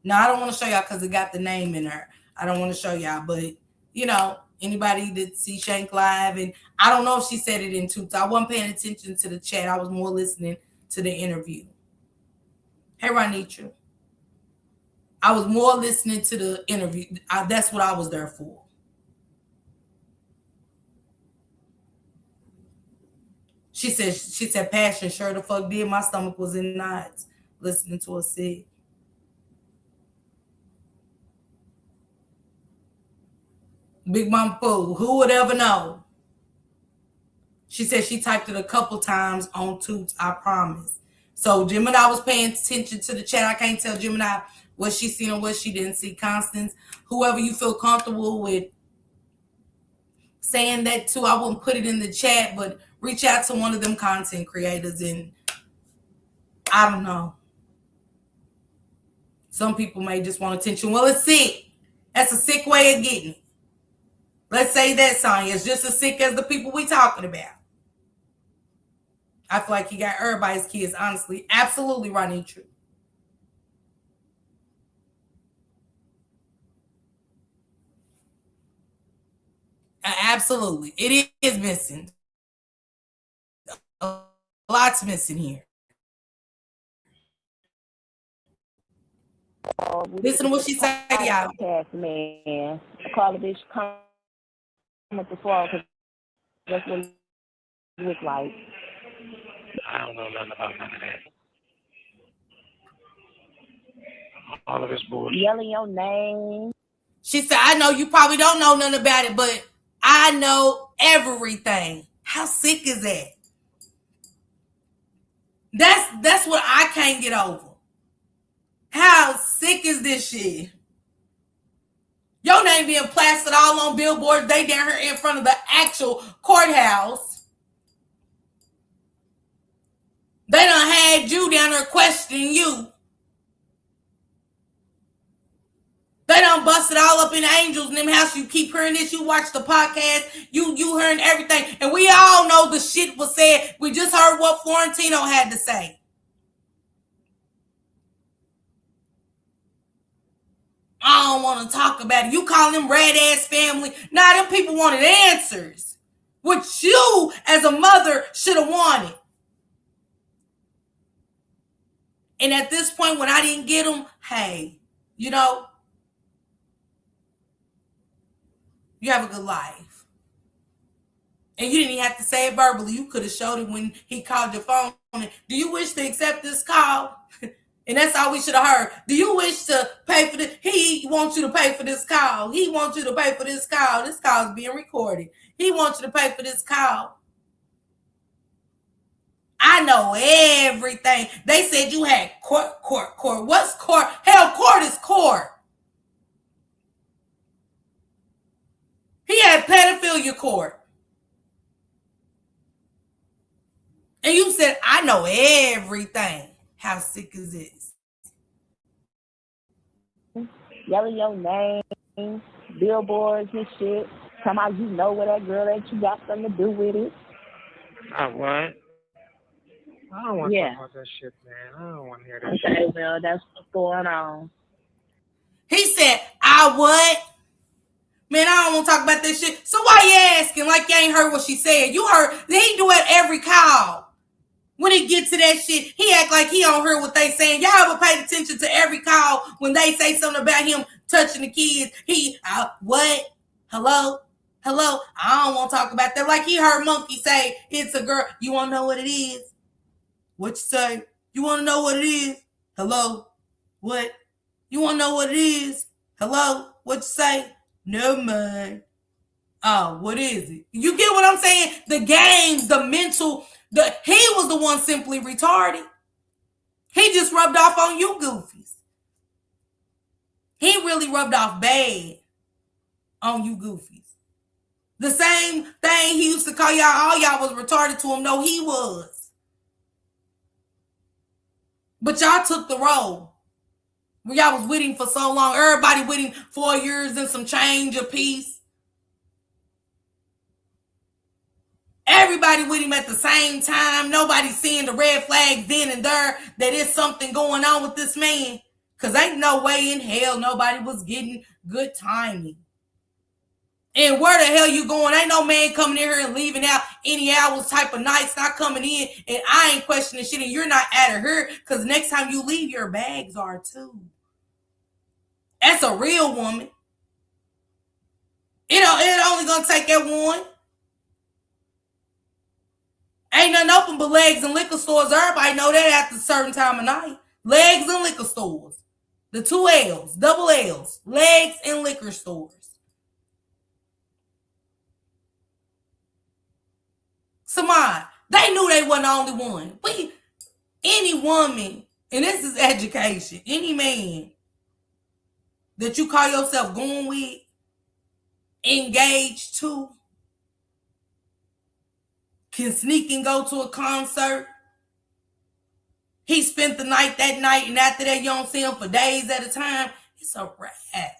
No, I don't want to show y'all because it got the name in her. I don't want to show y'all, but you know, anybody that see Shank live, and I don't know if she said it in two. I wasn't paying attention to the chat. I was more listening to the interview. Hey, Ranitra. I was more listening to the interview. That's what I was there for. She said, passion sure the fuck did. My stomach was in knots listening to her say. Big Mama Pooh, who would ever know? She said she typed it a couple times on Toots, I promise. So Gemini was paying attention to the chat. I can't tell Gemini what she seen or what she didn't see. Constance, whoever you feel comfortable with saying that to, I wouldn't put it in the chat, but reach out to one of them content creators, and I don't know. Some people may just want attention. Well, it's sick. That's a sick way of getting it. Let's say that, Sonya. It's just as sick as the people we talking about. I feel like he got everybody's kids, honestly. Absolutely, Ronnie. True. Absolutely. It is missing. A lot's missing here. Listen to what she said, y'all. Man, I call a bitch come with the fall because that's what it looks like. I don't know nothing about none of that. All of this bullshit. Yelling your name. She said, I know you probably don't know nothing about it, but I know everything. How sick is that? That's what I can't get over. How sick is this shit? Your name being plastered all on billboards. They down here in front of the actual courthouse. They done had you down there questioning you. They done busted all up in the angels in them house. You keep hearing this. You watch the podcast. You hearing everything. And we all know the shit was said. We just heard what Florentino had to say. I don't want to talk about it. You call them red ass family. Nah, them people wanted answers. What you as a mother should have wanted. And at this point, when I didn't get them, hey, you know, You have a good life. And you didn't even have to say it verbally. You could have showed it when he called your phone. Do you wish to accept this call? And that's all we should have heard. Do you wish to pay for this? He wants you to pay for this call. He wants you to pay for this call. This call is being recorded. He wants you to pay for this call. I know everything. They said you had court. What's court? Hell, court is court. He had pedophilia court. And you said, I know everything. How sick is this? Yelling your name, billboards and shit. Come out, you know where that girl that you got something to do with it. What? I don't want to talk about that shit, man. I don't want to hear that shit. Okay, well, that's what's going on. He said, I what? Man, I don't want to talk about this shit. So why you asking like you ain't heard what she said? You heard, he do it every call. When he get to that shit, he act like he don't hear what they saying. Y'all ever paid attention to every call when they say something about him touching the kids? He, what? Hello? I don't want to talk about that. Like he heard Monkey say, it's a girl. You want to know what it is? What you say? You want to know what it is? Hello? What? You want to know what it is? Hello? What you say? No, man. Oh, what is it? You get what I'm saying? The games, the mental, he was the one simply retarded. He just rubbed off on you goofies. He really rubbed off bad on you goofies. The same thing he used to call y'all, all y'all was retarded to him. No, he was. But y'all took the role. When y'all was with him for so long. Everybody with him 4 years and some change apiece. Everybody with him at the same time. Nobody seeing the red flags then and there that there's something going on with this man. Because ain't no way in hell nobody was getting good timing. And where the hell you going? Ain't no man coming in here and leaving out any hours type of nights, not coming in. And I ain't questioning shit and you're not out of here. Because next time you leave, your bags are too. That's a real woman. It only gonna take that one. Ain't nothing open but legs and liquor stores. Everybody know that after a certain time of night. Legs and liquor stores. The 2 L's, double L's. Legs and liquor stores. Samad, they knew they wasn't the only one. Any woman, and this is education, any man that you call yourself going with, engaged to, can sneak and go to a concert. He spent the night that night, and after that, you don't see him for days at a time. It's a wrap.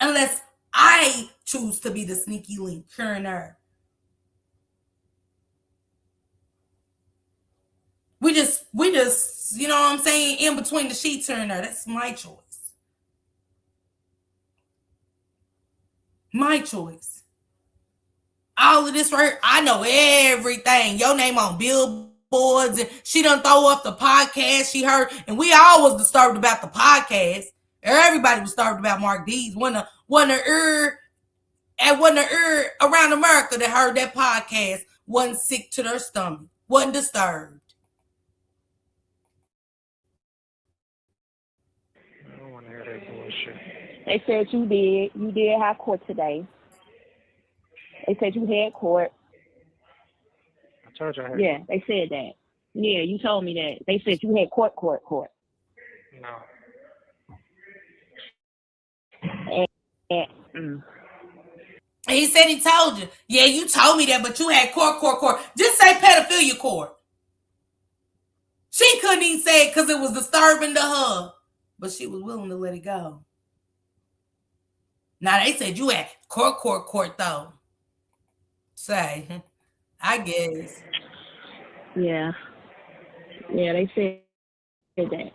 Unless I choose to be the sneaky link here and there. We just, you know what I'm saying, in between the sheets here and there. That's my choice. My choice. All of this right here, I know everything. Your name on billboards, and she done throw up the podcast she heard, and we all was disturbed about the podcast. Everybody was disturbed about Mark D's. Wasn't around America that heard that podcast wasn't sick to their stomach, wasn't disturbed. I don't want to hear that bullshit. They said you did have court today. They said you had court. I told you I had Yeah, they said that. Yeah, you told me that. They said you had court. No. And He said he told you. Yeah, you told me that, but you had court. Just say pedophilia court. She couldn't even say it because it was disturbing to her, but she was willing to let it go. Now, they said you had court, though. Say, I guess. Yeah, they said that.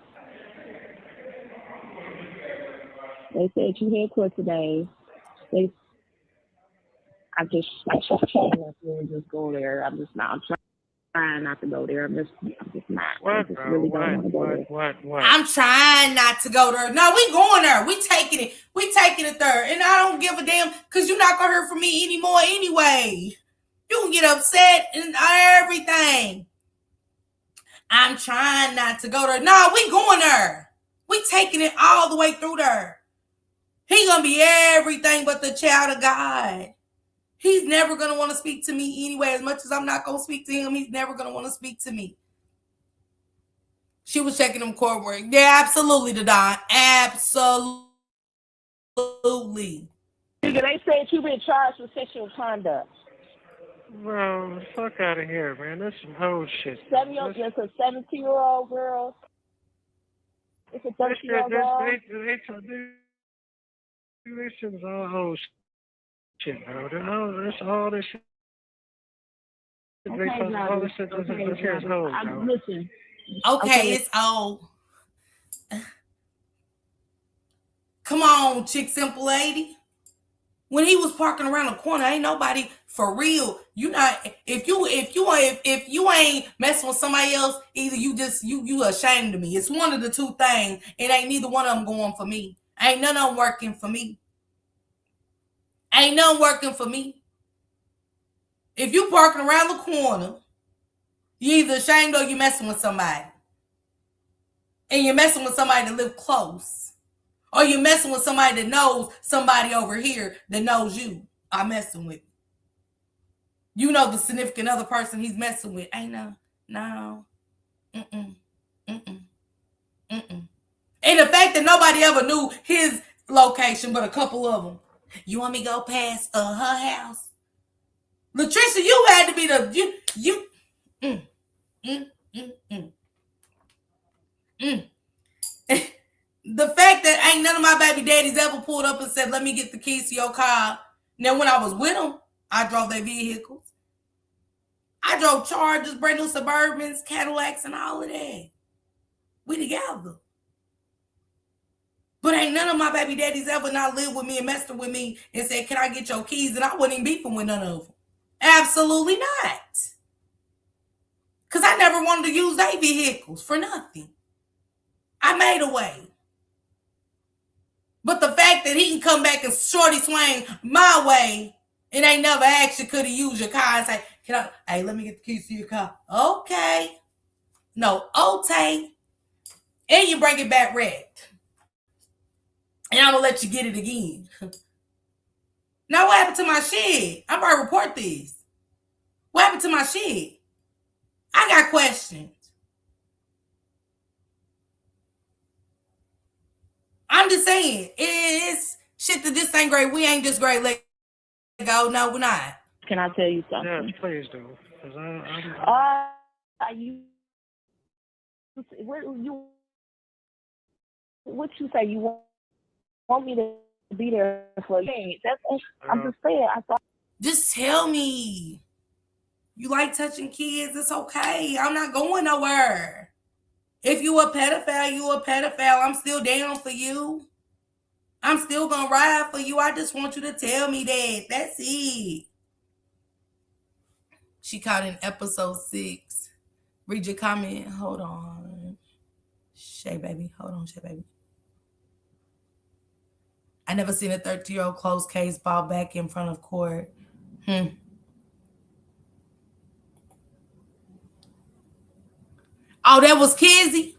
They said you had court today. I just trying not to just go there. I'm just not. trying not to go there. I'm just not. I What, just bro? really don't want to go there. What? I'm trying not to go there. No, we going there. We taking it. We taking it there. And I don't give a damn because you're not going to hear from me anymore anyway. You can get upset and everything. I'm trying not to go there. No, we going there. We taking it all the way through there. He going to be everything but the child of God. He's never going to want to speak to me anyway. As much as I'm not going to speak to him, he's never going to want to speak to me. She was checking them court work. Yeah, absolutely, Dadon. Absolutely. Nigga, they said you been charged with sexual conduct. Bro, fuck out of here, man. That's some old shit. It's a 17-year-old girl. It's a 13-year-old girl. This shit is all old shit, bro. That's all this shit. Okay, All this shit is old, bro. Listen. Okay, it's old. Come on, chick simple lady. When he was parking around the corner, ain't nobody for real. You not if you ain't messing with somebody else, either you ashamed of me. It's one of the two things. It ain't neither one of them going for me. Ain't none of them working for me. Ain't none working for me. If you parking around the corner, you either ashamed or you messing with somebody. And you're messing with somebody that live close. Or you're messing with somebody that knows somebody over here that knows you are messing with. You know the significant other person he's messing with. Ain't no. Mm-mm. Mm-mm. Mm-mm. And the fact that nobody ever knew his location but a couple of them. You want me to go past her house? Latricia, you had to be the you. Mm, mm, mm, mm. Mm. The fact that ain't none of my baby daddies ever pulled up and said, let me get the keys to your car. Now, when I was with them, I drove their vehicles. I drove Chargers, brand new Suburbans, Cadillacs, and all of that. We together. But ain't none of my baby daddies ever not lived with me and messed with me and said, can I get your keys? And I wasn't even beefing with none of them. Absolutely not. Because I never wanted to use their vehicles for nothing. I made a way. But the fact that he can come back and shorty swing my way and ain't never asked you, could he use your car and say, hey, let me get the keys to your car. Okay. No, okay. And you bring it back wrecked. And I'm going to let you get it again. Now, what happened to my shit? I'm going to report this. What happened to my shit? I got questions. I'm just saying, it's shit that this ain't great. We ain't just great. Let go. No, we're not. Can I tell you something? Yeah, please do. What you say? You want me to be there for you? I'm just saying. I thought. Just tell me. You like touching kids? It's okay. I'm not going nowhere. If you a pedophile, you a pedophile. I'm still down for you. I'm still gonna ride for you. I just want you to tell me that. That's it. She caught in episode 6. Read your comment. Hold on. Shay baby. Hold on, Shay baby. I never seen a 30-year-old closed case brought back in front of court. Oh, that was Kizzy?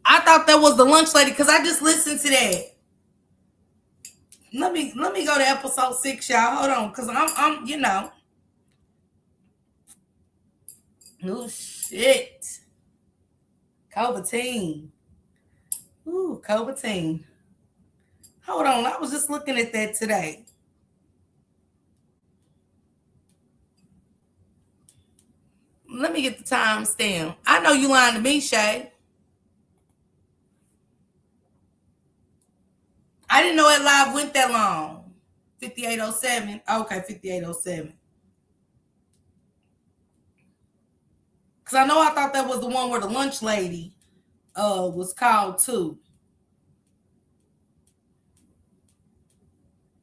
I thought that was the lunch lady because I just listened to that. Let me go to episode 6, y'all. Hold on, because I'm oh shit. COVID-19. Ooh, COVID-19. Hold on, I was just looking at that today. Let me get the timestamp. I know you lying to me, Shay. I didn't know it live went that long. 5807. Okay, 5807. Because I know I thought that was the one where the lunch lady was called too.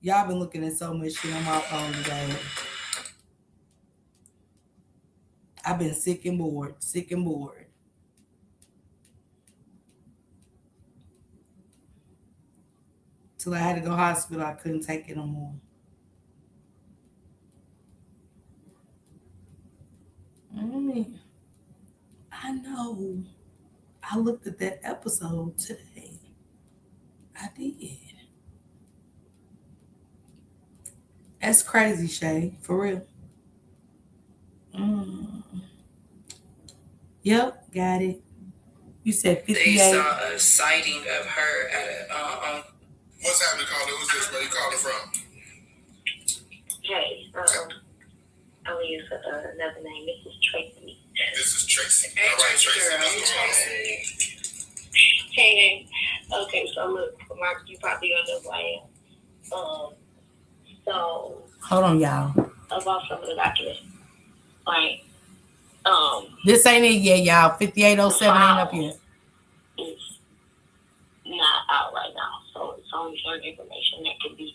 Y'all been looking at so much shit on my phone today. I've been sick and bored, sick and bored. Till I had to go hospital, I couldn't take it no more. Mm, I know. I looked at that episode today. I did. That's crazy, Shay. For real. Mm. Yep, got it. You said 58. They saw a sighting of her at a. What's happening, caller? Who's this? Where you calling from? Hey, I'll use another name. This is Tracy. This is Tracy. Hey, all right, Tracy. Tracy. Hey, okay, so look, Mark, you probably don't know who I am. So. Hold on, y'all. About some of the documents. Like, this ain't it yet, y'all. 5807 ain't up yet. It's not out right now, so it's only certain information that can be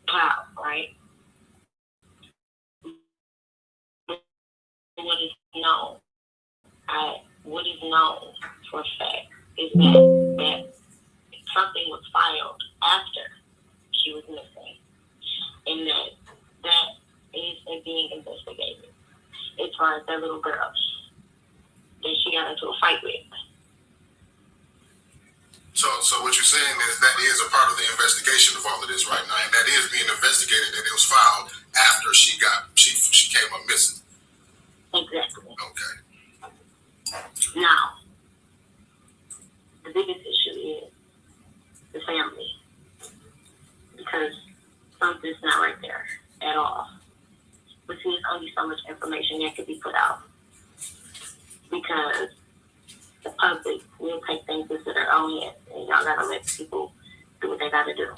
put out, right? What is known for a fact is that something was filed after she was missing, and that is being investigated. As far as that little girl that she got into a fight with. So what you're saying is that is a part of the investigation of all of this right now, and that is being investigated. That it was filed after she came up missing. Exactly. Okay. Now, the biggest issue is the family, because something's not right there at all. But see, there's only so much information that could be put out, because the public will take things into their own hands, and y'all gotta let people do what they gotta do.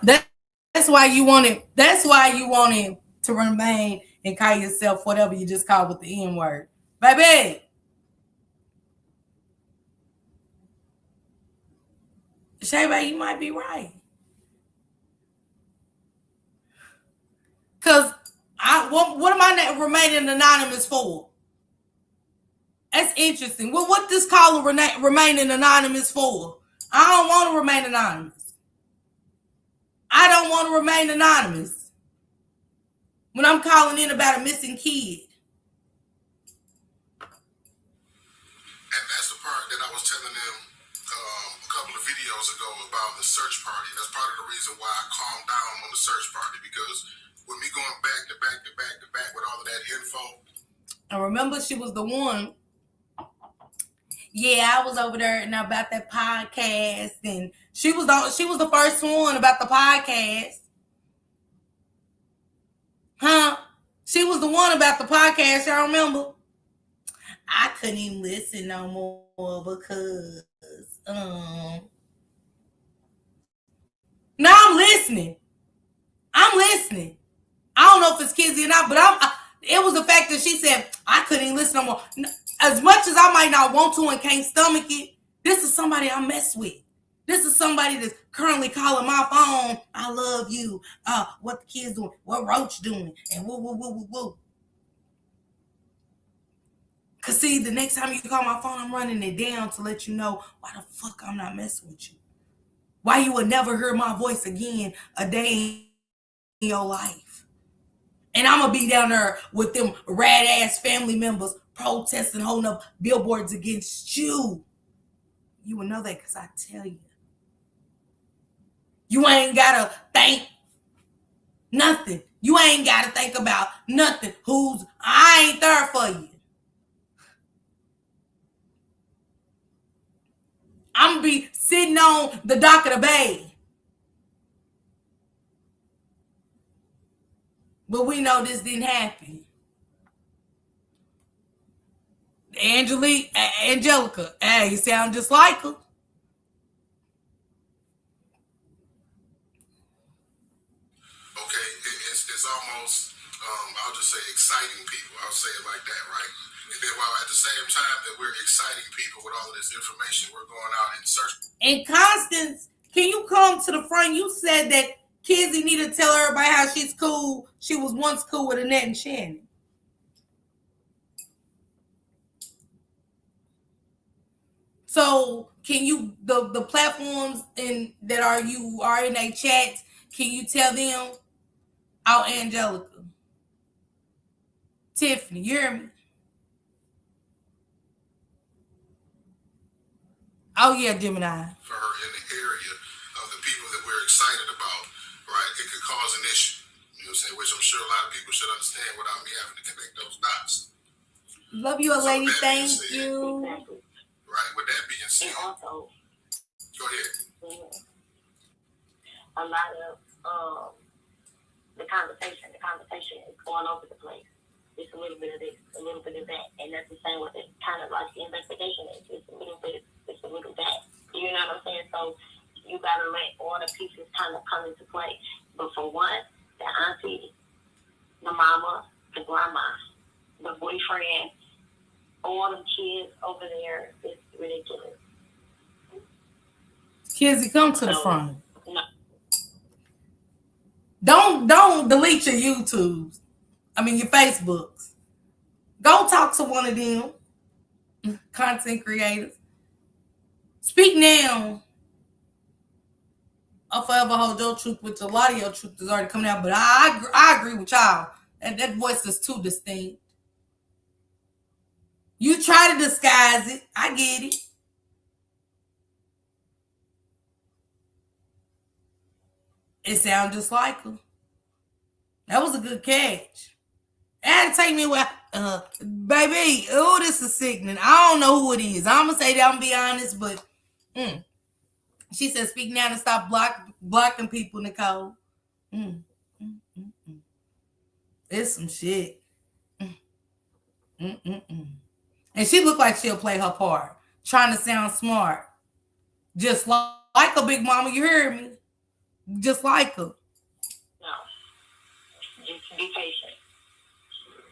That's why you wanted. That's why you wanted to remain and call yourself whatever you just called with the N word, baby. Shayba, you might be right. Cause what am I remaining anonymous for? That's interesting. Well, what this caller remaining anonymous for? I don't want to remain anonymous. I don't want to remain anonymous when I'm calling in about a missing kid. And that's the part that I was telling them a couple of videos ago about the search party. That's part of the reason why I calmed down on the search party, because with me going back to back to back to back with all of that info. I remember she was the one. Yeah, I was over there and about that podcast, and she was the first one about the podcast. Huh? She was the one about the podcast, y'all remember? I couldn't even listen no more because now I'm listening. I don't know if it's Kizzy or not, but it was the fact that she said I couldn't even listen no more. As much as I might not want to and can't stomach it, this is somebody I mess with. This is somebody that's currently calling my phone. I love you. What the kids doing? What Roach doing? And woo. Cause see, the next time you call my phone, I'm running it down to let you know why the fuck I'm not messing with you. Why you would never hear my voice again a day in your life. And I'm gonna be down there with them rad ass family members protesting, holding up billboards against you. You will know that because I tell you. You ain't gotta think nothing. You ain't gotta think about nothing. I ain't there for you. I'm gonna be sitting on the dock of the bay. But we know this didn't happen. Angelica, hey, you sound just like her. Okay, it's almost, I'll just say exciting people. I'll say it like that, right? And then while at the same time that we're exciting people with all of this information, we're going out and searching. And Constance, can you come to the front? You said that Kizzy needed to tell everybody how she's cool. She was once cool with Annette and Shannon. So can you the platforms in that are in a chat? Can you tell them? Oh, Angelica, Tiffany, you hear me? Oh yeah, Gemini. For her in the area of the people that we're excited about, right? It could cause an issue. You know what I'm saying? Which I'm sure a lot of people should understand without me having to connect those dots. Love you, a So lady. that being Thank said, you. right? With that being said, And also, go ahead. a lot of the conversation is going over the place. It's a little bit of this, a little bit of that, and that's the same with it. Kind of like the investigation is. It's a little bit, it's a little that. You know what I'm saying? So you gotta let all the pieces kind of come into play. But for one, the auntie, the mama, the grandma, the boyfriend, all them kids over there, it's ridiculous. Kizzy, come to the front. No. Don't delete your YouTubes. I mean your Facebooks. Go talk to one of them content creators. Speak now. I'll forever hold your truth, which a lot of your truth is already coming out. But I agree with y'all. That voice is too distinct. You try to disguise it. I get it. It sounds just like her. That was a good catch. It had to take me away. Baby, oh, this is sickening. I don't know who it is. I'm gonna say that. I'm gonna be honest, but she said, "Speak now and stop blocking people." Nicole, mm, mm, mm, mm. It's some shit. And she looked like she'll play her part, trying to sound smart, just like a big mama. You hear me? Just like her. No, just be patient.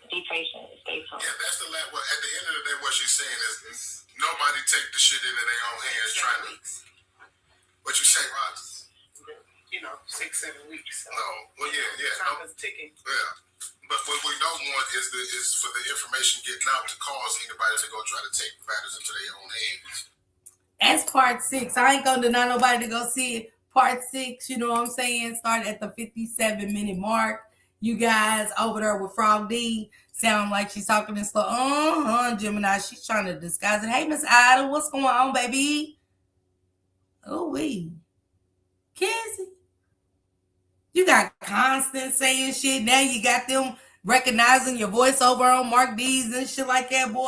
Be patient. Stay calm. Yeah, that's the last. Well, at the end of the day, what she's saying is nobody take the shit into their own hands. Trying to. What you say, Rod? 6-7 weeks. So, no. Well, yeah. Time is ticking. Yeah. But what we don't want is for the information getting out to cause anybody to go try to take matters into their own hands. That's part 6. I ain't gonna deny nobody to go see it. Part 6, you know what I'm saying? Started at the 57-minute mark. You guys over there with Frog D sound like she's talking in slow. Gemini. She's trying to disguise it. Hey, Miss Ida, what's going on, baby? Oh, wee. Kizzy. You got Constant saying shit. Now you got them recognizing your voice over on Mark D's and shit like that. Boy,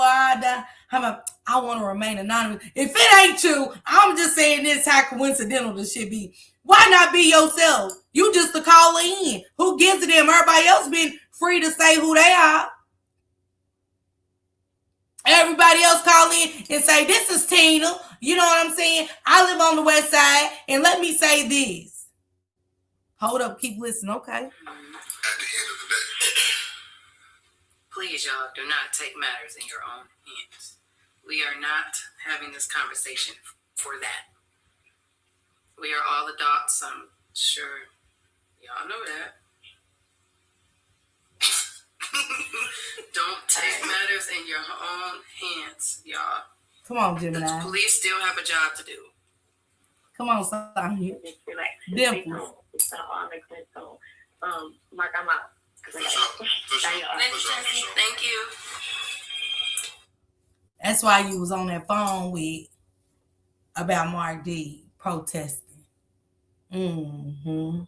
I want to remain anonymous. If it ain't you, I'm just saying this how coincidental this shit be. Why not be yourself? You just a caller in. Who gives a damn? Everybody else been free to say who they are. Everybody else call in and say, this is Tina. You know what I'm saying? I live on the west side, and let me say this. Hold up, keep listening, okay? At the end of the day. Please, y'all, do not take matters in your own hands. We are not having this conversation for that. We are all adults. I'm sure y'all know that. Don't take matters in your own hands, y'all. Come on, Gemini. The police still have a job to do. Come on, son. Just relax. Dimples. It's not all makes sense. So, Mark, I'm out. For sure. Thank you. That's why you was on that phone with about Mark D protesting. Ooh,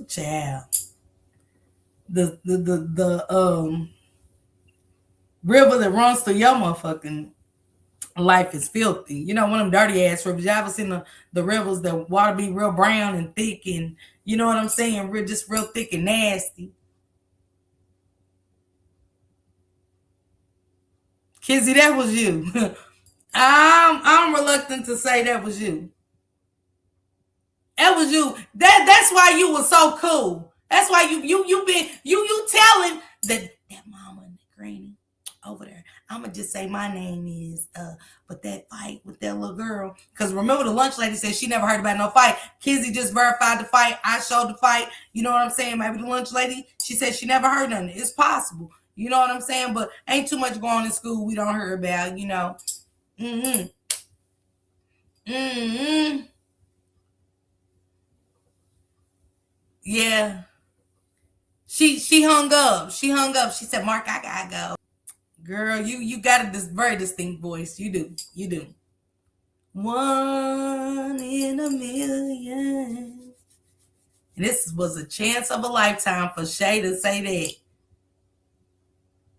child. The river that runs through your motherfucking life is filthy. You know, one of them dirty ass rivers. Y'all ever seen the rivers that water be real brown and thick and you know what I'm saying? Just real thick and nasty. Kizzy, that was you. I'm reluctant to say that was you. That was you. That's why you were so cool. That's why you telling that mama and the granny. over there. I'ma just say my name is but that fight with that little girl. Cause remember the lunch lady said she never heard about no fight. Kizzy just verified the fight. I showed the fight. You know what I'm saying? Maybe the lunch lady, she said she never heard nothing. It's possible. You know what I'm saying? But ain't too much going on in school we don't hear about, you know. Mm-hmm. Mm-hmm. Yeah. She hung up. She hung up. She said, Mark, I gotta go. Girl, you got a very distinct voice. You do. You do. One in a million. And this was a chance of a lifetime for Shay to say that.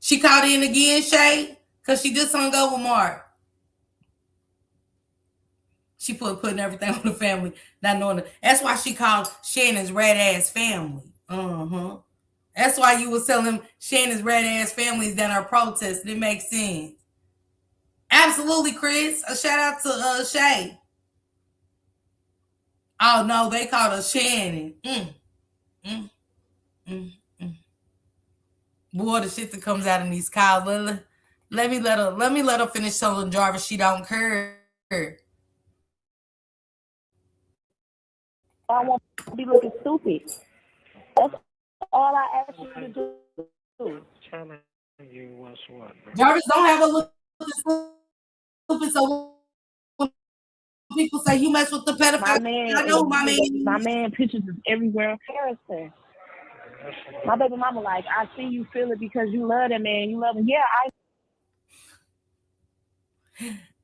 She called in again, Shay, because she just hung up with Mark. She putting everything on the family, not knowing it. That's why she called Shannon's red ass family. Uh-huh. That's why you was telling Shannon's red ass family is down our protest. It makes sense. Absolutely, Chris. A shout out to Shay. Oh no, they called her Shannon. Mm, mm, mm. Boy, the shit that comes out in these calls. Let me let her finish telling Jarvis she don't care. I won't be looking stupid. That's all I ask you to do. Telling you what's what, man. Jarvis don't have a look stupid, so when people say you mess with the pedophile, I know my man. My man pictures is everywhere. Harrison. My baby mama like, I see you feel it because you love that man. You love him. Yeah,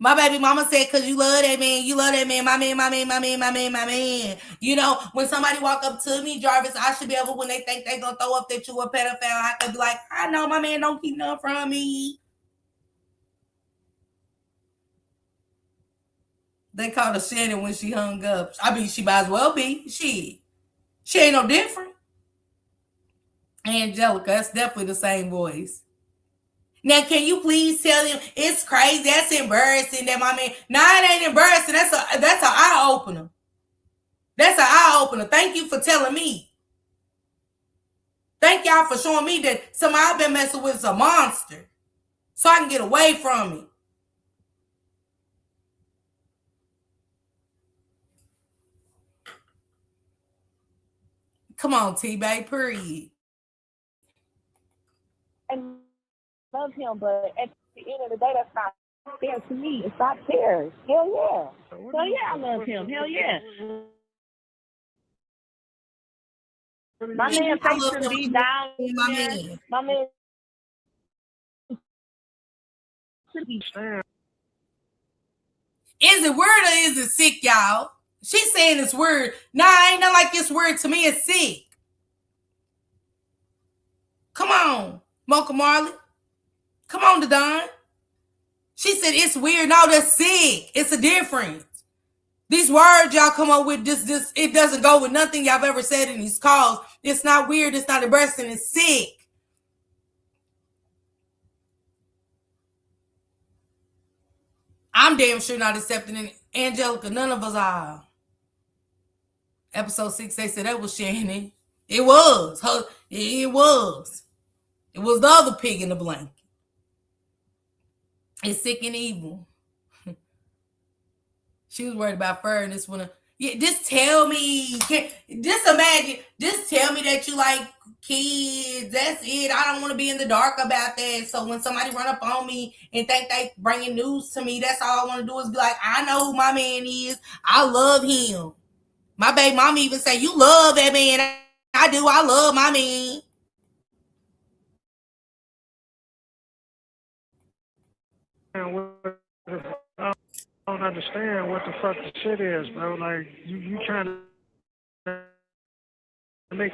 My baby mama said, cause you love that man, you love that man, my man, my man, my man, my man, my man. You know, when somebody walk up to me, Jarvis, I should be able, when they think they gonna throw up that you a pedophile, I could be like, I know my man don't keep nothing from me. They called her Shannon when she hung up. I mean, she might as well be. She ain't no different. Angelica, that's definitely the same voice. Now, can you please tell him it's crazy? That's embarrassing that my man. No, it ain't embarrassing. That's an eye opener. That's an eye opener. Thank you for telling me. Thank y'all for showing me that somebody I've been messing with is a monster, so I can get away from it. Come on, T-Bay, period. love him, but at the end of the day, that's not fair to me. It's not fair. Hell yeah. Hell yeah, I love him. Hell yeah. My man fakes to be down there. My man should be fair. Is it weird or is it sick, y'all? She's saying it's weird. Nah, ain't not like it's weird to me. It's sick. Come on, Mocha Marley. Come on, Dadon. She said it's weird. No, that's sick. It's a difference. These words y'all come up with, this, it doesn't go with nothing y'all ever said in these calls. It's not weird. It's not embarrassing. It's sick. I'm damn sure not accepting it. Angelica, none of us are. Episode 6, they said that was Shannon. It was. It was. It was the other pig in the blanket. It's sick and evil. She was worried about fur and this one. Yeah, just tell me. Just imagine. Just tell me that you like kids. That's it. I don't want to be in the dark about that. So when somebody run up on me and think they bringing news to me, that's all I want to do is be like, I know who my man is. I love him. My baby mama even say, you love that man. I do. I love my man. I don't understand what the fuck the shit is, bro. Like, you trying to make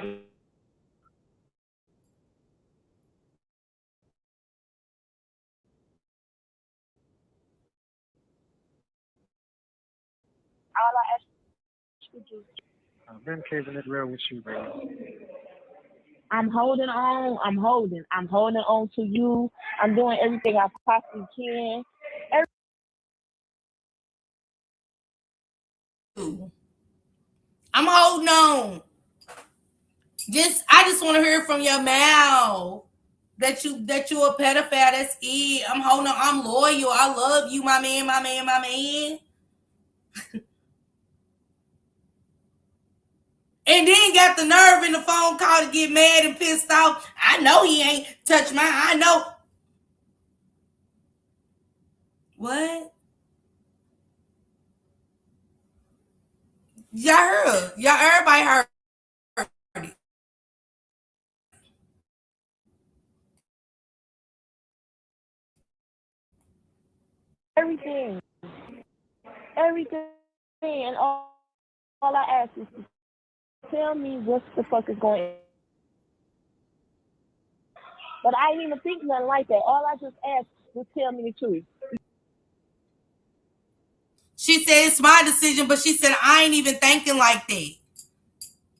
All I ask you to do. I've been keeping it real with you, bro. I'm holding on. I'm holding on to you. I'm doing everything I possibly can. I'm holding on. I just want to hear from your mouth. That you a pedophile. That's it. I'm holding on. I'm loyal. I love you, my man, my man, my man. And then got the nerve in the phone call to get mad and pissed off. I know he ain't touched mine. I know. What? Y'all heard. Y'all, everybody heard it. Everything. Everything. And all I ask is to tell me what the fuck is going on. But I ain't even think nothing like that. All I just asked was tell me the truth. She said it's my decision, but she said I ain't even thinking like that.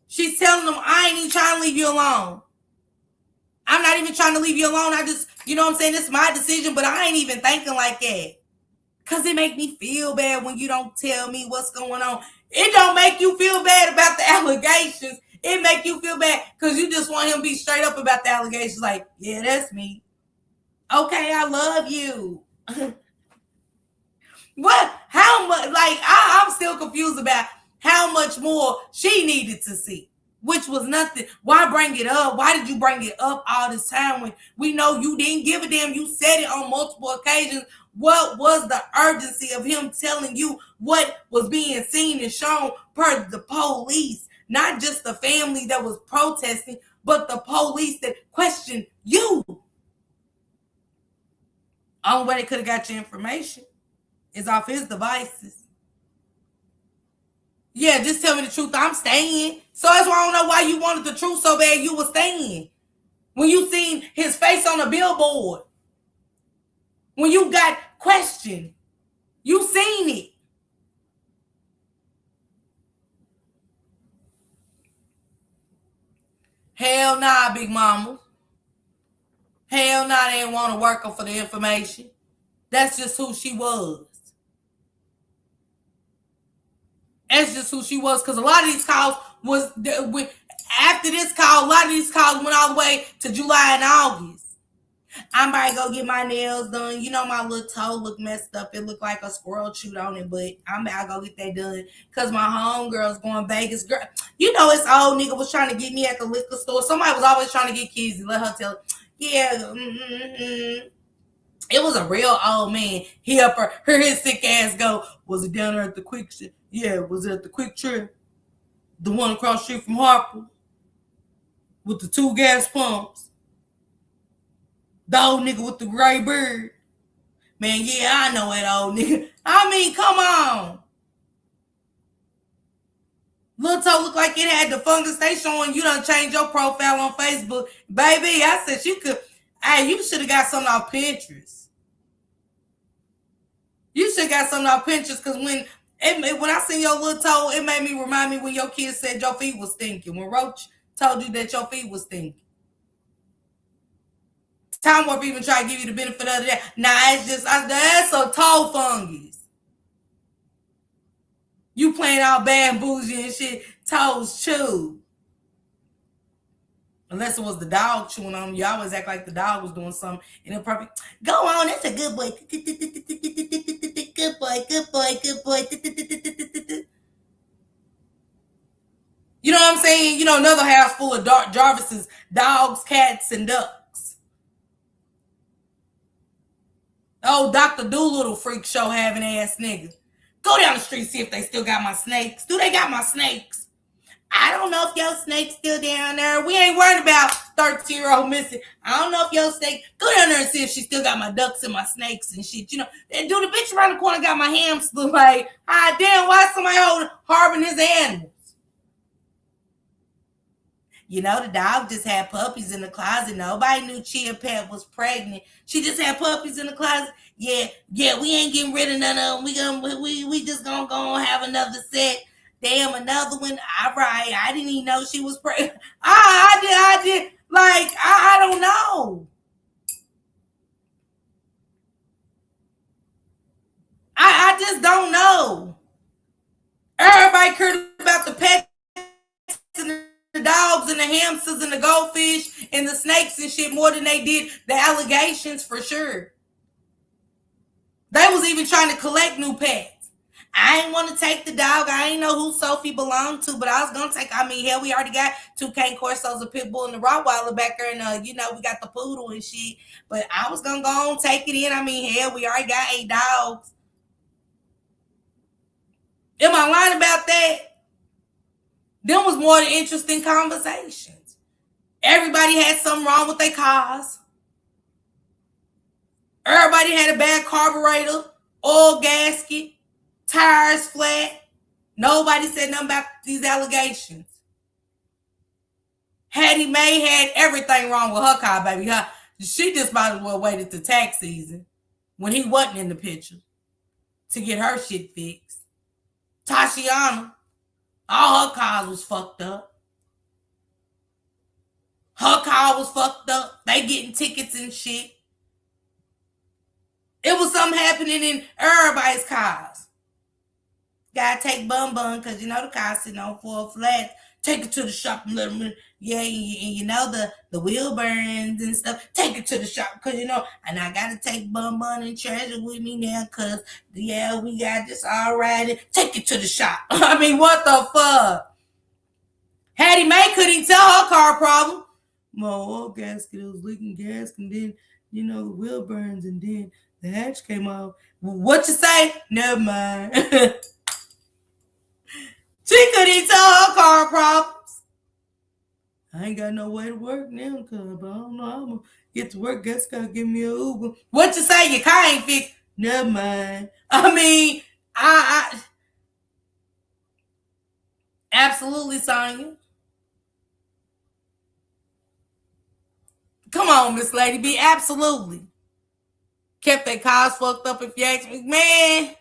She's telling them I ain't even trying to leave you alone. I'm not even trying to leave you alone. I just, you know what I'm saying? It's my decision, but I ain't even thinking like that. Because it make me feel bad when you don't tell me what's going on. It don't make you feel bad about the allegations. It make you feel bad because you just want him to be straight up about the allegations. Like, yeah, that's me. Okay, I love you. What? How much? Like, I'm still confused about how much more she needed to see, which was nothing. Why bring it up? Why did you bring it up all this time when we know you didn't give a damn? You said it on multiple occasions. What was the urgency of him telling you what was being seen and shown per the police? Not just the family that was protesting, but the police that questioned you. Only way they could have got your information is off his devices. Yeah, just tell me the truth. I'm staying. So that's why I don't know why you wanted the truth so bad you were staying. When you seen his face on a billboard. When you got questioned. You seen it. Hell nah, big mama. Hell nah, they didn't want to work her for the information. That's just who she was. That's just who she was. Because a lot of these calls was, after this call, a lot of these calls went all the way to July and August. I'm about to go get my nails done. You know, my little toe look messed up. It looked like a squirrel chewed on it, but I'm about to go get that done because my homegirl's going Vegas. Girl, you know, this old nigga was trying to get me at the liquor store. Somebody was always trying to get Kizzy. Let her tell. Yeah, it was a real old man. He up her, his sick ass go. Was it down there at the quick? Yeah, was it at the Quick Trip? The one across the street from Harper with the 2 gas pumps. The old nigga with the gray beard. Man, yeah, I know that old nigga. I mean, come on. Little toe looked like it had the fungus. They showing you done changed your profile on Facebook. Baby, I said you could. Hey, you should have got something off Pinterest. You should have got something off Pinterest because when I seen your little toe, it made me remind me when your kid said your feet was stinking. When Roach told you that your feet was stinking. Time Warp even try to give you the benefit of that. Nah, it's just that's a toe fungus. You playing all bad bougie and shit, toes chewed. Unless it was the dog chewing on you. Always act like the dog was doing something inappropriate. Go on, that's a good boy. Good boy, good boy, good boy. You know what I'm saying? You know, another house full of Jarvis's dogs, cats, and ducks. Oh, Dr. Doolittle freak show having ass nigga. Go down the street, see if they still got my snakes. Do they got my snakes? I don't know if your snake's still down there. We ain't worried about 13-year-old Missy. I don't know if your snake. Go down there and see if she still got my ducks and my snakes and shit. You know, and do the bitch around the corner got my hamster. Like, damn, why somebody harboring his animals? You know, the dog just had puppies in the closet. Nobody knew Chia Pet was pregnant. She just had puppies in the closet. Yeah, we ain't getting rid of none of them. We just gonna go and have another set. Damn, another one. All right, I didn't even know she was pregnant. I did. Like, I don't know. I just don't know. Everybody cared about the pets and the dogs and the hamsters and the goldfish and the snakes and shit more than they did the allegations, for sure. They was even trying to collect new pets. I ain't want to take the dog. I ain't know who Sophie belonged to, but I was gonna take. I mean, hell, we already got 2 cane corsos, a pit bull, and a Rottweiler back there, and we got the poodle and shit. But I was gonna go on take it in. I mean, hell, we already got 8 dogs. Am I lying about that? Them was more than interesting conversations. Everybody had something wrong with their cars. Everybody had a bad carburetor, oil gasket, tires flat. Nobody said nothing about these allegations. Hattie Mae had everything wrong with her car, baby. She just might as well waited to tax season when he wasn't in the picture to get her shit fixed. Tashiana, all her cars was fucked up. Her car was fucked up. They getting tickets and shit. It was something happening in everybody's cars. Gotta take Bum Bum because the car sitting on 4 flats. Take it to the shop and let them, and the wheel burns and stuff. Take it to the shop because and I gotta take Bum Bum and Treasure with me now because we got this all right. Take it to the shop. I mean, what the fuck? Hattie Mae couldn't tell her car problem. My oil gasket, it was leaking gas, and then the wheel burns, and then the hatch came off. What you say? Never mind. She couldn't tell her car problems. I ain't got no way to work now, cuz, but I don't know how I'm gonna get to work. Guess gotta give me an Uber. What you say? Your car ain't fixed? Never mind. I mean, I absolutely, Sonya. Come on, Miss Lady B. Absolutely. Kept their cars fucked up, if you ask me. Man,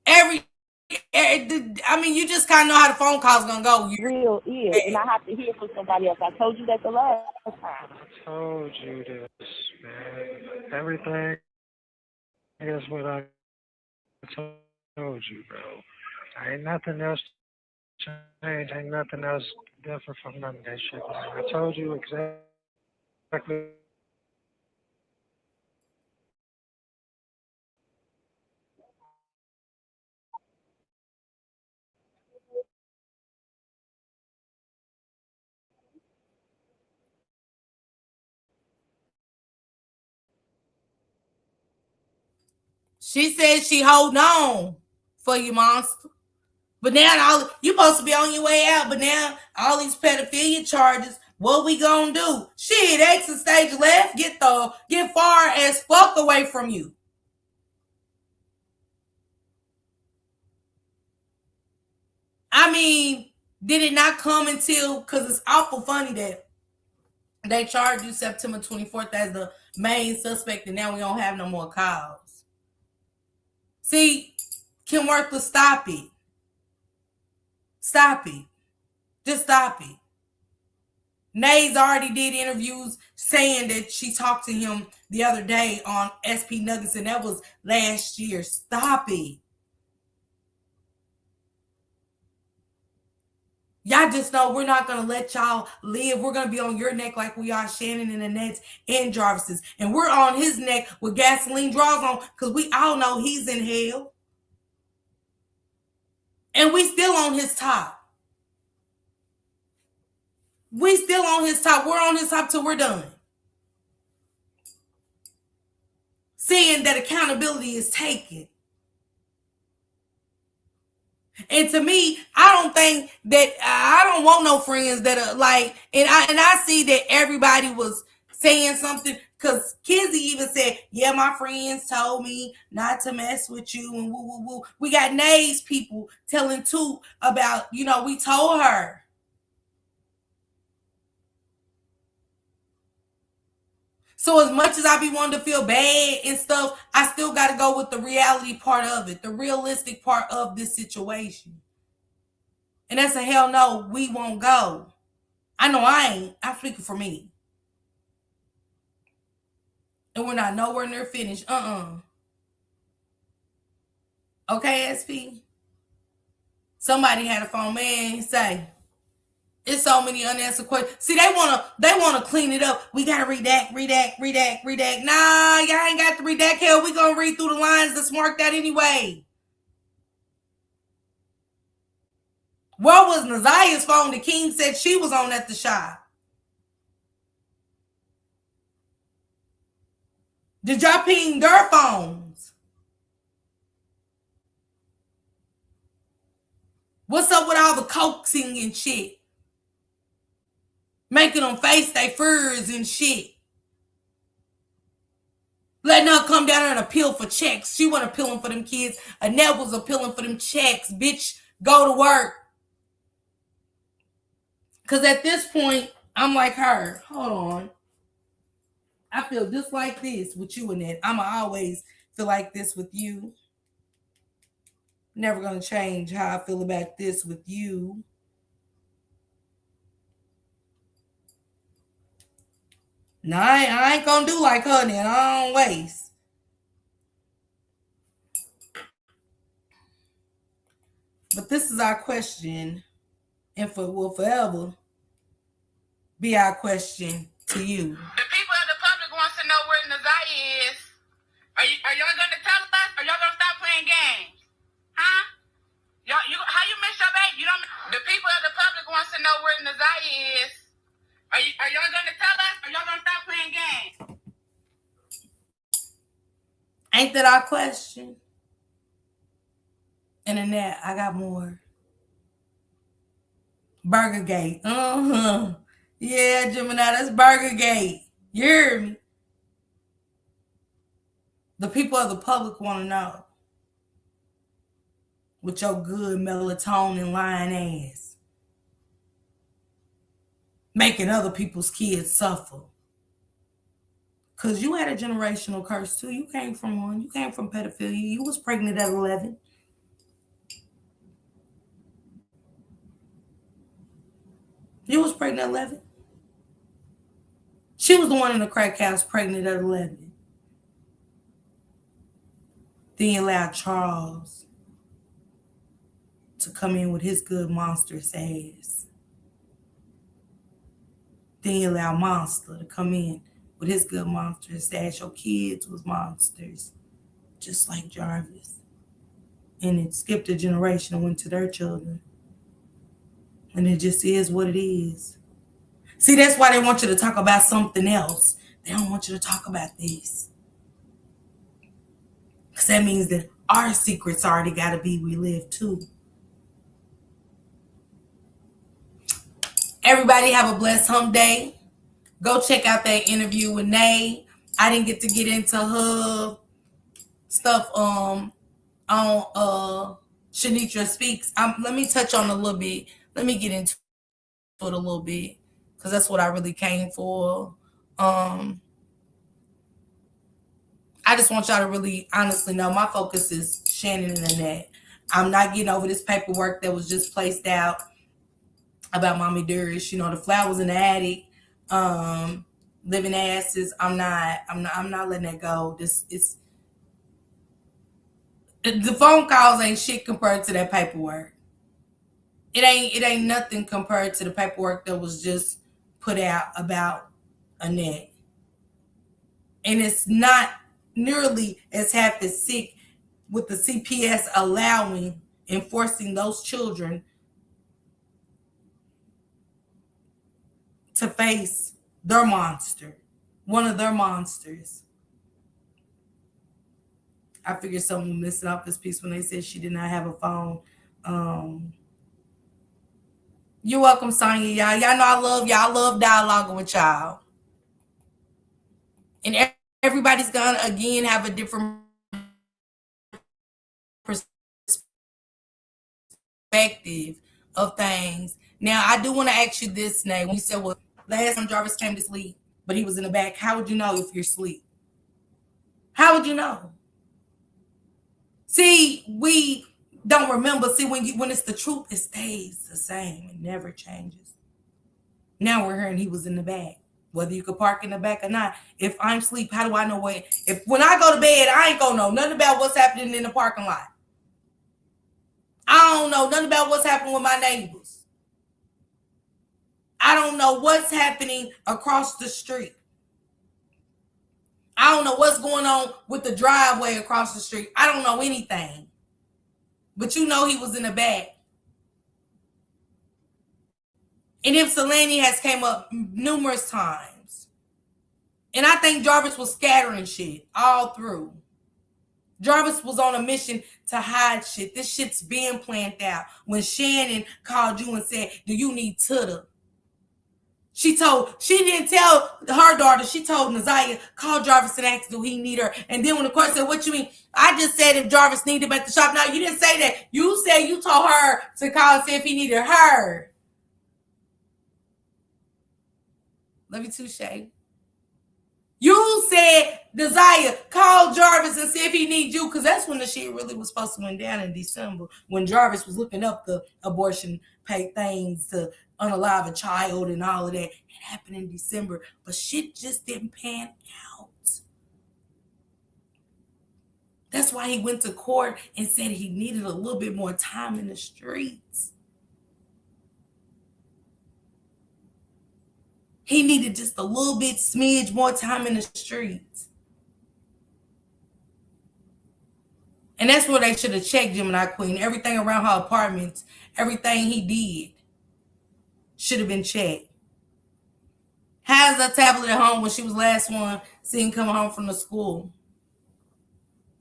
I mean, you just kind of know how the phone call's gonna go. Real is, and I have to hear from somebody else. I told you that the last time. I told you this, man. Everything is what I told you, bro. Ain't nothing else changed. Ain't nothing else different from none of that shit, man. I told you exactly. She said she hold on for you, monster. But now you supposed to be on your way out. But now all these pedophilia charges, what we gonna do? Shit, exit stage left. Get far as fuck away from you. I mean, did it not come until? Because it's awful funny that they charged you September 24th as the main suspect, and now we don't have no more calls. See, Kim Worthless, stop it. Stop it. Just stop it. Nays already did interviews saying that she talked to him the other day on SP Nuggets, and that was last year. Stop it. Y'all just know we're not going to let y'all live. We're going to be on your neck like we are Shannon and Annette's and Jarvis's. And we're on his neck with gasoline draws on because we all know he's in hell. And we still on his top. We still on his top. We're on his top till we're done. Seeing that accountability is taken. And to me, I don't think that I don't want no friends that are like, and I see that everybody was saying something because Kizzy even said, yeah, my friends told me not to mess with you and woo woo woo. We got Nays people telling too about, we told her. So as much as I be wanting to feel bad and stuff, I still got to go with the reality part of it, the realistic part of this situation. And that's a hell no, we won't go. I know I ain't. I'm speaking for me. And we're not nowhere near finished. Okay, SP? Somebody had a phone man say, It's so many unanswered questions. See, they wanna clean it up. We gotta redact. Nah, y'all ain't got to redact. Hell, we gonna read through the lines that's marked out anyway. Where was Nazia's phone? The king said she was on at the shop. Did y'all ping their phones? What's up with all the coaxing and shit? Making them face their furs and shit. Letting her come down there and appeal for checks. She wasn't appealing for them kids. Annette was appealing for them checks. Bitch, go to work. Because at this point, I'm like her. Hold on. I feel just like this with you, Annette. I'ma always feel like this with you. Never gonna change how I feel about this with you. No, I ain't gonna do like her then. I don't waste. But this is our question, and will forever be our question to you. The people of the public wants to know where Nazaya is. Are y'all gonna tell us? Or y'all gonna stop playing games? Huh? How you miss your baby? You don't. The people of the public wants to know where Nazaya is. Are y'all gonna tell us? Or y'all gonna stop playing games? Ain't that our question? Internet, I got more. Burgergate. Yeah, Gemini, that's Burgergate. You hear me? The people of the public want to know. With your good melatonin lying ass. Making other people's kids suffer. Because you had a generational curse too. You came from one. You came from pedophilia. You was pregnant at 11. You was pregnant at 11. She was the one in the crack house pregnant at 11. Then you allowed Charles to come in with his good monstrous ass. Then you allow Monster to come in with his good monstrous ass. Your kids was monsters, just like Jarvis. And it skipped a generation and went to their children. And it just is what it is. See, that's why they want you to talk about something else. They don't want you to talk about this. Because that means that our secrets already got to be relived too. Everybody have a blessed hump day. Go check out that interview with Nay. I didn't get to get into her stuff on Shanitra Speaks. Let me touch on a little bit. Let me get into it a little bit because that's what I really came for. I just want y'all to really honestly know my focus is Shannon and Annette. I'm not getting over this paperwork that was just placed out about Mommy Dearest. You know, the flowers in the attic, living asses. I'm not letting that go. The phone calls ain't shit compared to that paperwork. It ain't nothing compared to the paperwork that was just put out about Annette. And it's not nearly as half as sick with the CPS enforcing those children to face their monster, one of their monsters. I figured someone was missing off this piece when they said she did not have a phone. You're welcome, Sonya. Y'all know I love y'all. I love dialoguing with y'all. And everybody's gonna again have a different perspective of things. Now, I do want to ask you this, Nay. When you said, well, last time Jarvis came to sleep, but he was in the back, how would you know if you're asleep? How would you know? See, we don't remember. See, when it's the truth, it stays the same. It never changes. Now we're hearing he was in the back. Whether you could park in the back or not. If I'm asleep, how do I know where? When I go to bed, I ain't gonna know nothing about what's happening in the parking lot. I don't know nothing about what's happening with my neighbors. I don't know what's happening across the street. I don't know what's going on with the driveway across the street. I don't know anything. But you know he was in the back. And Ypsilanti has came up numerous times. And I think Jarvis was scattering shit all through. Jarvis was on a mission to hide shit. This shit's being planned out. When Shannon called you and said, do you need Tuda? She didn't tell her daughter, she told Naziah, call Jarvis and ask, do he need her? And then when the court said, what you mean? I just said if Jarvis needed him at the shop. No, you didn't say that. You said you told her to call and see if he needed her. Love you too, Shay. You said, Desire, call Jarvis and see if he needs you, because that's when the shit really was supposed to went down in December, when Jarvis was looking up the abortion pay things to unalive a child and all of that. It happened in December, but shit just didn't pan out. That's why he went to court and said he needed a little bit more time in the streets. He needed just a little bit smidge more time in the streets. And that's where they should have checked Gemini Queen. Everything around her apartments, everything he did should have been checked. Has a tablet at home when she was last one seen coming home from the school.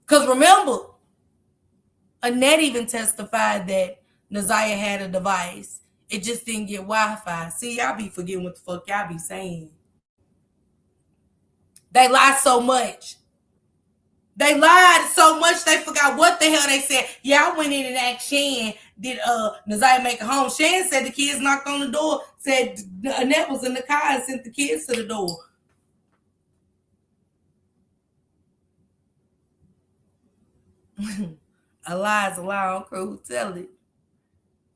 Because remember, Annette even testified that Naziah had a device. It just didn't get Wi-Fi. See, y'all be forgetting what the fuck y'all be saying. They lie so much. They lied so much they forgot what the hell they said. Yeah, I went in and asked Shan, did Naziah make it home? Shan said the kids knocked on the door, said Annette was in the car and sent the kids to the door. A lie is a lie. I don't care who tell it.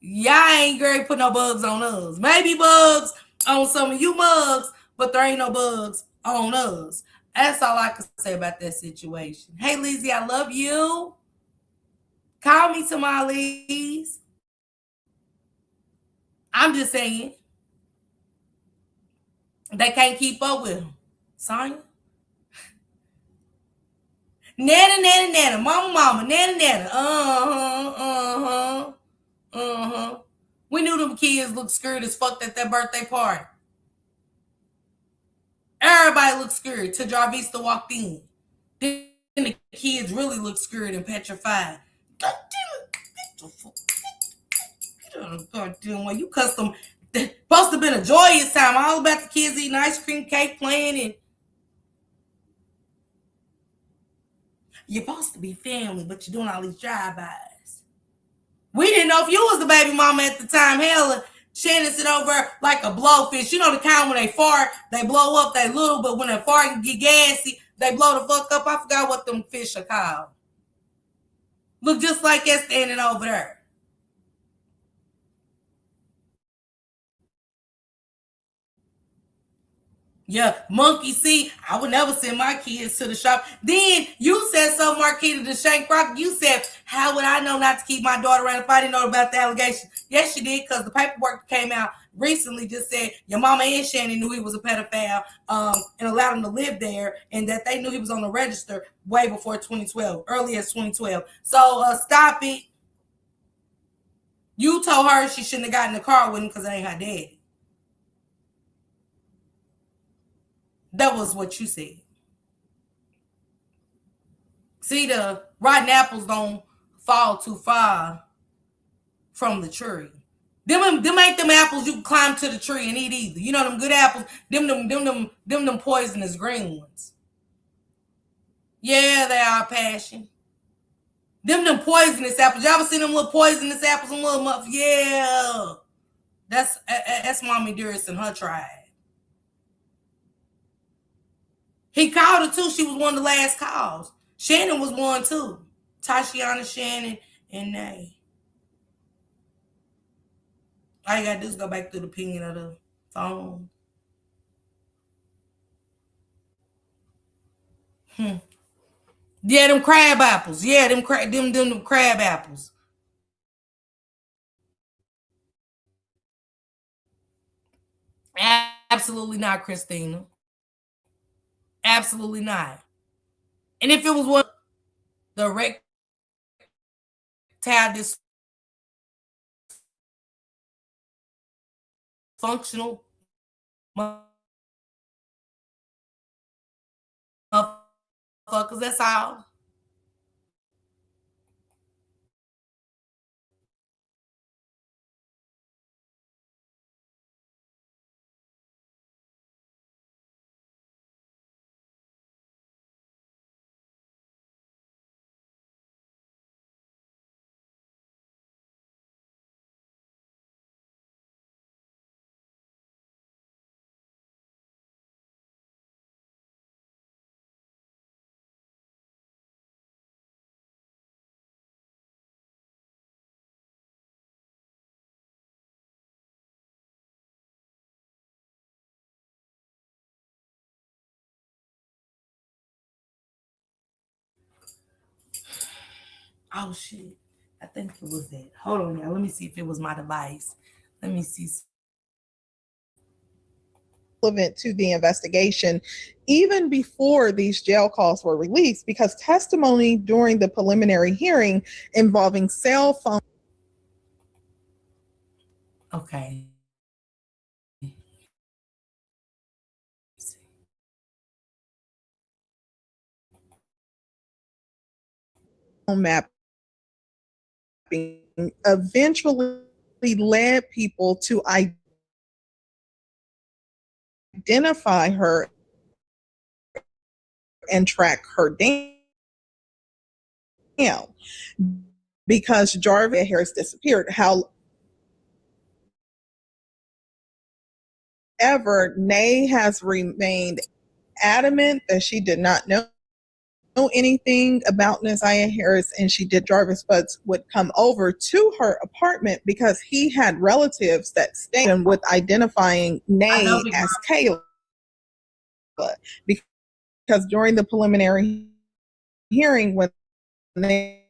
Y'all ain't great put no bugs on us. Maybe bugs on some of you mugs, but there ain't no bugs on us. That's all I can say about that situation. Hey, Lizzie, I love you. Call me, Tamales. I'm just saying. They can't keep up with him. Sonya? Nana, nana, nana. Mama, mama. Nana, nana. We knew them kids looked scared as fuck at that birthday party. Everybody looked scared till Jarvis walked in. Then the kids really looked scared and petrified. You custom. Supposed to have been a joyous time. All about the kids eating ice cream cake, playing, and you're supposed to be family, but you're doing all these drive-bys. We didn't know if you was the baby mama at the time. Hell, Shannon sit over like a blowfish. You know the kind when they fart, they blow up, they little, but when they fart and get gassy, they blow the fuck up. I forgot what them fish are called. Look just like that standing over there. Yeah, monkey see, I would never send my kids to the shop. Then you said something, Marquita, to Shank Rock. You said, how would I know not to keep my daughter around if I didn't know about the allegation? Yes, you did, because the paperwork came out recently just said your mama and Shannon knew he was a pedophile and allowed him to live there, and that they knew he was on the register way before 2012, early as 2012. So stop it. You told her she shouldn't have gotten in the car with him because it ain't her daddy. That was what you said. See, the rotten apples don't fall too far from the tree. Them ain't them apples you can climb to the tree and eat either. You know them good apples, them poisonous green ones. Yeah, they are passion. Them poisonous apples. Y'all ever seen them little poisonous apples and little muff? Yeah. That's Mommy Dearest and her tribe. He called her too. She was one of the last calls. Shannon was one too. Tashiana, Shannon, and Nay. All you gotta do is go back through the pinging of the phone. Yeah, them crab apples. Yeah, them crab apples. Absolutely not, Christina. Absolutely not. And if it was one the erectile dysfunctional motherfuckers, that's all. Oh shit. I think it was that. Hold on, y'all. Let me see if it was my device. Let me see. Relevant to the investigation even before these jail calls were released because testimony during the preliminary hearing involving cell phone Okay. mapping eventually led people to identify her and track her down because Jarvis Harris disappeared. However, Nay has remained adamant that she did not know anything about Nasiah Harris, and she did. Jarvis Butts would come over to her apartment because he had relatives that stayed with identifying Nay as Kayla. Because during the preliminary hearing, when they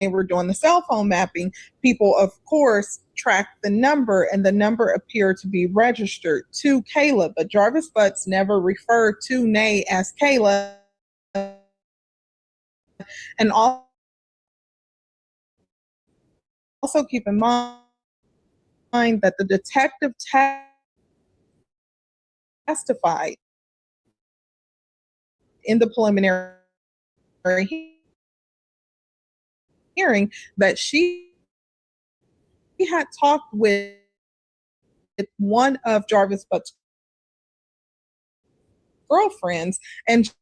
were doing the cell phone mapping, people, of course, tracked the number, and the number appeared to be registered to Kayla. But Jarvis Butts never referred to Nay as Kayla. And also keep in mind that the detective testified in the preliminary hearing that she had talked with one of Jarvis Butt's girlfriends, and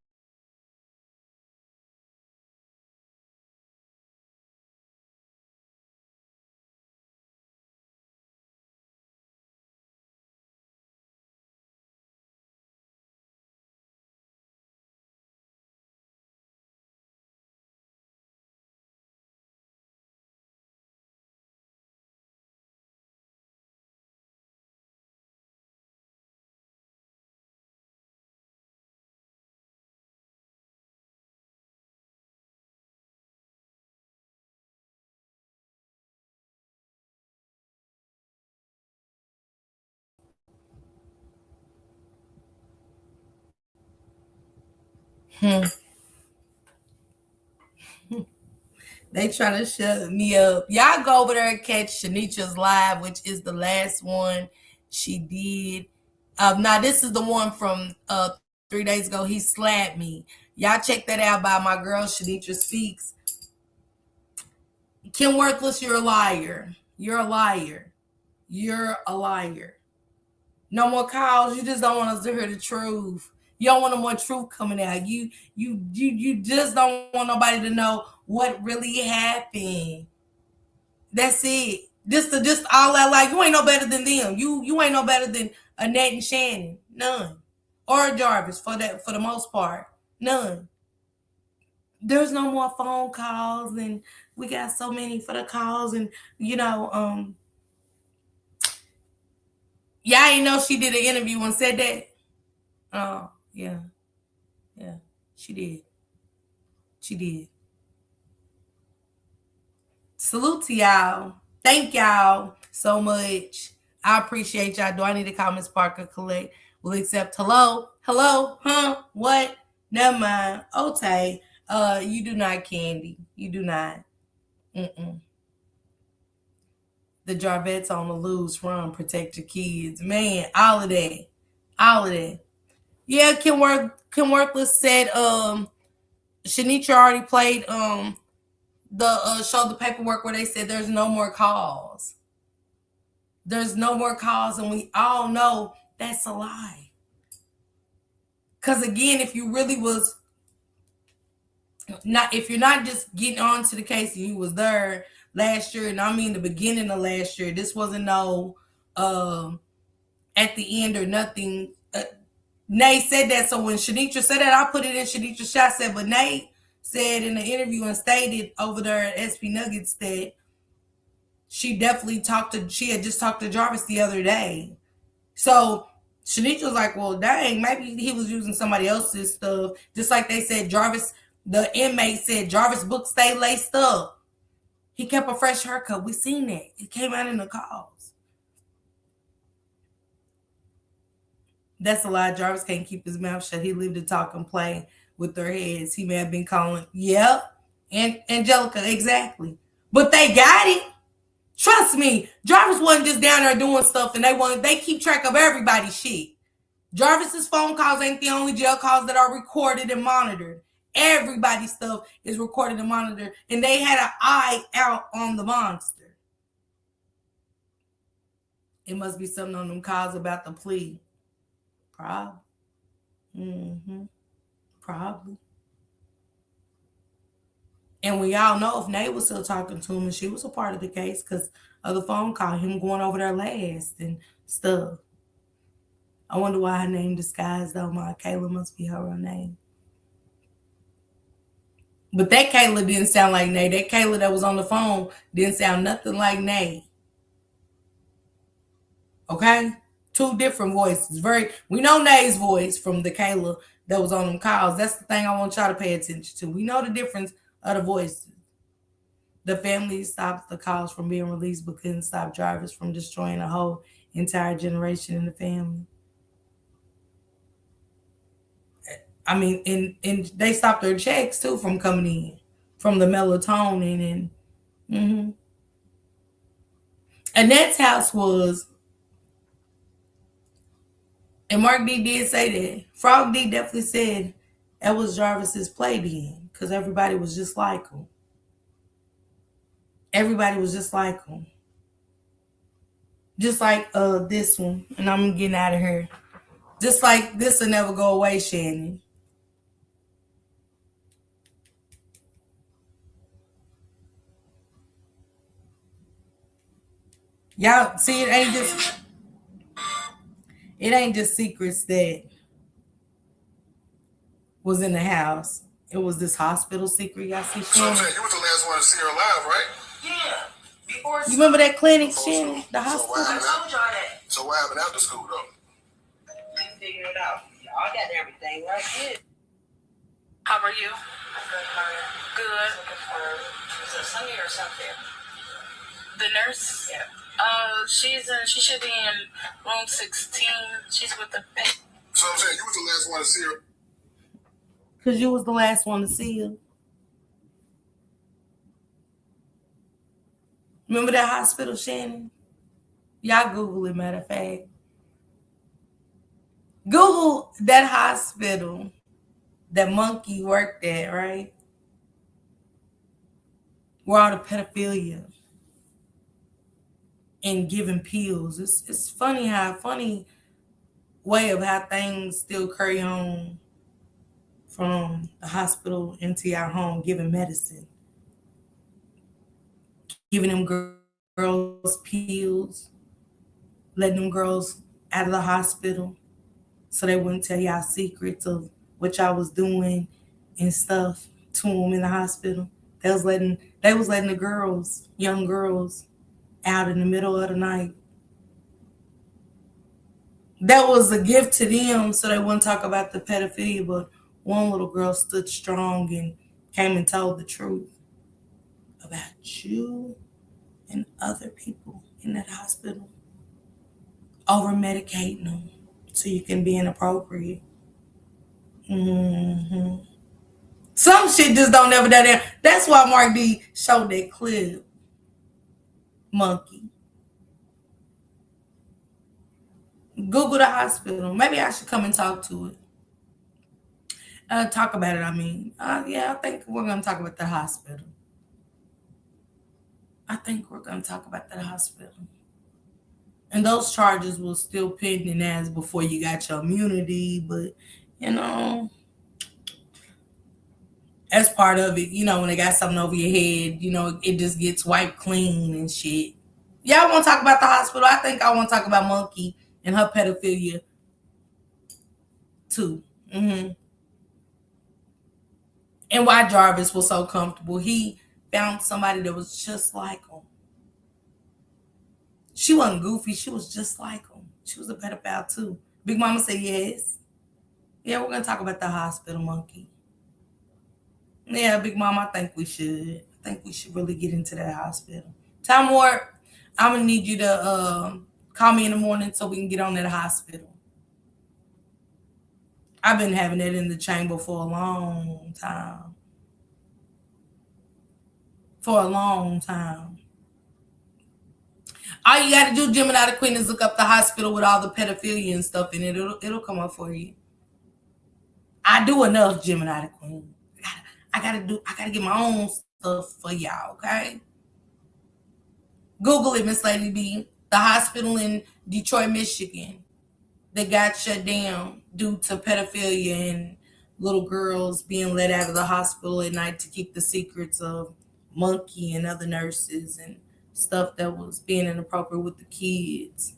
Hmm. They trying to shut me up. Y'all go over there and catch Shanicha's live, which is the last one she did. Now this is the one from 3 days ago. He slapped me. Y'all check that out by my girl Shanicha Speaks. Kim Worthless, you're a liar. You're a liar. You're a liar. No more calls. You just don't want us to hear the truth. You don't want no more truth coming out. You just don't want nobody to know what really happened. That's it. Just all that, like, you ain't no better than them. You ain't no better than Annette and Shannon. None. Or Jarvis for the most part. None. There's no more phone calls, and we got so many for the calls, and you know, yeah, I ain't know she did an interview and said that. Oh, yeah, yeah, she did. She did. Salute to y'all. Thank y'all so much. I appreciate y'all. Do I need to call Miss Parker collect? Will accept hello? Hello? Huh? What? Never mind. Okay. You do not, Candy. You do not. Mm-mm. The Jarvis on the loose, run, protect your kids. Man, all of that. All of that. Yeah, Kim Worthless said Shanitra already played the show the paperwork where they said there's no more calls. There's no more calls, and we all know that's a lie. Cause again, if you really was not, if you're not just getting on to the case and you was there last year, and I mean the beginning of last year, this wasn't no at the end or nothing. Nate said that, so when Shanitra said that, I put it in Shanitra's shot. Said, but Nate said in the interview and stated over there at SP Nuggets that she definitely she had just talked to Jarvis the other day. So Shaniqua was like, well, dang, maybe he was using somebody else's stuff. Just like they said, Jarvis, the inmate said Jarvis' book stay laced up. He kept a fresh haircut. We seen that. It came out in the calls. That's a lie. Jarvis can't keep his mouth shut. He lived to talk and play with their heads. He may have been calling, yep, and Angelica, exactly. But they got it. Trust me, Jarvis wasn't just down there doing stuff, and they keep track of everybody's shit. Jarvis's phone calls ain't the only jail calls that are recorded and monitored. Everybody's stuff is recorded and monitored, and they had an eye out on the monster. It must be something on them calls about the plea. Probably. Probably. And we all know if Nate was still talking to him and she was a part of the case because of the phone call, him going over there last and stuff. I wonder why her name disguised though. My Kayla must be her real name. But that Kayla didn't sound like Nate. That Kayla that was on the phone didn't sound nothing like Nate. Okay? Two different voices. We know Nate's voice from the Kayla that was on them calls. That's the thing I want y'all to pay attention to. We know the difference of the voices. The family stopped the calls from being released but couldn't stop Jarvis from destroying a whole entire generation in the family. I mean, and they stopped their checks too from coming in from the melatonin and Annette's house was, and Mark D did say that. Frog D definitely said that was Jarvis's play then because everybody was just like him. Everybody was just like him. Just like this one, and I'm getting out of here. Just like this will never go away, Shannon. Y'all see, it ain't just secrets that was in the house. It was this hospital secret. Y'all see, So I'm Shannon? saying you was the last one to see her alive, right? Yeah. Before You remember that clinic, Before Shannon? school. The So hospital? what I happened told y'all that. So what happened after school though? We figured it out. Y'all got everything right here. How are you? Good. Is it Sunday or something? The nurse? Yeah. She should be in room 16. She's with the patient. So I'm saying you was the last one to see her. Because you was the last one to see her. Remember that hospital, Shannon? Y'all Google it, matter of fact. Google that hospital that Monkey worked at, right? Where all the pedophilia and giving pills. It's funny way of how things still carry on from the hospital into our home, giving medicine, giving them girls pills, letting them girls out of the hospital so they wouldn't tell y'all secrets of what y'all was doing and stuff to them in the hospital. They was letting the girls, young girls, out in the middle of the night. That was a gift to them so they wouldn't talk about the pedophilia, but one little girl stood strong and came and told the truth about you and other people in that hospital. over medicating them so you can be inappropriate. Mm-hmm. Some shit just don't ever done that. That's why Mark D showed that clip. Monkey. Google the hospital. Maybe I should come and talk to it. Talk about it, I mean. Yeah, I think we're going to talk about the hospital. I think we're going to talk about that hospital. And those charges will still pending as before you got your immunity. But, you know, as part of it, you know, when they got something over your head, you know, it just gets wiped clean and shit. Y'all want to talk about the hospital? I think I want to talk about Monkey and her pedophilia too. Mm-hmm. And why Jarvis was so comfortable. He found somebody that was just like him. She wasn't goofy. She was just like him. She was a pedophile too. Big Mama said yes. Yeah, we're going to talk about the hospital, Monkey. Yeah, Big Mama, I think we should. I think we should really get into that hospital. Tom Ward, I'm going to need you to call me in the morning so we can get on that hospital. I've been having that in the chamber for a long time. For a long time. All you got to do, Gemini the Queen, is look up the hospital with all the pedophilia and stuff in it. It'll come up for you. I do enough, Gemini the Queen. I gotta get my own stuff for y'all, okay? Google it, Miss Lady B. The hospital in Detroit, Michigan that got shut down due to pedophilia and little girls being let out of the hospital at night to keep the secrets of Monkey and other nurses and stuff that was being inappropriate with the kids.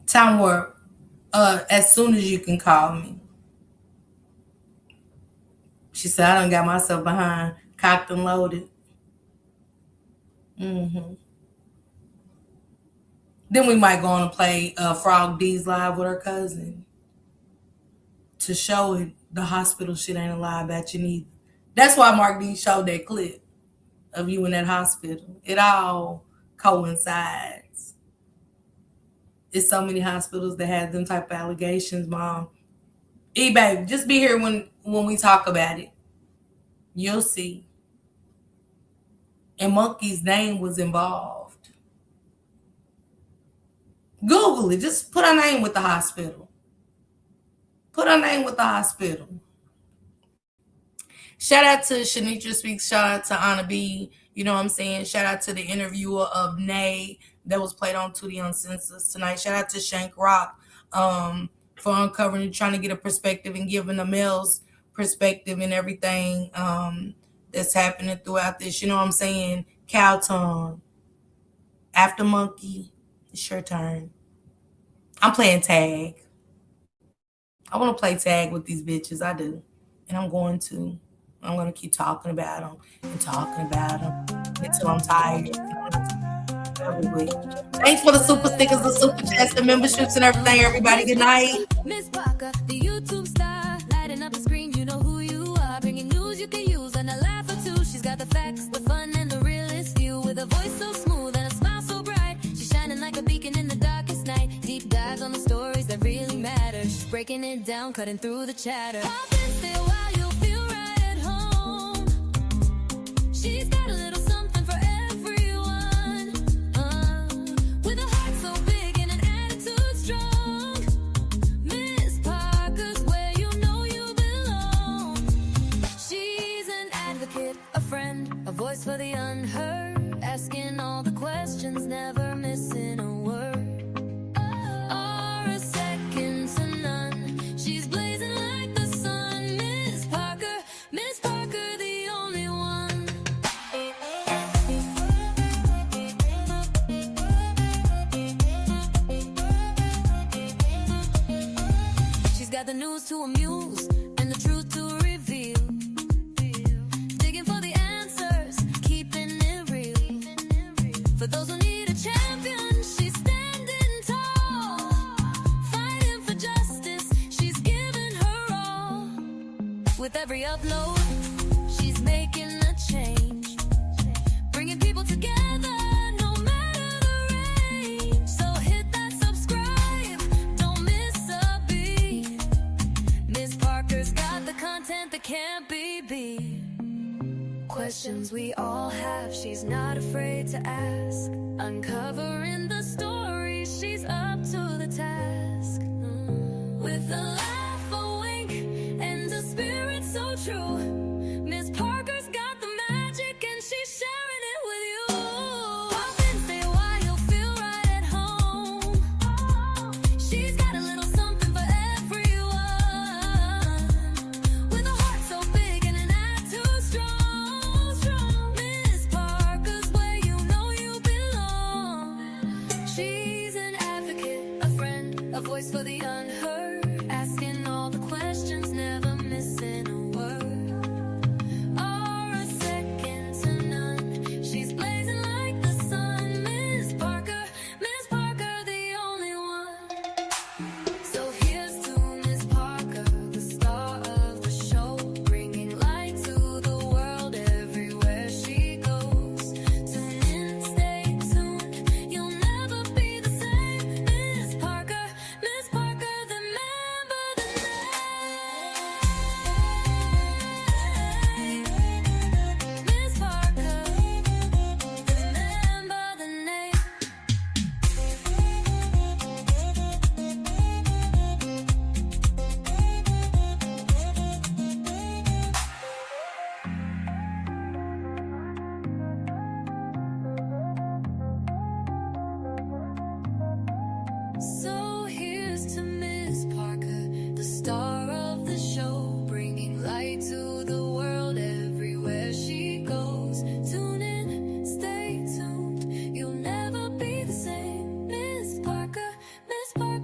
Time work. As soon as you can call me. She said, I done got myself behind, cocked and loaded. Then we might go on and play Frog D's Live with her cousin to show it the hospital shit ain't a lie about you neither. That's why Mark D showed that clip of you in that hospital. It all coincides. It's so many hospitals that have them type of allegations, Mom. Babe, just be here when we talk about it. You'll see. And Monkey's name was involved. Google it. Just put her name with the hospital. Put her name with the hospital. Shout out to Shanitra Speaks. Shout out to Anna B. You know what I'm saying? Shout out to the interviewer of Nay that was played on Tootie Uncensored tonight. Shout out to Shank Rock for uncovering and trying to get a perspective and giving the male's perspective and everything that's happening throughout this. You know what I'm saying? Cow tongue. After Monkey, it's your turn. I'm playing tag. I want to play tag with these bitches. I do. And I'm going to keep talking about them and talking about them until I'm tired. Every week. Thanks for the super stickers, the super chats, the memberships, and everything, everybody. Good night. Miss Parker, the YouTube star, lighting up the screen, you know who you are. Bringing news you can use and a laugh or two. She's got the facts, the fun, and the realest view. With a voice so smooth and a smile so bright. She's shining like a beacon in the darkest night. Deep dives on the stories that really matter. She's breaking it down, cutting through the chatter. Pop in, stay a while, you'll feel right at home. She's got a little something for everyone. With a heart so big and an attitude strong. Miss Parker's where you know you belong. She's an advocate, a friend, a voice for the unheard. Asking all the questions, never missing a word. Or a second to none. She's blazing like the sun. Miss Parker, the only one. She's got the news to amuse and the truth to reveal. Digging for the answers, keeping it real. For those who need a champion, she's standing tall. Fighting for justice, she's giving her all. With every upload, she's making a change. questions we all have, she's not afraid to ask. Uncovering the story, she's up to the task. With a laugh, a wink, and a spirit so true, Miss Parker's got the magic and she's sharing it with you. Pop in, stay a while, you'll feel right at home. She's got a little something for everyone. With a heart so big and an act too strong. Miss Parker's where you know you belong. She's an advocate, a friend, a voice for the unheard. Asking all the questions, never missing a word. Or a second to none. She's blazing like the sun. Miss Parker, the only one. So here's to Miss Parker, the star of the show, bringing light to the world everywhere she goes. Tune in, stay tuned, you'll never be the same. Miss Parker, remember the name. Miss Parker, remember the name. So